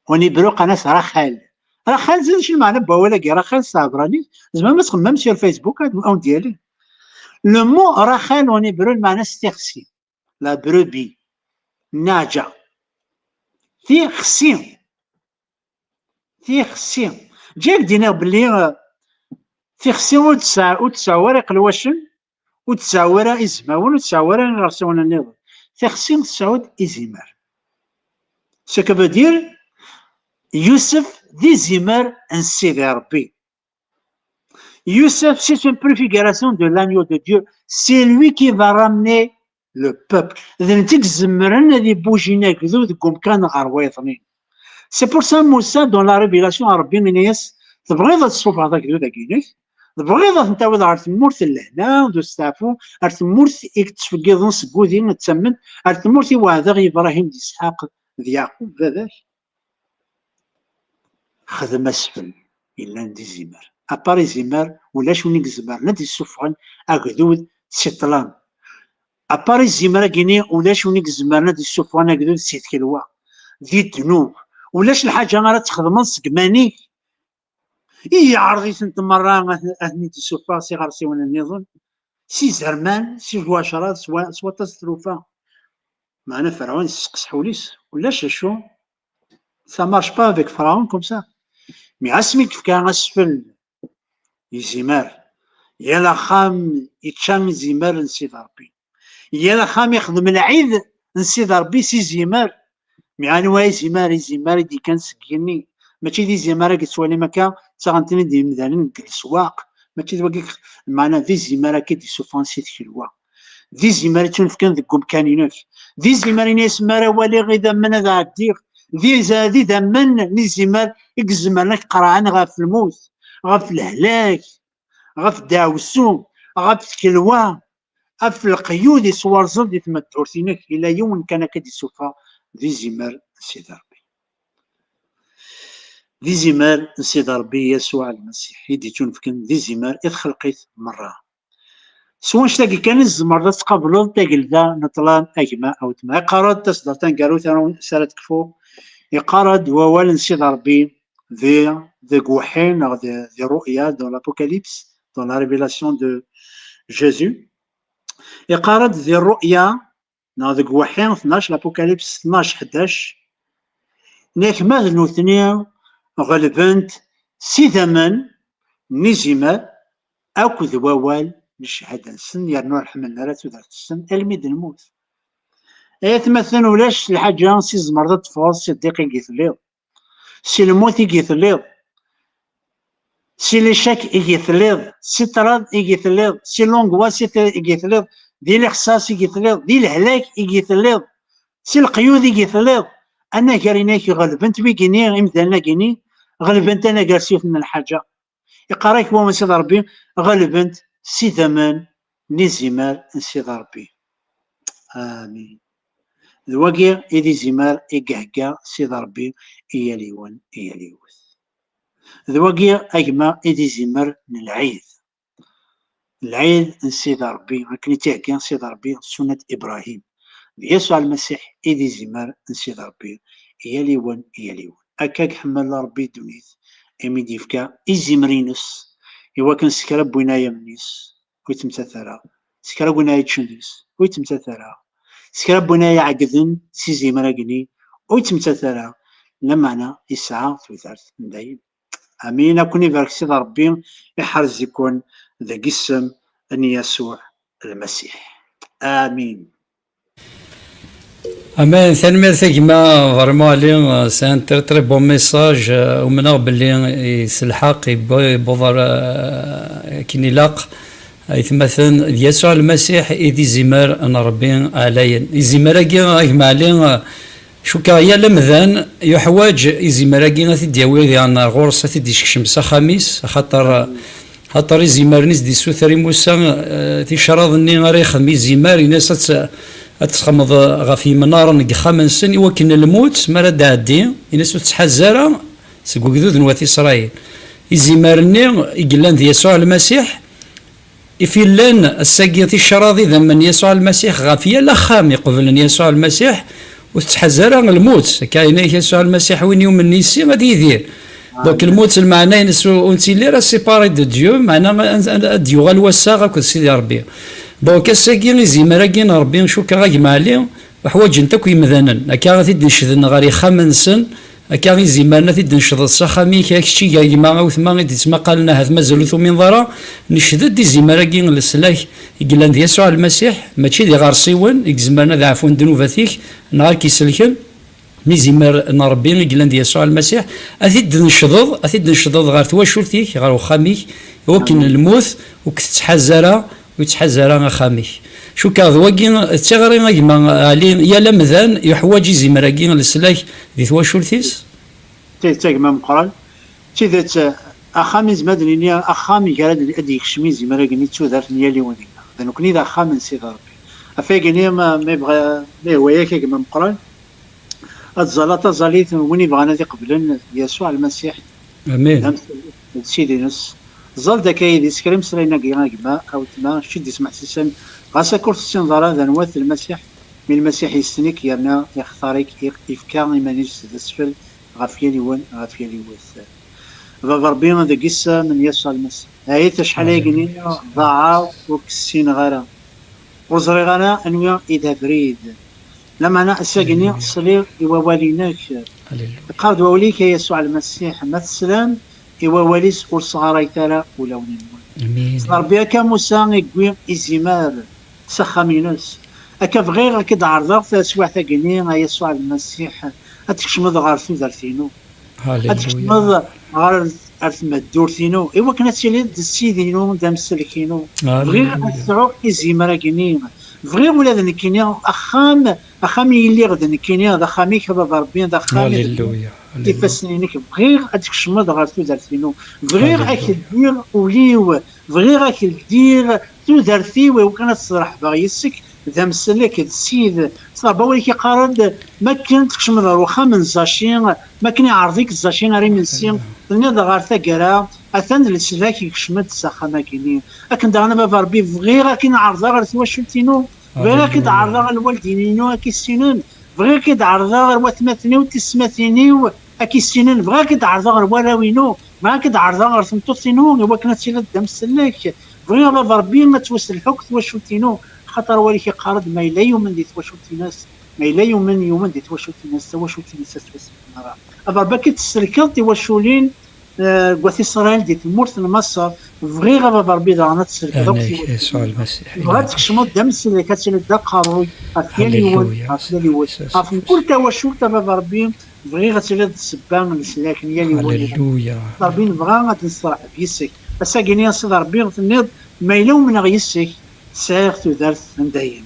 [SPEAKER 3] ونبرو قناص رخال رخال زيد شنو معنى بولا كي رخال صابراني زعما ما تخممش في الفيسبوك هاد الاون ديالي لو مو رخال ونبرو معنى استخسي لا بروبي ناجا في خسيم جاك دينا بلي في خسيم وتساورا قلواشن وتساورا إزماون وتساورا راسونا النظام في خسيم تساود إزمار سكا بدير يوسف دي زمار انسيدي ربي Youssef, c'est une préfiguration de l'agneau de Dieu. C'est lui qui va ramener le peuple. C'est pour ça, Moussa, dans la révélation arabienne, تبغيض تشوف هذاك ذو داكينيك تبغيض نتاود على تمورث لهنا ودو ستافو على تمورث تفقيض نسكودي نتسمن على تمورث وهذا ابراهيم دي اسحاق دي يعقوب هذاك خدم اسفل الا ندي زمار اباري زمار ولا شونيك زمار ندي السفغن اكدود سيطلان اباري زمار كيني ولا شونيك زمار ندي السفغن اكدود سيت كلوا ذي الذنوب ولاش الحاجه راه تخدم سكماني عرضي سنت مرة أهني تسوفا سي غارسي ولا النظام سي زرمان سي جواشرات سوا تستروفا معنا فرعون يسقس حوليس ولا شو سا مارش با افيك فرعون كوم سا مي عسمي كيف كان اسفل يزمار يا خام يتشام زمار نسيد ربي يا خام يخدم العيد نسيد ربي سي زمار مي عنواي زمار دي كان سكيني ماشي دي زمارة كتسوالي مكا تاغنتني دي مدالين السواق ماشي دواكي معنا دي زمارة كي سوفان سيت كيلوا دي زمارة تنفكن ذك مكانينك دي زمارة يسمى والي غيدا من هذا عديق دي زادي دمن دي زمار يكزمرنك قرعان غاف الموت غاف الهلاك غاف داوسو غاف كلوا غاف القيود يصور زلد يتمتعورتينك الى يوم كان كدي سوفا دي زمار سيدار دي زمار نسيد ربي يسوع المسيح يدي تنفكن دي زمار إذ خلقيت مرة سواء شتاقي كان الزمر دا تقابلو تاقل دا نطلان أجماء أو تما يقارد تصدر تنقارو تانو سالة كفو يقارد ووال نسيد ربي ذي قوحين أو ذي رؤيا دون l'Apocalypse دون la révélation de Jésus يقارد ذي الرؤيا ذي قوحين 12 l'Apocalypse 12 11 ناك ماذ نوثنيا غلبنت سي ثمن نزيمة أكد ووال الشهادة السن يرنو الحمل راه تودرت السن الميد الموت مثلا ولاش الحاجة سي زمرضة تفوز سي الدقيق يثليض سي الموت يثليض سي ليشاك يثليض سي طراد يثليض سي لونغواس يثليض دي الإحساس يثليض دي الهلاك يثليض سي القيود يثليض أنا كاريناك غلبنت بيكيني إمثالنا كيني غلبنت أنا قاسيوث من الحاجة يقراك هو من سيد ربي غلبنت سي ثمن نزمار سيد ربي آمين ذواقي إيدي زمار إيقهقا سيد ربي إيا ليون إيا ليوث ذواقي أجمع إيدي زمار العيد سيد ربي هكني تحكي سيد ربي سنة إبراهيم يسوع المسيح إيدي زمار سيد ربي إيا ليون إيا ليون أكاك حمل ربي دونيت إمي ديفكا إزمرينس إوا كان سكرا بوينايا منيس ويتمتثرا سكرا بوينايا تشنديس ويتمتثرا سكرا بوينايا عقدن سي زمراقني ويتمتثرا لمعنى يسعى ثلاث دايم امين اكون يبارك سيد ربي يحرز يكون ذا قسم ان يسوع المسيح امين
[SPEAKER 2] امان ثاني ميرث كما فريمون علي سي ان تري بون ميساج ومنا باللي يسلحق يبوضر كيني لاق مثلا يسوع المسيح يدي زمار ان ربي عليا يزمر كما علي شو كايا لمذان يحواج يزمر غادي دياوي يعني غورس تدي شمسه خميس خاطر يزمرنيس دي سوثري موسى تيشراضني غير خميس زمار ناس تخمض غافي منار نقخا سن وكن الموت مرا دادي الناس تحزر سكو كذوذ نوات اسرائيل يزمرني يقلان يسوع المسيح يفيلان الساقية الشراضي ذا من يسوع المسيح غافية لا خام قبل يسوع المسيح وتحزر الموت كاين يسوع المسيح وين يوم النيسي غادي يدير دونك الموت المعنى نسو انتي لي راه سيباري دو ديو معنى ديو غالوسا غاك سيدي ربي دونك الساقي زيمراكين ربي نشوك غاكما عليه وحوايج انت كي مذنن هكا غادي نشدن غاري خمنسن هكا غي زيمرنا تيد نشد الصخامي كاكشي كيما وثما غادي تسمى قالنا هذا مازال ثو من ضرا نشدد دي زيمراكين للسلاك يقلان دي يسوع المسيح ماشي دي غار صيون يكزمرنا ذا عفون دنوباتيك نهار كيسلكن مي زيمر نربي يقلان دي يسوع المسيح اثيد نشدد غار تواشلتيك غار وخاميك وكن الموت وكتحزر ويتحزر خاميك شو كاظ واقين تغري ما علي يا لمذان يحواج زمراكين للسلاك ذي تواشلتيس
[SPEAKER 3] تيتاك ما مقران تيذات اخامي مدني اخامي قال ادي يكشمي زمراكين تودرت نيالي ودينا دونك ني ذا خامن سي ربي افاكني ما يبغى ما هو ياك كما مقران الزلاطه زاليت وين بغانا قبل يسوع المسيح
[SPEAKER 2] امين
[SPEAKER 3] سيدي نص زال داكاي دي سكريم سرينا كيما او تما شدي سمع سيسن غاسا كورس ضرا ذا نواث المسيح من المسيح يستنيك يرنا يختاريك يفكا يمانيش تسفل غافيالي ون غافيالي وث بابا ربي ذا قصه من يسوع المسيح هاي شحال يقني ضاع وكسين غرا وزري غرا انويا اذا بريد لما انا اساقني صلي وواليناك قاد ووليك يسوع المسيح مثلا وواليس والصغار ترى ولا
[SPEAKER 2] امين
[SPEAKER 3] ربي كموسى يقوي ازمار سخامينوس اكا غير كد عرضت سوا ثقني يسوع المسيح اتكشمض غار ثوثرتينو اتكشمض غار ارث دورتينو ايوا كانت سيدينو دام سلكينو غير اسعو ازمار كني غير ولاد نكينيا اخام يلي غد نكينيا ذا خامي كباب ربي ذا خامي
[SPEAKER 2] هللويا
[SPEAKER 3] كيفاسنينك غير اتكشمض غار ثوثرتينو غير اكدير وليو غير اكدير ثوثرتي وكانت تصرح باغيسك ذا مسلك السيد صابا ولي كيقارد ما كنت تكشمض روخا من زاشين ما كان يعرضيك الزاشين ري من سين ثاني غار ثقرا اثن السلاك يكشمد السخامه كيني لكن دانا بابا ربي غير كي نعرضها غير تواشلتينو غير كي تعرضها غير الوالدينينو كي السنين غير كي تعرضها غير وثماتني وتسماتني اكي السنين بغا كي تعرضها غير ولاوينو ما كي تعرضها غير ثمطوطينو هو كانت سيلا دام السلاك غير بابا ربي ما توسل الحك تواشلتينو خاطر ولي كيقارد ما لا يومن دي تواشلتي ناس ما إلا يومن دي تواشوت الناس تواشوت الناس تواشوت أبا باكي تسلكل تواشولين قوات إسرائيل دي تمورت مصر فغي غابا ربي دانا تسلكل
[SPEAKER 2] أنا يسوع المسيح
[SPEAKER 3] بغات تكشمو دام السلكات اللي دا قاروي أفياليون أف كل تواشوت أبا ربي بغي غتولي السبان السلاك نيالي
[SPEAKER 2] هللويا
[SPEAKER 3] ربي نبغى غادي نصرح بيسك بس كاين صدر ربي تنيض ما يلو من غيسك سير تدرت ندايم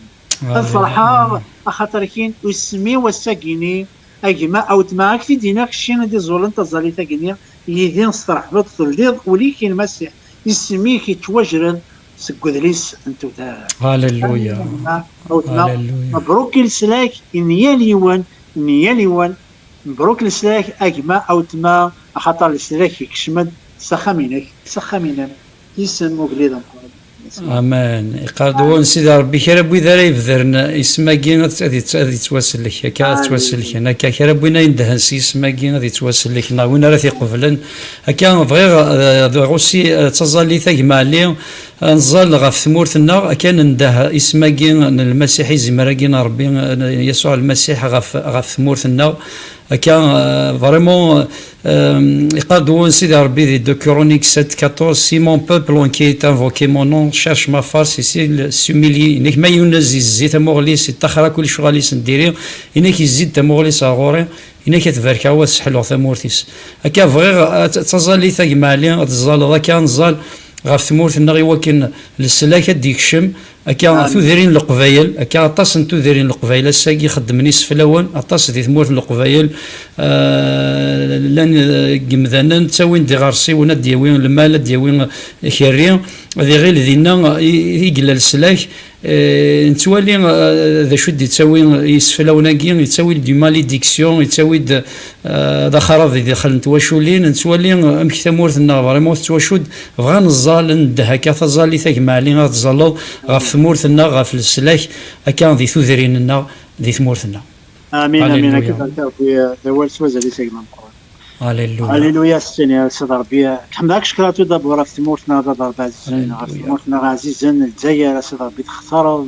[SPEAKER 3] الفرحه خاطر كاين ويسمي وساكيني اجما او تماك في ديناك شين دي زولن تزالي تاكيني يدي نصرح بطل ولكن مسيح يسمي كي توجرن سكودريس انتو دار
[SPEAKER 2] هللويا
[SPEAKER 3] مبروك السلاك نياليوان مبروك السلاك اجما او تما خاطر السلاك يكشمد سخامينك يسمى قليلا
[SPEAKER 2] امان يقادون سيدي ربي كي ربي ذا يبذرن يسماكي غادي تواسل لك هكا تواسل لك انا كي ربينا يندهن يسماكي غادي تواسل لك وين راه تيقبلن هكا بغي غوسي تزالي ثقما لي نزال غا في ثمورتنا كان نده يسماكي المسيح يزمراكينا ربي يسوع المسيح غا في ثمورتنا كان فريمون يقادون سيدي ربي دي دو كرونيك 7:14 سي مون بوبل كي est invoqué mon nom cherche ma face ici s'humilie انك ما ينزي الزيت مغليس تخرا كل شغاليس نديري انك يزيد تمغليس غوري انك تبارك هو سحلو ثمورتيس هكا فغير تزالي ثقمالي تزال ذاك نزال غاف ثمورتنا غيوكن للسلاكه ديكشم هكا تودرين القبايل هكا اطاس تودرين القبايل الساقي خدمني سفلاون اطاس دي ثمورت القبايل لان قمذانا تساوين دي غارسي ونا دياوين المال دياوين خيرين هذه غير دينا يقلل السلاك نتوالي ذا شو تساوي يسفلاوناكي يتساوي دي ماليديكسيون يتساوي ذا خراب داخل نتواشولين نتوالي امك ثمورتنا فريمون تواشود بغا نزال ند هكا تزالي ثقمالي غتزالو غاف ثمورتنا غاف السلاك هكا ذي ثوذريننا ذي ثمورتنا
[SPEAKER 3] امين كذا ذوال سوازا لي سيغمان هللويا السنة سيد ربي كحمدك شكراتو دابا في ثمورتنا دابا عزيزين في ثمورتنا عزيزين الجزائر سيد ربي تختار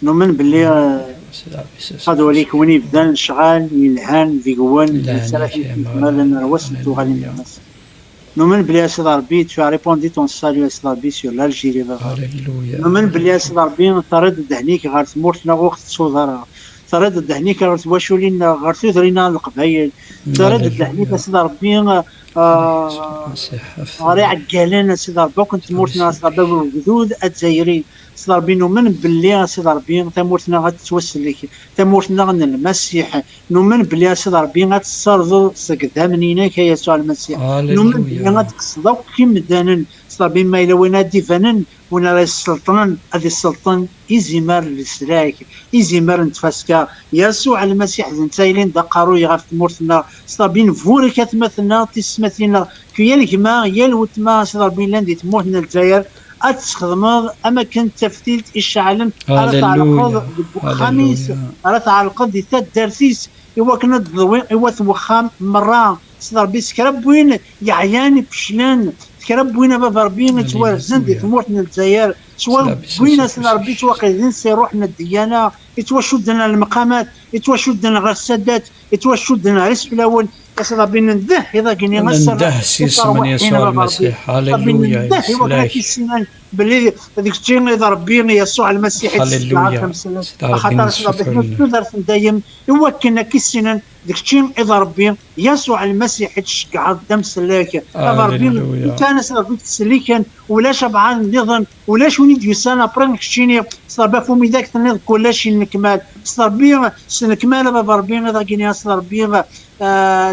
[SPEAKER 3] نؤمن باللي هذا وليك وني بدا نشغال يلهان في قوان سلافي مالنا وصلت وغادي الناس نؤمن باللي سيد ربي tu as répondu ton salut سيد ربي sur l'Algérie نؤمن باللي سيد ربي ترد دهنيك غير ثمورتنا وقت صوزارها تردد هنيك واش ولينا غير ثورينا القبايل تردد هنيك سيدي ربي غير عقالنا سيدي ربي كنت مورتنا سيدي ربي الجدود الجزائريين سيدي ربي نؤمن باللي سيدي ربي تمورتنا غتوسل لك تمورتنا المسيح نؤمن باللي سيدي ربي غتسرضوا قدامنا كي يسوع المسيح نؤمن باللي غتقصدوا كيما دانن سيدي ربي ما الا وين ديفنن وين راه السلطان هذه السلطان إزمار السلاك إزمار نتفاسكا يسوع المسيح زنتايلين دقارو يغاف تمورتنا صابين فوري كتمثلنا تسمثلنا كيا الكما يا الوتما صابين لاندي تمورتنا الجزائر أتخدمض أما كنت تفتيلت إشعالن على تعلقض خميس على تعلقض دي تدرسيس إوا كنا ضوين إوا ثوخام مرة صابين سكرب وين يعياني بشلان كرب وين بابا ربي نتوازن دي تمورتنا الجزائر سواء وين سنا ربي توقيدين سيروحنا الديانه يتوشدنا المقامات يتوشدنا غير السادات يتوشدنا غير السفلاون يا ربي نده اذا كاين
[SPEAKER 2] نده سيس من يسوع المسيح هللويا
[SPEAKER 3] يا باللي هذيك الشيء اذا ربي يسوع المسيح
[SPEAKER 2] هللويا
[SPEAKER 3] خاطر ربي تقدر دايم يوكلنا كيسنا ديك الشيء اذا ربي يسوع المسيح تشجع الدم سلاك ربي كان ربي تسليكن ولا شبعان نظن ولا شو نديو سنه برانك شيني صربا فمي ذاك تنظ كل شيء نكمال صربي سنكمال بابا ربي اذا كاين صربي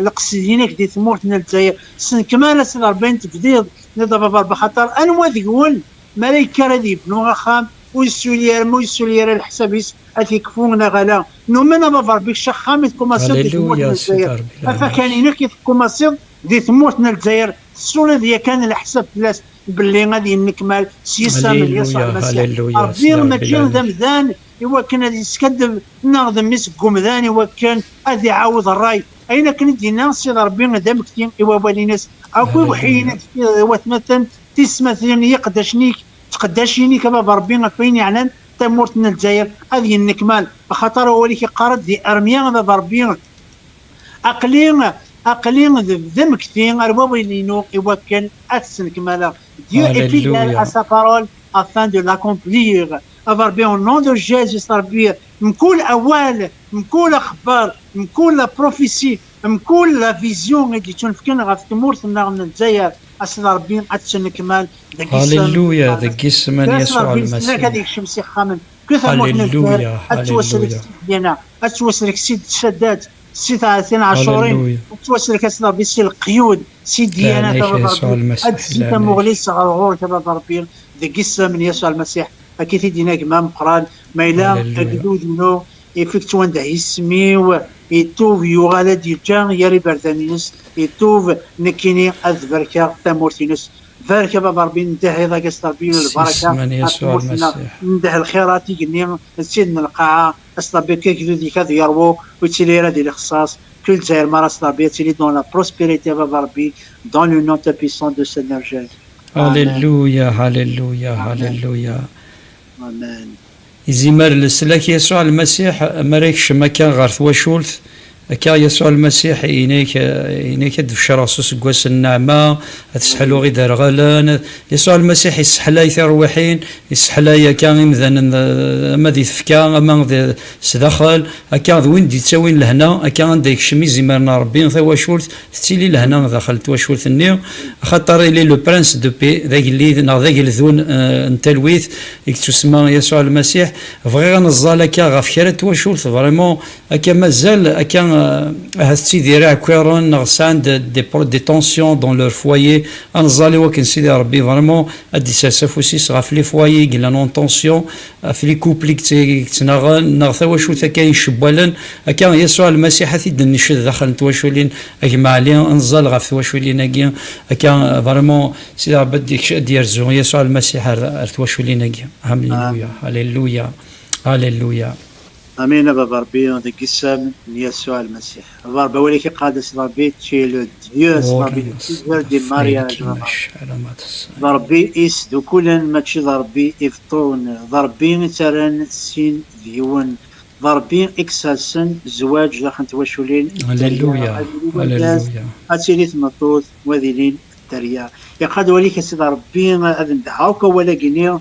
[SPEAKER 3] لقصدينك دي ثمورتنا الجزائر سنكمال صربي تبديض نضرب بابا خاطر انا وذقول ملايكه ردي بنو خام ويسولير الحسابيس أتيكفونا غلا نومنا بابا ربي شخامت كوماسيون دي ثمورتنا الجزائر فكان هناك كوماسيون دي ثمورتنا الجزائر السنة دي كان الحساب فلاس باللي غادي نكمل سيسا من يسوع المسيح ربي ماشي ذمذان إوا كان غادي يسكدب ناخذ ميس قمذان إوا كان غادي يعاود الراي أين كان دينا سيدي ربي غادا مكتين إوا بالي ناس أكو وحينات إوا مثلا تسمثلني يقدشنيك تقداشيني كبابا ربي فين يعلن تمورتنا الجزائر هذه النكمال خاطر هو اللي كيقارد دي ارميا ضربين اقليم ذم كثير ارباب لينو يوكل اسن كمالا Dieu est fidèle à sa parole afin de l'accomplir. Avarbi au nom de Jésus Rabbi مكل أوال مكل أخبار مكل prophétie مكل la vision اللي تنفكنا غف تمورتنا من الجزائر أسن ربي أتسن كمال
[SPEAKER 2] هللويا ذكيس من يسوع المسيح
[SPEAKER 3] هذيك الشمس خامن كثر
[SPEAKER 2] هللويا
[SPEAKER 3] أتوسلك دينا أتوسلك سيد شداد سي 30 توسلك اسنا بسي القيود سي ديانات ربي سي مغلي صغار تبع ربي ذكيس من يسوع المسيح اكيد دينا كمام قران ما الا اكدود نو effectuant اسمي يتوف يغالا ديجان يري بردانينس يتوف نكيني اذبركا تامورتينس ذلك بابا ربي ندعي ذاك ربي البركه ندعي الخيرات يقني سيدنا القاعه اصطبي كيكدو ديك هذا يروو وتيلي راه ديال الاختصاص كل جزائر مره اصطبي تيلي دون لا بروسبيريتي بابا ربي دون لو نون بيسون دو سينيور جيسوس
[SPEAKER 2] هللويا هللويا هللويا
[SPEAKER 3] امين
[SPEAKER 2] يزمر لسلاك يسوع المسيح مريكش مكان غير ثواشولت كا يسوع المسيح إنك دفشر راسوس قواس النعمة تسحلو غي دار غلان يسوع المسيح يسحلا يثروحين يسحلا كان مثلا ما دي تفكا ما سداخل كا وين دي تساوين لهنا كا عندك شميز مرنا ربي ثواشولت تيلي لهنا داخل تواشولت النيو خاطر لي لو برانس دو بي ذاك اللي ذاك الذون التلويث تسمى يسوع المسيح فغير نزال كا غاف كرا تواشولت فريمون كا مازال كا هستيدي راه كويرون نغسان دي تونسيون دون لور فوايي انزالي وكن سيدي ربي فريمون ادي ساسفوسيس غاف لي فوايي كلا نون تونسيون في لي كوبلي كتناغن نغثا واشو كاين شبالن كان يسوع المسيح ثيد نشد داخل تواشولين اجمع عليه انزال غاف تواشولين كاين كان فريمون سيدي ربي ديك ديرزو يسوع المسيح تواشولين كاين هللويا هللويا هللويا
[SPEAKER 3] امين بابا ربي ذاك السام يسوع المسيح بابا ربي وليك قادس ربي تشي لو ديو ربي دي ماريا ربي اس دو كل ما تشي ربي افطون ربي تران سين ديون ربي اكساسن زواج داخل تواشولين
[SPEAKER 2] هللويا هللويا
[SPEAKER 3] اتيلي مطوط وذيلين التريا يقاد وليك سيد ربي اذن دعاوك ولا جنيه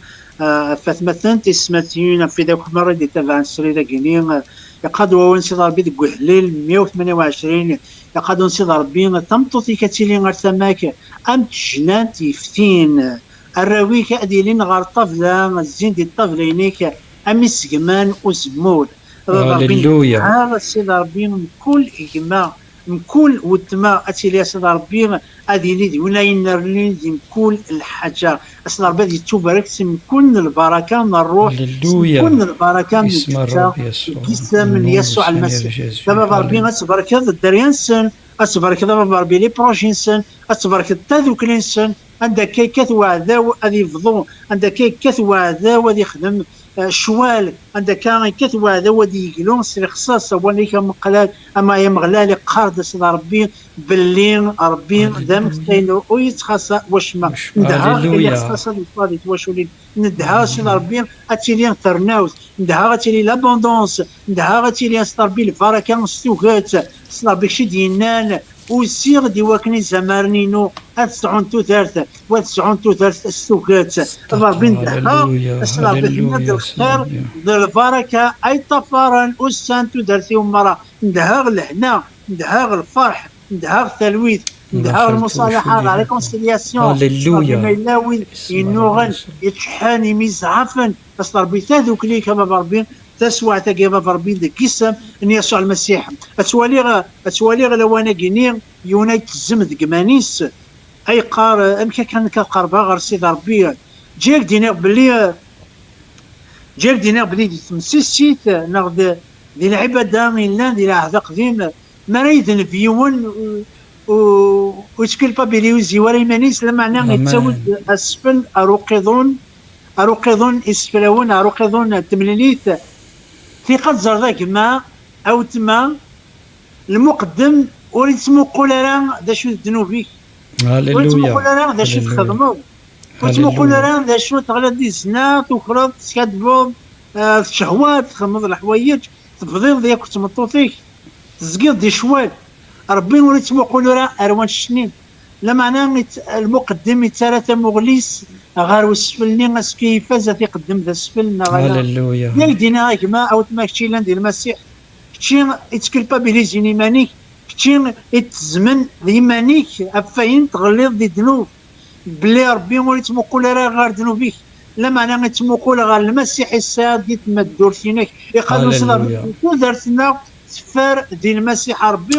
[SPEAKER 3] فثمثنت اسمتين في ذاك مرة اللي تبع السريرة جنين يقعد ونسي ضربي ذك وحليل 128 يقعد ونسي ضربي تمططي كتيلي غير ثماك أم تجنان تيفتين الراويك أديلين غير طفلة الزين دي الطفلينيك أم السجمان وزمول
[SPEAKER 2] هللويا
[SPEAKER 3] هذا السي ضربي من كل إجماع من كل وتما أتيلي سي ضربي أديني دي ولا ينرلين دي من كل الحاجة أصلا ربي دي تبارك من كل البركة من الروح من كل البركة من الجسم من يسوع المسيح دابا ربي غتبارك هذا الدريان سن أتبارك دابا ربي لي بروجين سن أتبارك تذوك الإنسان عندك كي كثوا هذا يفضو عندك كي كثوا هذا يخدم شوال عندك كان كثوا هذا ودي يقولون سي خصاص وليك مقلال اما يا مغلال قارد سيدي ربي باللي ربي دام كاينو ويتخاص واش ما ندها اللي خصاص الفاضي تواشولين ندها سيدي ربي اتيلي ترناوت ندها اتيلي لابوندونس ندها اتيلي ربي البركه ستوغات سيدي ربي شي دينان وسير دي واكني زمارنينو أتسعون توثرث وتسعون توثرث السوكات ربي ندها أسرع بحمد الخير ذو البركة أي طفارا أسان تدرسي ومرا ندها لهنا ندها الفرح ندها التلويث ندها المصالحة لا ريكونسيلياسيون
[SPEAKER 2] هللويا
[SPEAKER 3] ما يلاوي ينوغن يتشحان يميزعفن أصلا ربي تاذوك ليك بابا ربي تسوى تجيب فربين الجسم ان يسوع المسيح اتوالي لو انا جنين يونايت الزمد جمانيس اي قار امك كان كقربا غير سيدي ربي جاك دينا بلي تمسيسيت ناخذ دي العباده من لا دي العهد القديم مريد الفيون وتشكل بابيلي وزيواري مانيس لما معناه يتسود اسفل اروقيضون اسفلون اروقيضون تمليليت في قد زرذاك ما او تما المقدم وريد تموقول راه دا شو الذنوبي
[SPEAKER 2] هللويا
[SPEAKER 3] تموقول راه دا شو تخدمو وتموقول راه دا شو تغلط دي زنا تخرج تكذبوا الشهوات تخمض الحوايج تفضيل ديالك تمطوطيك تزقيض دي شوال ربي وريت مقول راه اروان الشنين لا معناه المقدم ثلاثة مغليس غار وسفلني كيفاز تيقدم ذا السفل
[SPEAKER 1] هللويا
[SPEAKER 3] ياك دينا غيك ما او تماكشي لان ديال المسيح كتشي يتكلبابيليزي يمانيك كتشي يتزمن يمانيك افاين تغليظ دي ذنوب بلي ربي وريت مقول راه غار ذنوبك لا معنى تمقول غير المسيح الساد ديت ما دور فينك يقالوا صلاه درتنا سفار ديال المسيح ربي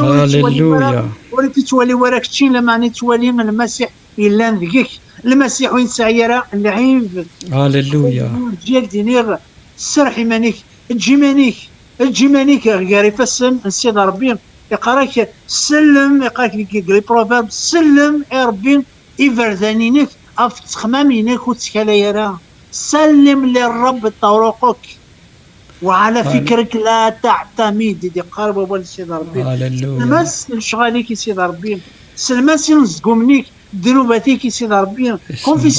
[SPEAKER 3] ولكن تولي وراك شي لا معني تولي من المسيح الا ندقيك المسيح وين سعيرا العيب
[SPEAKER 1] هللويا
[SPEAKER 3] ديالك دينير السرح مانيك تجي مانيك غير فسن السيد ربي يقراك سلم يقراك لي بروفيرب سلم يا ربي إفردانينك أف تخمامينك وتسكاليرا سلم للرب طرقك وعلى فكرك لا تعتمد دي قارب وبال سيد ربي سلماس لشغاليك سيد ربي سلماس نزقومنيك ذنوباتيك سيد ربي كون في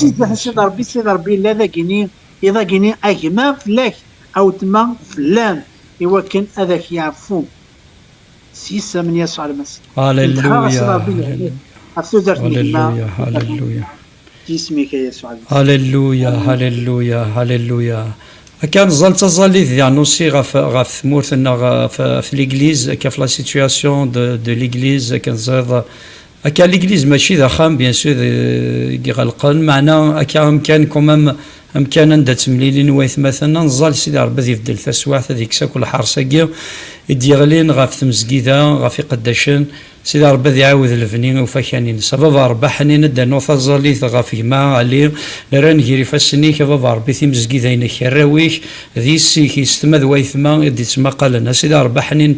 [SPEAKER 3] سيد ربي لا ذاكيني إذا كيني أجمع فلاك أو تما فلان إوا كان هذاك يعفو سيسا من يسوع المسيح
[SPEAKER 1] هللويا
[SPEAKER 3] هللويا
[SPEAKER 1] هللويا
[SPEAKER 3] جسمك يسوع
[SPEAKER 1] هللويا هللويا هللويا كان زالت زاليت ديانوسي غاف ثمورتنا في ليغليز كاف لا سيتوياسيون دو ليغليز كان زاد كان ليغليز ماشي ذا خام بيان سور غالقن معنا كان كومام امكان ندات تمليلين وايث مثلا نزال سيدي ربي يفدل تسواعت هذيك ساكل حرصاكي يديغلين غاف تمزكيدا غاف يقداشن سيدي ربي يعاود الفنين وفاكانين سبب ربا حنين دانو ثزاليث غاف ما علي لران غيري فاسني كباب ربي تمزكيدين كراويك ذي سيك يستمد وايث ما يدي تما قالنا سيدي ربا حنين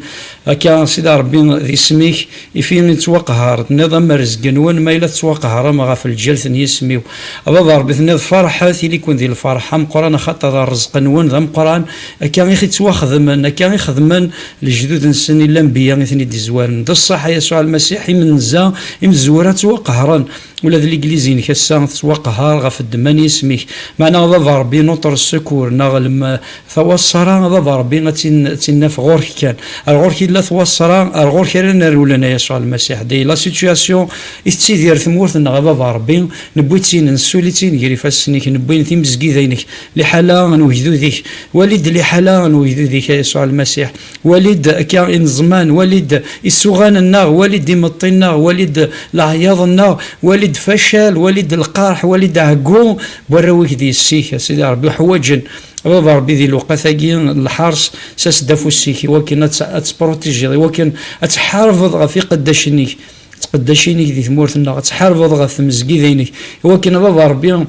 [SPEAKER 1] كان سيدي ربي ذي سميك يفين توقهر نظام رزقنون ما الا توقهر ما غاف الجلث يسميو ابا ربي ثني فرحه اللي يكون ذي الفرحه مقران خاطر الرزق نون ذا مقران كان يخي توخذمن كان يخدمن الجدود نسني الانبياء ثني دي زوان ذا الصح يسوع المسيح يمنزا يمزورات وقهرا ولا ذا الانجليزيين كسا توقهر غاف الدمان يسميك معنا ذا ربي نوتر السكور نغلم ثوصرا ذا ربي تنف غورك كان الغورك لا ثوصرا الغورك لنا يسوع المسيح دي لا سيتوياسيون يستيدير ثمورت نغا ربي نبويتين نسوليتين غير فاسنيك نبوين تيمزكي ذينك لحاله نوجدو ذيك وليد لحاله نوجدو ذيك يسوع المسيح وليد كائن زمان وليد السوغان النار وليد ديمطي النار وليد العياض النار وليد فشل وليد القرح وليد عقو بوراويك دي السيكه سيدي ربي حواجن رضا ربي ذي الوقتاكي الحرس ساسدافو السيكي ولكن تبروتيجي ولكن تحافظ في قداشينيك تقداشينيك ذي ثمورتنا تحافظ غا مزكي ذينك ولكن رضا ربي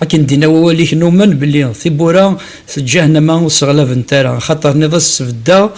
[SPEAKER 1] لكن دينا وليك نؤمن باللي ثبورا جهنم وصغلف نتاعها خاطر نضا السفدا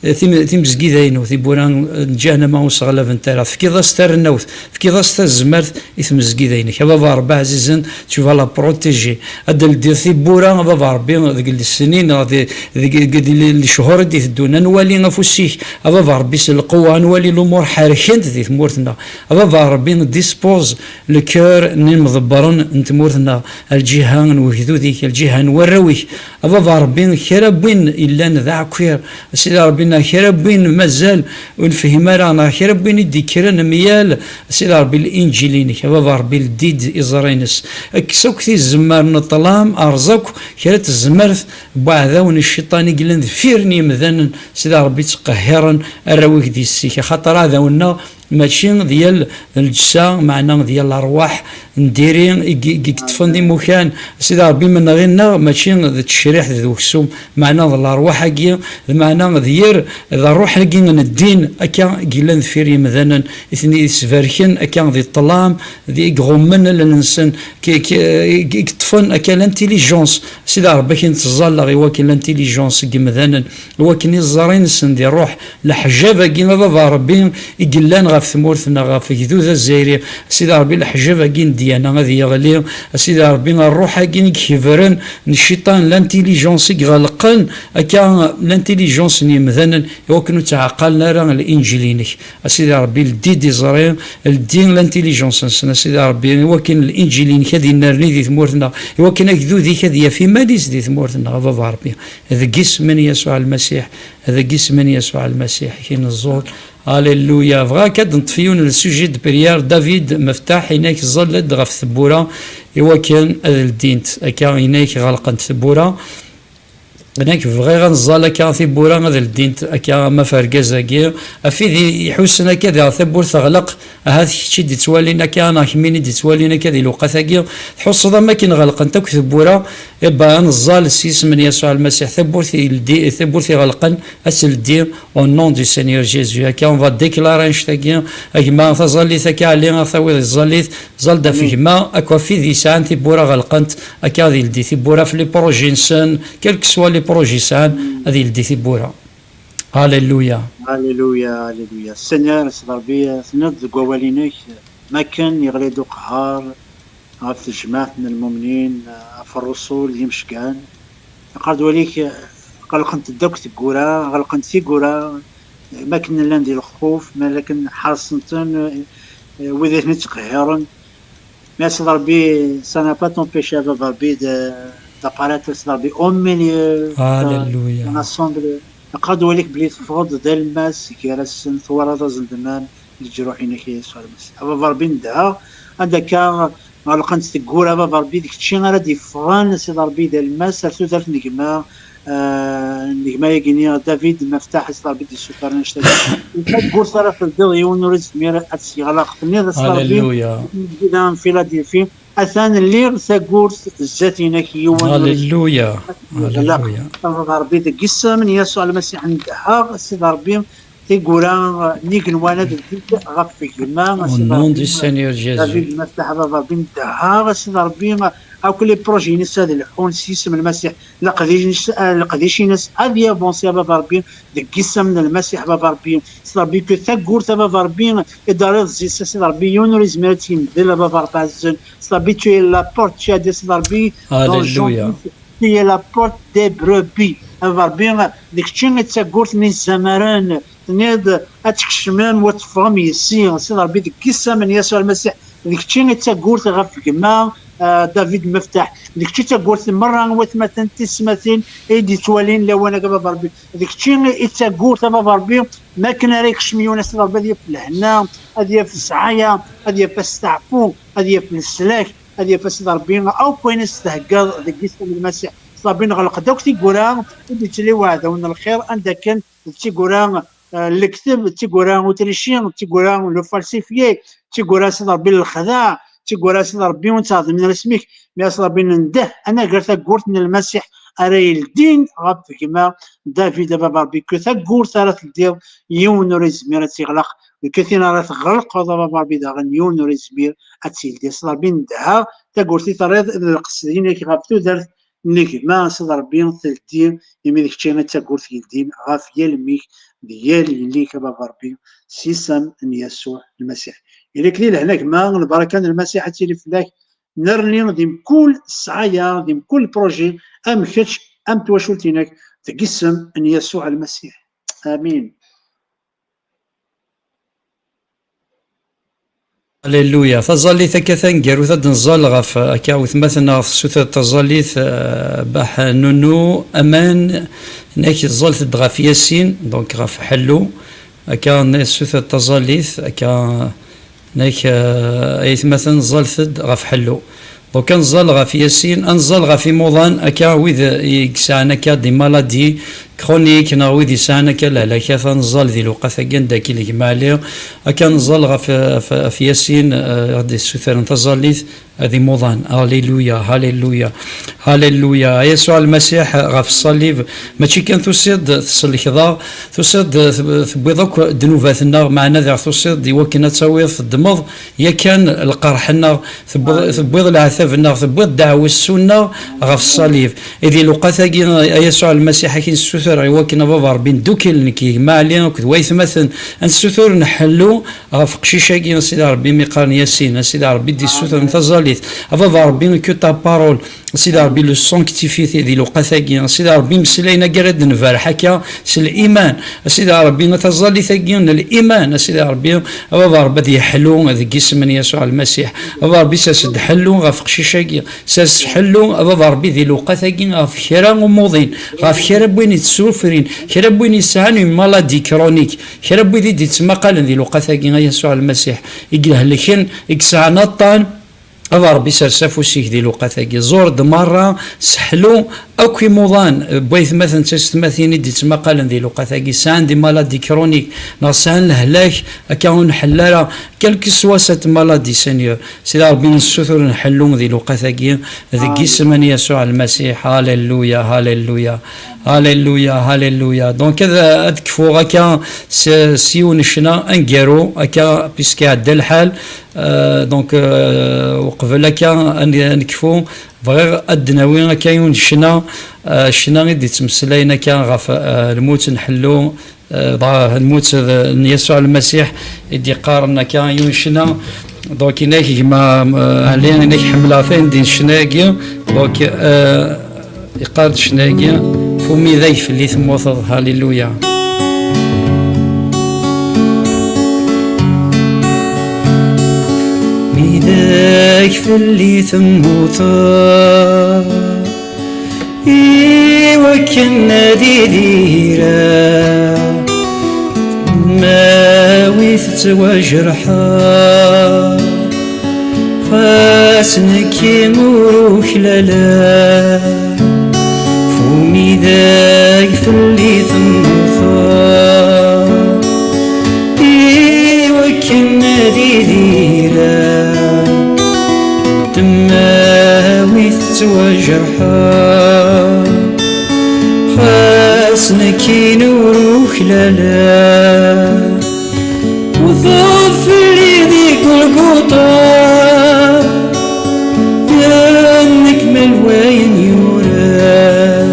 [SPEAKER 1] تيمزكي داينو ثبورا جهنم وصغلف نتاعها في كذا سترنوث في كذا ستزمرت يتمزكي داينك بابا ربي عزيزا تشوف لا بروتيجي هذا اللي ثبورا بابا ربي ذيك السنين ذيك الشهور دي تدونا نولي نفوسيك بابا ربي القوه نولي الامور حركنت ذي ثمورتنا بابا ربي ديسبوز لو كور مضبرون نتمورتنا الجهه نوجدو ذيك الجهه نورويك بابا ربي كربين الا ذا كوير سيدي ربي كربين مازال ونفهم رانا كربين يدي كران ميال سيدي ربي الانجيلين بابا ربي الديد ازرينس كسوكتي الزمار نطلام ارزاك كرات الزمرث بعذاون الشيطان يقلن فيرني مذن سيدي ربي تقهرا الرويك دي السيكه خاطر هذا ونا ماشي ديال الجسا معنا ديال الارواح نديرين يكتفن دي مكان سيدي ربي من غيرنا ماشي التشريح ذوك السوم معنا الارواح كي معنا ديال الروح كي الدين اكا قيلان فيري مثلا اثني سفاركن اكا ذي الظلام ذي غومن للانسان كي يكتفن اكا الانتيليجونس سيدي ربي كي نتزال غير واكن الانتيليجونس كي مثلا واكن الزرين سن دي الروح الحجابه كي ربي يقلان غاف ثمورتنا غاف جذوذ الزايري سيدي ربي الحجابه كي ديالنا غادي يغلي سيدي ربي الروح كي كيفرن الشيطان لانتيليجونس غلقن هكا لانتيليجونس مثلا يوكنو تعقلنا راه الانجيلينك سيدي ربي الدي زرين الدين لانتيليجونس سيدي ربي ولكن الانجيلين كذي نرني دي ثمورتنا ولكن اكذو ذي كذي في ماليس دي ثمورتنا بابا ربي هذا جسم من يسوع المسيح هذا جسم من يسوع المسيح كاين الزول هاليلويا فغا كاد نطفيون السوجي دو بريار دافيد مفتاح هناك ظلت غف ثبوره ايوا كان هذا الدين هكا هناك غلقت ثبوره هناك فغي غنزال كان ثبوره هذا الدين هكا ما فركازاكي افيدي يحوسنا كذا ثبور تغلق هذا الشيء دي توالينا كان حميني دي توالينا كذا لوقاثاكي تحس ما كاين غلق انت ثبوره يبقى نزال السيس من يسوع المسيح ثبور في غلقا اسل الدين او نون دو سينيور جيزو هكا اون فا ديكلاري نشتاكي اكما تظلي ثكا علي ثوي الزليت زلدا فيهما اكوا في ذي سان ثبوره غلقنت هكا ذي الدي ثبوره في لي بروجي نسان كلك سوا لي بروجي سان هذه الدي ثبوره هاليلويا
[SPEAKER 3] هاليلويا هاليلويا السنير ربي سند قوالينك ما كان يغلدوا قهار في الجماعة من المؤمنين في الرسول يمشكان قال وليك غلقنت الدوك تقورا غلقنت ثقورا ما كنا لا ندير الخوف ما لكن حرصنتن وذا نتقهرن ما سيد ربي سانا با تمبيشي افا ربي داباراتر سيد ربي او ميليو
[SPEAKER 1] هاليلويا
[SPEAKER 3] ناسومبل قاد وليك بلي تفوض ديال الماس كيرسن ثوار زندمان الجروحين كي يسوع المسيح افا ربي ندعا هذاك غلقنت تقول افا ربي ديك الشيء راه ديفران سيد ربي ديال الماس سرتو دارت نجمه نجمه يجيني دافيد مفتاح سيد ربي دي سوبر نشتا تقول صرا في الديون ورز مير اتسي غلقتني هذا سيد ربي كذا فيلادلفي اثان اللي تقول الذاتينا كيوان
[SPEAKER 1] هاليلويا هاليلويا
[SPEAKER 3] ربي ديك قصه من يسوع المسيح ندعها سيد ربي تيقولا نيك نوانا غف في كلمة
[SPEAKER 1] نون دي سينيور جيزو
[SPEAKER 3] دافيد المفتاح ربي ندعها سيد ربي او كل بروجي ناس هذا الحون سيسم المسيح لقديش ناس هذه بونسي بابا ربي ديك قصه من المسيح بابا ربي سيد ربي كو ثقور بابا ربي اداره زيس سيد ربي يونوريز ماتين ديال بابا ربي سيد ربي تو لا بورت تشاد سيد ربي
[SPEAKER 1] هاليلويا
[SPEAKER 3] هي لا بورت دي بروبي بابا ربي ديك الشيء تقول ني الزمران نيد اتكشمان وتفهم يسير سيد ربي ديك قصه من يسوع المسيح ديك الشيء تقول غف كما دافيد مفتاح ديك الشيء تقول مره وثمثن تسمثين ايدي توالين لو انا بابا ربي ديك الشيء تقول بابا ربي ما كنا ريك شميون سيد ربي هذه في الهنا هذه في السعايه هذه في الستعفو هذه في السلاك هذه في سيد ربي او كاين استهكا ديك قصه من المسيح صابي نغلق دوك تيقولها اللي تلي وعده من الخير عندك كان تيقولها الكتب تيقولها وتريشين تيقولها لو فالسيفيي تيقولها سيد ربي الخداع تيقولها سيد ربي وانت من رسمك يا سيد ربي ننده انا قلت من المسيح اري الدين غاب كما دافيد بابا ربي كو ثقول ثلاث ديال يون زمير تيغلق الكثير راه تغلق بابا ربي دا يون زمير اتسيل ديال سيد ربي ندها تقول تي طريق القصدين كي غابتو دارت نيك ما سيد ربي تلدين يمي ديك الشيء تقول في الدين غاف يلميك ديال اللي كبابا ربي سيسم ان يسوع المسيح إلى كليل هناك ما البركة المسيح تيلي فلاك نرني ديم كل سعايا ديم كل بروجي ام كتش ام تواشلتينك تقسم ان يسوع المسيح امين.
[SPEAKER 1] هللويا تظليث كثن جاروثا دنزال غف كاوث مثلا سوث تظليث باح نونو امان ناك زلت غف ياسين دونك غف حلو كان سوث تظليث كان ناك ايث مثلا زلت غف حلو دونك نزال غف ياسين انزال غف موضان اكا ويذ يكسانا كا دي مالادي كرونيك ناويدي سانا كلا لا كيف نزال ذي الوقت كان داكي اللي مالي كان نزال في ياسين غادي السوثر نتظليث هذه موضان هاليلويا هاليلويا هاليلويا يسوع المسيح غف الصليب ماشي كان تصيد تصلي كذا تصيد بيضك دنوباتنا معنا ذا تصيد يوكنا تسوي في الدمض يا كان القرحنا ثبيض العثافنا ثبيض دعوة السنة غف الصليب إذا الوقت يسوع المسيح كاين السوثر السثر يوكن بابا ربي دوكل نكي ما علينا كد ويث مثلا السثر نحلو غف قشيشاكي سيدي ربي ميقارن ياسين سيدي ربي دي السثر نتزاليت بابا ربي كو تا بارول سيدي ربي لو سانكتيفيتي دي لوقاثاكي سيدي ربي مسلينا قرد نفار حكا سي الايمان سيدي ربي نتزالي ثاكين الايمان سيدي ربي بابا ربي يحلو هذا جسم من يسوع المسيح بابا ربي ساسد حلو غف قشيشاكي ساس حلو بابا ربي دي لوقاثاكي غف كرا وموضين غف كرا بوين يتسوفرين كرا بوين يسعاني مالادي كرونيك كرا بوين دي تسمقال دي لوقاثاكي يسوع المسيح يقول لكن يكسعنا الطان هذا ربي سرسافو سيك دي لوقاثاكي زور دمارة سحلو أكوي موضان بويث مثلا تستمثيني دي تمقال دي لوقاثاكي سان دي مالادي كرونيك نصان الهلاك أكاون حلالة كالك سواسة مالادي سنيور سيدا ربي نسوثر نحلون دي لوقاثاكي ذي جسم يسوع المسيح هاليلويا هاليلويا هاليلويا هاليلويا دونك هذا أدكفو غاكا سيون شنا انجيرو أكا بيسكي عدى الحال دونك وقبل هكا نكفو بغير الدناوي كاين شنا شنا غادي تمسلاينا كان غاف الموت نحلو الموت يسوع المسيح يدي قارنا كان يون شنا دونك هناك كما علينا هناك حمله فين دين شناقي دونك يقاد شناقي فمي ذيف اللي ثموث هاليلويا ميداك في اللي ثموثا وكنا ديرا ما ويثت وجرحا خاسنك مروح للا فمي ذاك في اللي ثموثا وكنا ديرا دماويث وجرحا خاسنكي نوروك لالا وظف لي ذيك القطا يانك من وين يورا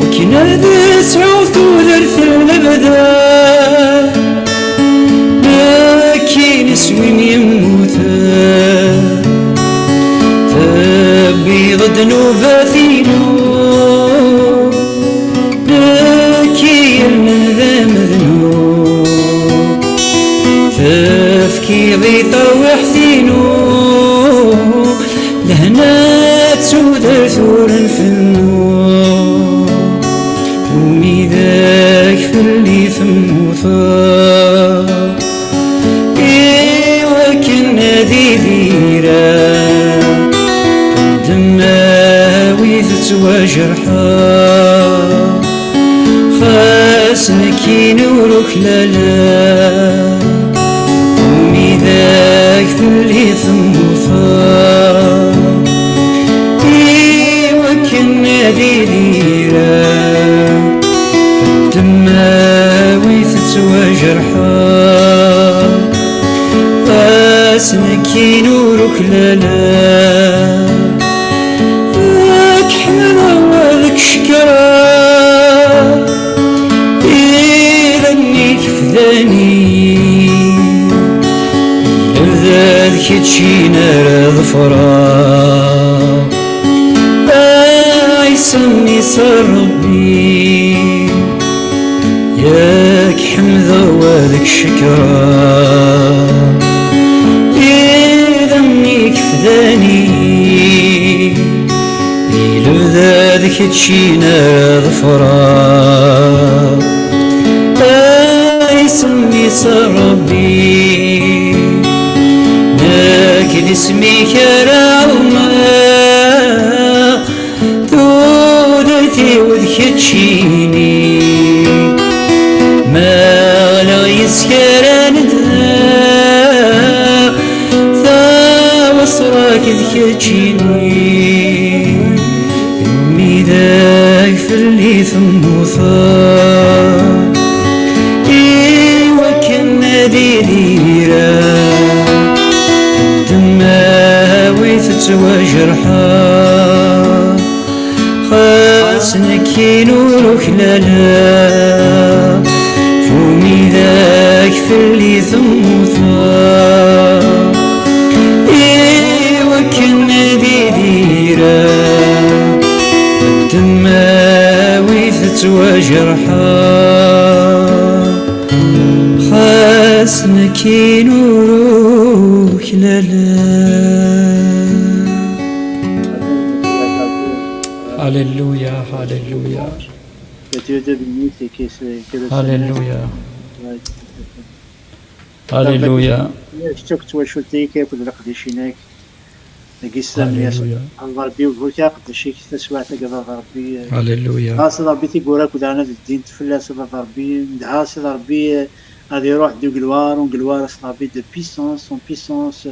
[SPEAKER 1] وكنا ذا سعوث ودرث الابدا لكن اسوين يموتا بيض نوفاثينو لكن ذا مذنوب تفكيري طوح ثينو لهنا تسودر ثور في النور ومي ذاك في اللي ثموثا وكنا ذيذيرا دماويث وجرحا خاسنكي نورك لالا ومي ذاك في اللي ثموثا وكنا ذيذيرا دماويث وجرحا خاسنكي نورك لالا شكرا إذا إنك فداني ذاك تشينا ظفرا يسمي صار ربي ياك حمذا وذاك شكرا إذا إنك فداني ذاك تشينا ظفرا يسمي صربي لكن اسمي كرامة ثودتي وذك تشيني ما لا يسكران ذا وصراك ذك تشيني ذاك في اللي ثموثا وكنا ديرا دماويث وجرحا
[SPEAKER 2] خاسنك نورك لالا فومي ذاك في اللي ثموثا وكنا دي ديرا الدماوي تتواجرحا خاسنك نورك لالا. هاليلويا هاليلويا هاليلويا هاليلويا.
[SPEAKER 3] شتوك تواشلتي كيف القديشينك قسم يا ربي وقلت قداشيك تسوع تقضى ربي.
[SPEAKER 2] هاليلويا.
[SPEAKER 3] خاص ربي تيقولك ودعنا الدين تفلاس ربي ندعا سي ربي غادي يروح دو قلوار ونقلوار سي ربي دو بيسونس اون بيسونس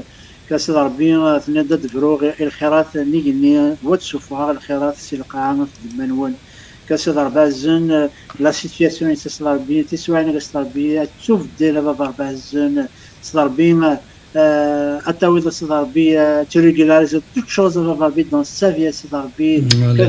[SPEAKER 3] كاس ربي تنادى دبرو الخيرات نيجني وتشوفوها الخيرات سي القاعة في المنون كاس ربي زن لا سيتياسيون سي ربي تسوع ناس ربي تشوف ديال بابا ربي سي ربي التعويض سي ربي تريغولاريزي توت شوز ربي دون سا في سي ربي كذا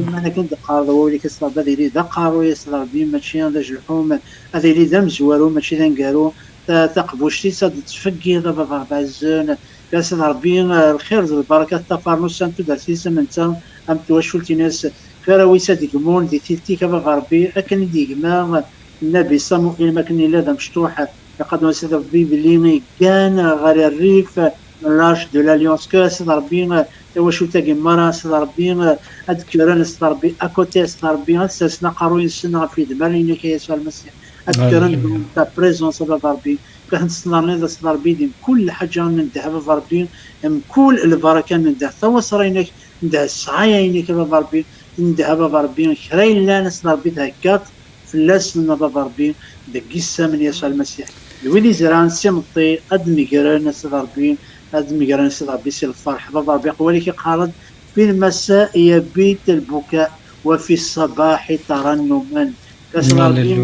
[SPEAKER 3] انا كنت قارو لي كاس ربي اللي دقارو يا سي ربي ماشي هذا جلحوم هذا اللي دم زوارو ماشي دنقارو تقبوشتي صاد تفكي بابا ربي كاس ربي الخير البركه تفارنو سانتو دارسيس منتا ام توشلتي ناس كراويسا ديك مون دي تيتي كبا ربي اكن ديك ما النبي صموئيل ما كان لا مشطوحه لقد وسد ربي بلي كان غير الريف لاش دو لاليونس كاس ربي وشو تاقي مرا ربي اذكرنا ربي اكوتي ربي اسسنا قاروين السنه في دمالين كي يسوع المسيح اذكرنا تا بريزونس ربي كان صنعنا ربي ديم كل حاجه من ذهب ربي من كل البركه من ذهب تو صرينك ندع الصعاينك ربي ندهب ربي خير لا ناس ربي هكات فلاس من ربي دقيسه من يسوع المسيح الويلي زران سيمطي ادمي قران ربي ادمي قران ربي سي الفرح ربي قولك قالت في المساء يبيت البكاء وفي الصباح ترنما كاس ربي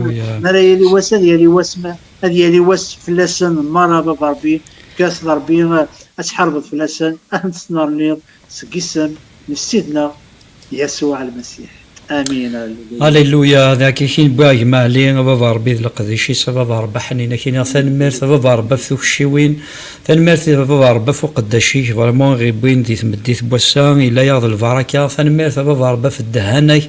[SPEAKER 3] مرا يلي وسد يلي وسمه هذه يلي وس فلاسن مره ربي كاس ربي اسحرب فلاسن انصنر لي سقسم لسيدنا يسوع المسيح امين.
[SPEAKER 2] هاليلويا. ذاك كاين باغ مالي بابا ربي القديشي بابا ربي حنينه كاين ثنمرت بابا ربي فوق الشيوين ثنمرت بابا ربي فوق الدشي فريمون غيبين دي تمديت بوسان الا ياض البركه ثنمرت بابا ربي في الدهانك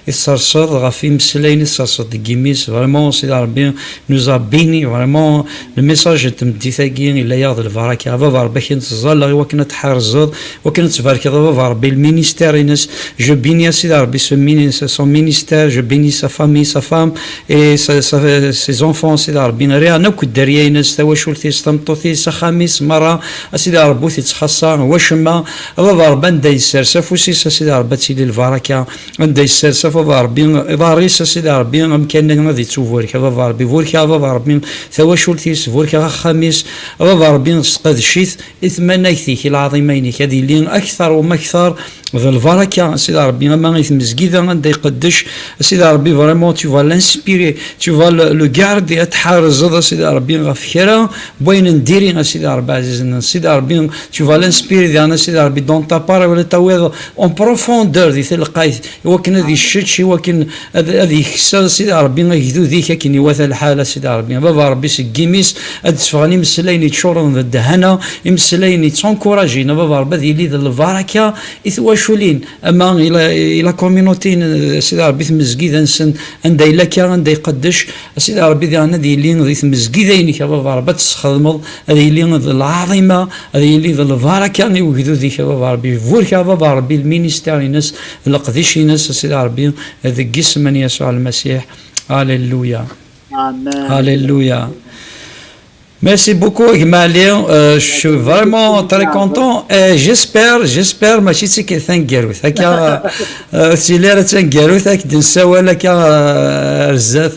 [SPEAKER 2] يصرصر غافي مسلين يصرصر كيميس فريمون سي ربي نوزا بيني فريمون الميساج تمدي ثاقين الا ياض البركه بابا ربي كي نتزال وكنا تحرزض وكنا تبارك بابا ربي المينيستير ينس جو بيني سي ربي son ministère, je bénis sa famille, sa femme et ses enfants. سيدي ربي نريها انا كداريه ينس تواشلتي استمطوتي سخاميس مرة سيدي ربي تتخصى وشما بابا ربي ندا يسرسف وسيس سيدي ربي تيلي البركه ندا يسرسف بابا ربي ضاريس سيدي ربي امكاننا غادي تشوفورك بابا ربي فوركا بابا ربي تواشلتي فوركا خاميس بابا ربي نسقد شيث اثمانيتك العظيمينك هذه اللي اكثر وما اكثر ذا البركه سيدي ربي ما يتمزكيدا غادي يقدش سيدي ربي فريمون tu vas l'inspirer tu vas le garder تحارز سيدي ربي غفكرة بوين نديري سيدي ربي عزيزنا سيدي ربي tu vas l'inspirer ديالنا سيدي ربي دون تا بار ولا تاويض اون بروفوندور دي تلقاي وكن هذه الشتشي وكن هذه خسا سيدي ربي غيدو ذيك كاين يواث الحاله سيدي ربي بابا ربي سكيميس ادفغني مسلايني تشورن الدهنا مسلايني تونكوراجينا بابا ربي ذي لي البركه يثواشولين اما الى كوميونيتي سيدي ربي تمزكيدا نسن عند الا كان عند يقدش سيدي ربي ديالنا دي اللي تمزكيدينك بابا ربي تخدموا هذه اللي العظيمه هذه اللي البركه اللي وجدوا ذيك بابا ربي فوركا بابا ربي المينيستير ناس القديش ناس سيدي ربي هذا جسم من يسوع المسيح. هاليلويا هاليلويا. Merci beaucoup, Himalien. Je suis vraiment très content. Et j'espère, ma chite, que c'est un guérouth. Si l'air est un guérouth, d'une seule, rzat,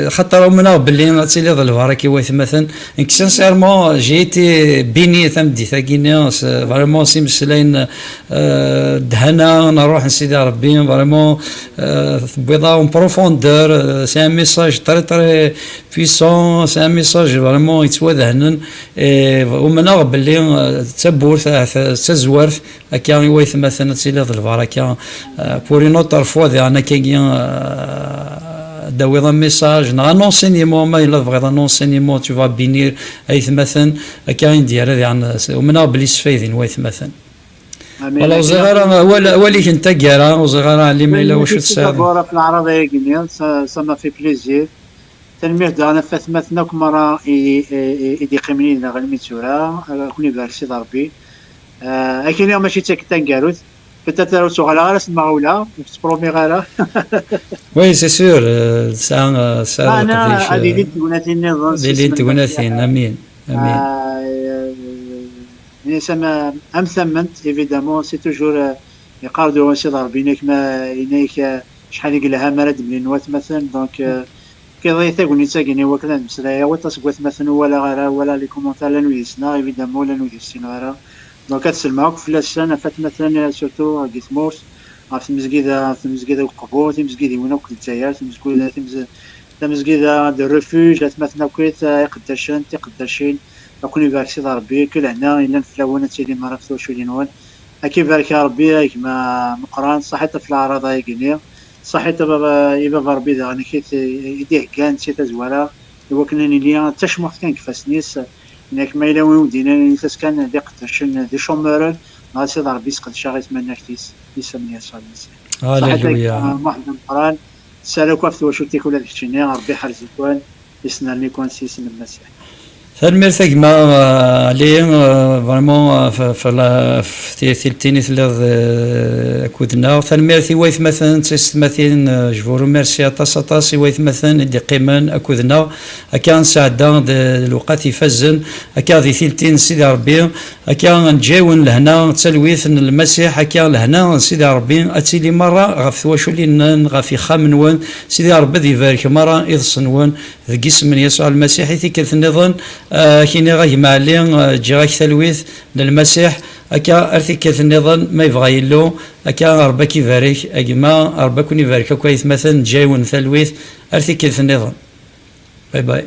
[SPEAKER 2] خطر منا باللي تسيلي ظل فراكي واث مثلا انك سانسيرمون جي ايتي بيني ثمدي ثاكينا فريمون سي مسلين دهنا نروح نسيدي ربي فريمون بيضا اون بروفوندور سي ان ميساج تري تري بويسون سي ان
[SPEAKER 1] ميساج فريمون يتواذهنن ومنغ باللي تبورث تزورث هكا يويث مثلا تسيلي البركه بور اون اوتر فوا انا كي داوي ميساج نا نونسينيمون ما الا بغيت نونسينيمون تو فا بينير ايث مثلا هكا ندير يعني ومنغ بلي سفايدين وايث مثلا والله وزغارة وليك انت كارا وزغارة اللي ما الا واش تساعد
[SPEAKER 3] في العربية كينيا سا في بليزير تنميه دانا فاثمتنا كمرة إيدي قيمني لنا غير ميتورا كوني بارسي ضربي أكين يوم ماشي تاكتان كاروت بتاتر سوغالا غالا سمعولا سبرومي غالا
[SPEAKER 1] وي سي سور سا
[SPEAKER 3] أنا هذه اللي تقولاتين
[SPEAKER 1] اللي تقولاتين أمين أمين
[SPEAKER 3] سما أم ثمنت إيفيدامون سي توجور يقاردو سي ضربينك ما إنايك شحال يقلها مراد بلي نوات مثلا دونك كيضي تاكوني تاكيني وكلا مسلايا وتصقوت مثلا ولا لي كومونتير لا نويسنا ايفيدامون لا نويسنا غير دونك كتسلمعوك في السنه فات مثلا سورتو كيثمورس في المسجد القبور في المسجد وين وكل الجزائر في المسجد دو ريفوج مثلا كويت يقدرشين كوني باركسي ربي كل هنا الا نفلاونا تيلي ما رفتو شو نوال اكي بارك ربي كما مقران صحيت في الاعراض هاي صحيت بابا يبا ربي داغني كيت يديه كان شي تزوارا هو كنا ليا تشمخ كان كفاس نيس انك ما الى وين دينا نيس كان دي قدرشن دي شومرل ما سي ربي سقد شاغيت مناكتيس يسميها صالح
[SPEAKER 1] هاليلويا
[SPEAKER 3] واحد القران سالك واش واش تيكون هذا الشيء ربي حرزكوان يسنى كون سيسن المسيح
[SPEAKER 1] فالمرثق ما لي فريمون في ثلثين ثلاث كودنا فالمرثي ويث مثلا تستمثين جبورو ميرسي اطاس ويث مثلا دي قيمان اكودنا كان سعدا الوقت يفزن هكا ذي ثلثين سيدي ربي هكا نجاون لهنا تلويث المسيح هكا لهنا سيدي ربي اتيلي مره غف واشو لي غف خامن وان سيدي ربي ذي بارك مره اذ وان ذي اسم يسوع المسيح ثيكلت النظام كيني غاي معلي جاك ثلويث للمسيح هكا ارثيكات النظام ما يبغى يلو هكا ربك يبارك اجما ربك يبارك كويس مثلا جايون ثلويث ارثيكات النظام باي باي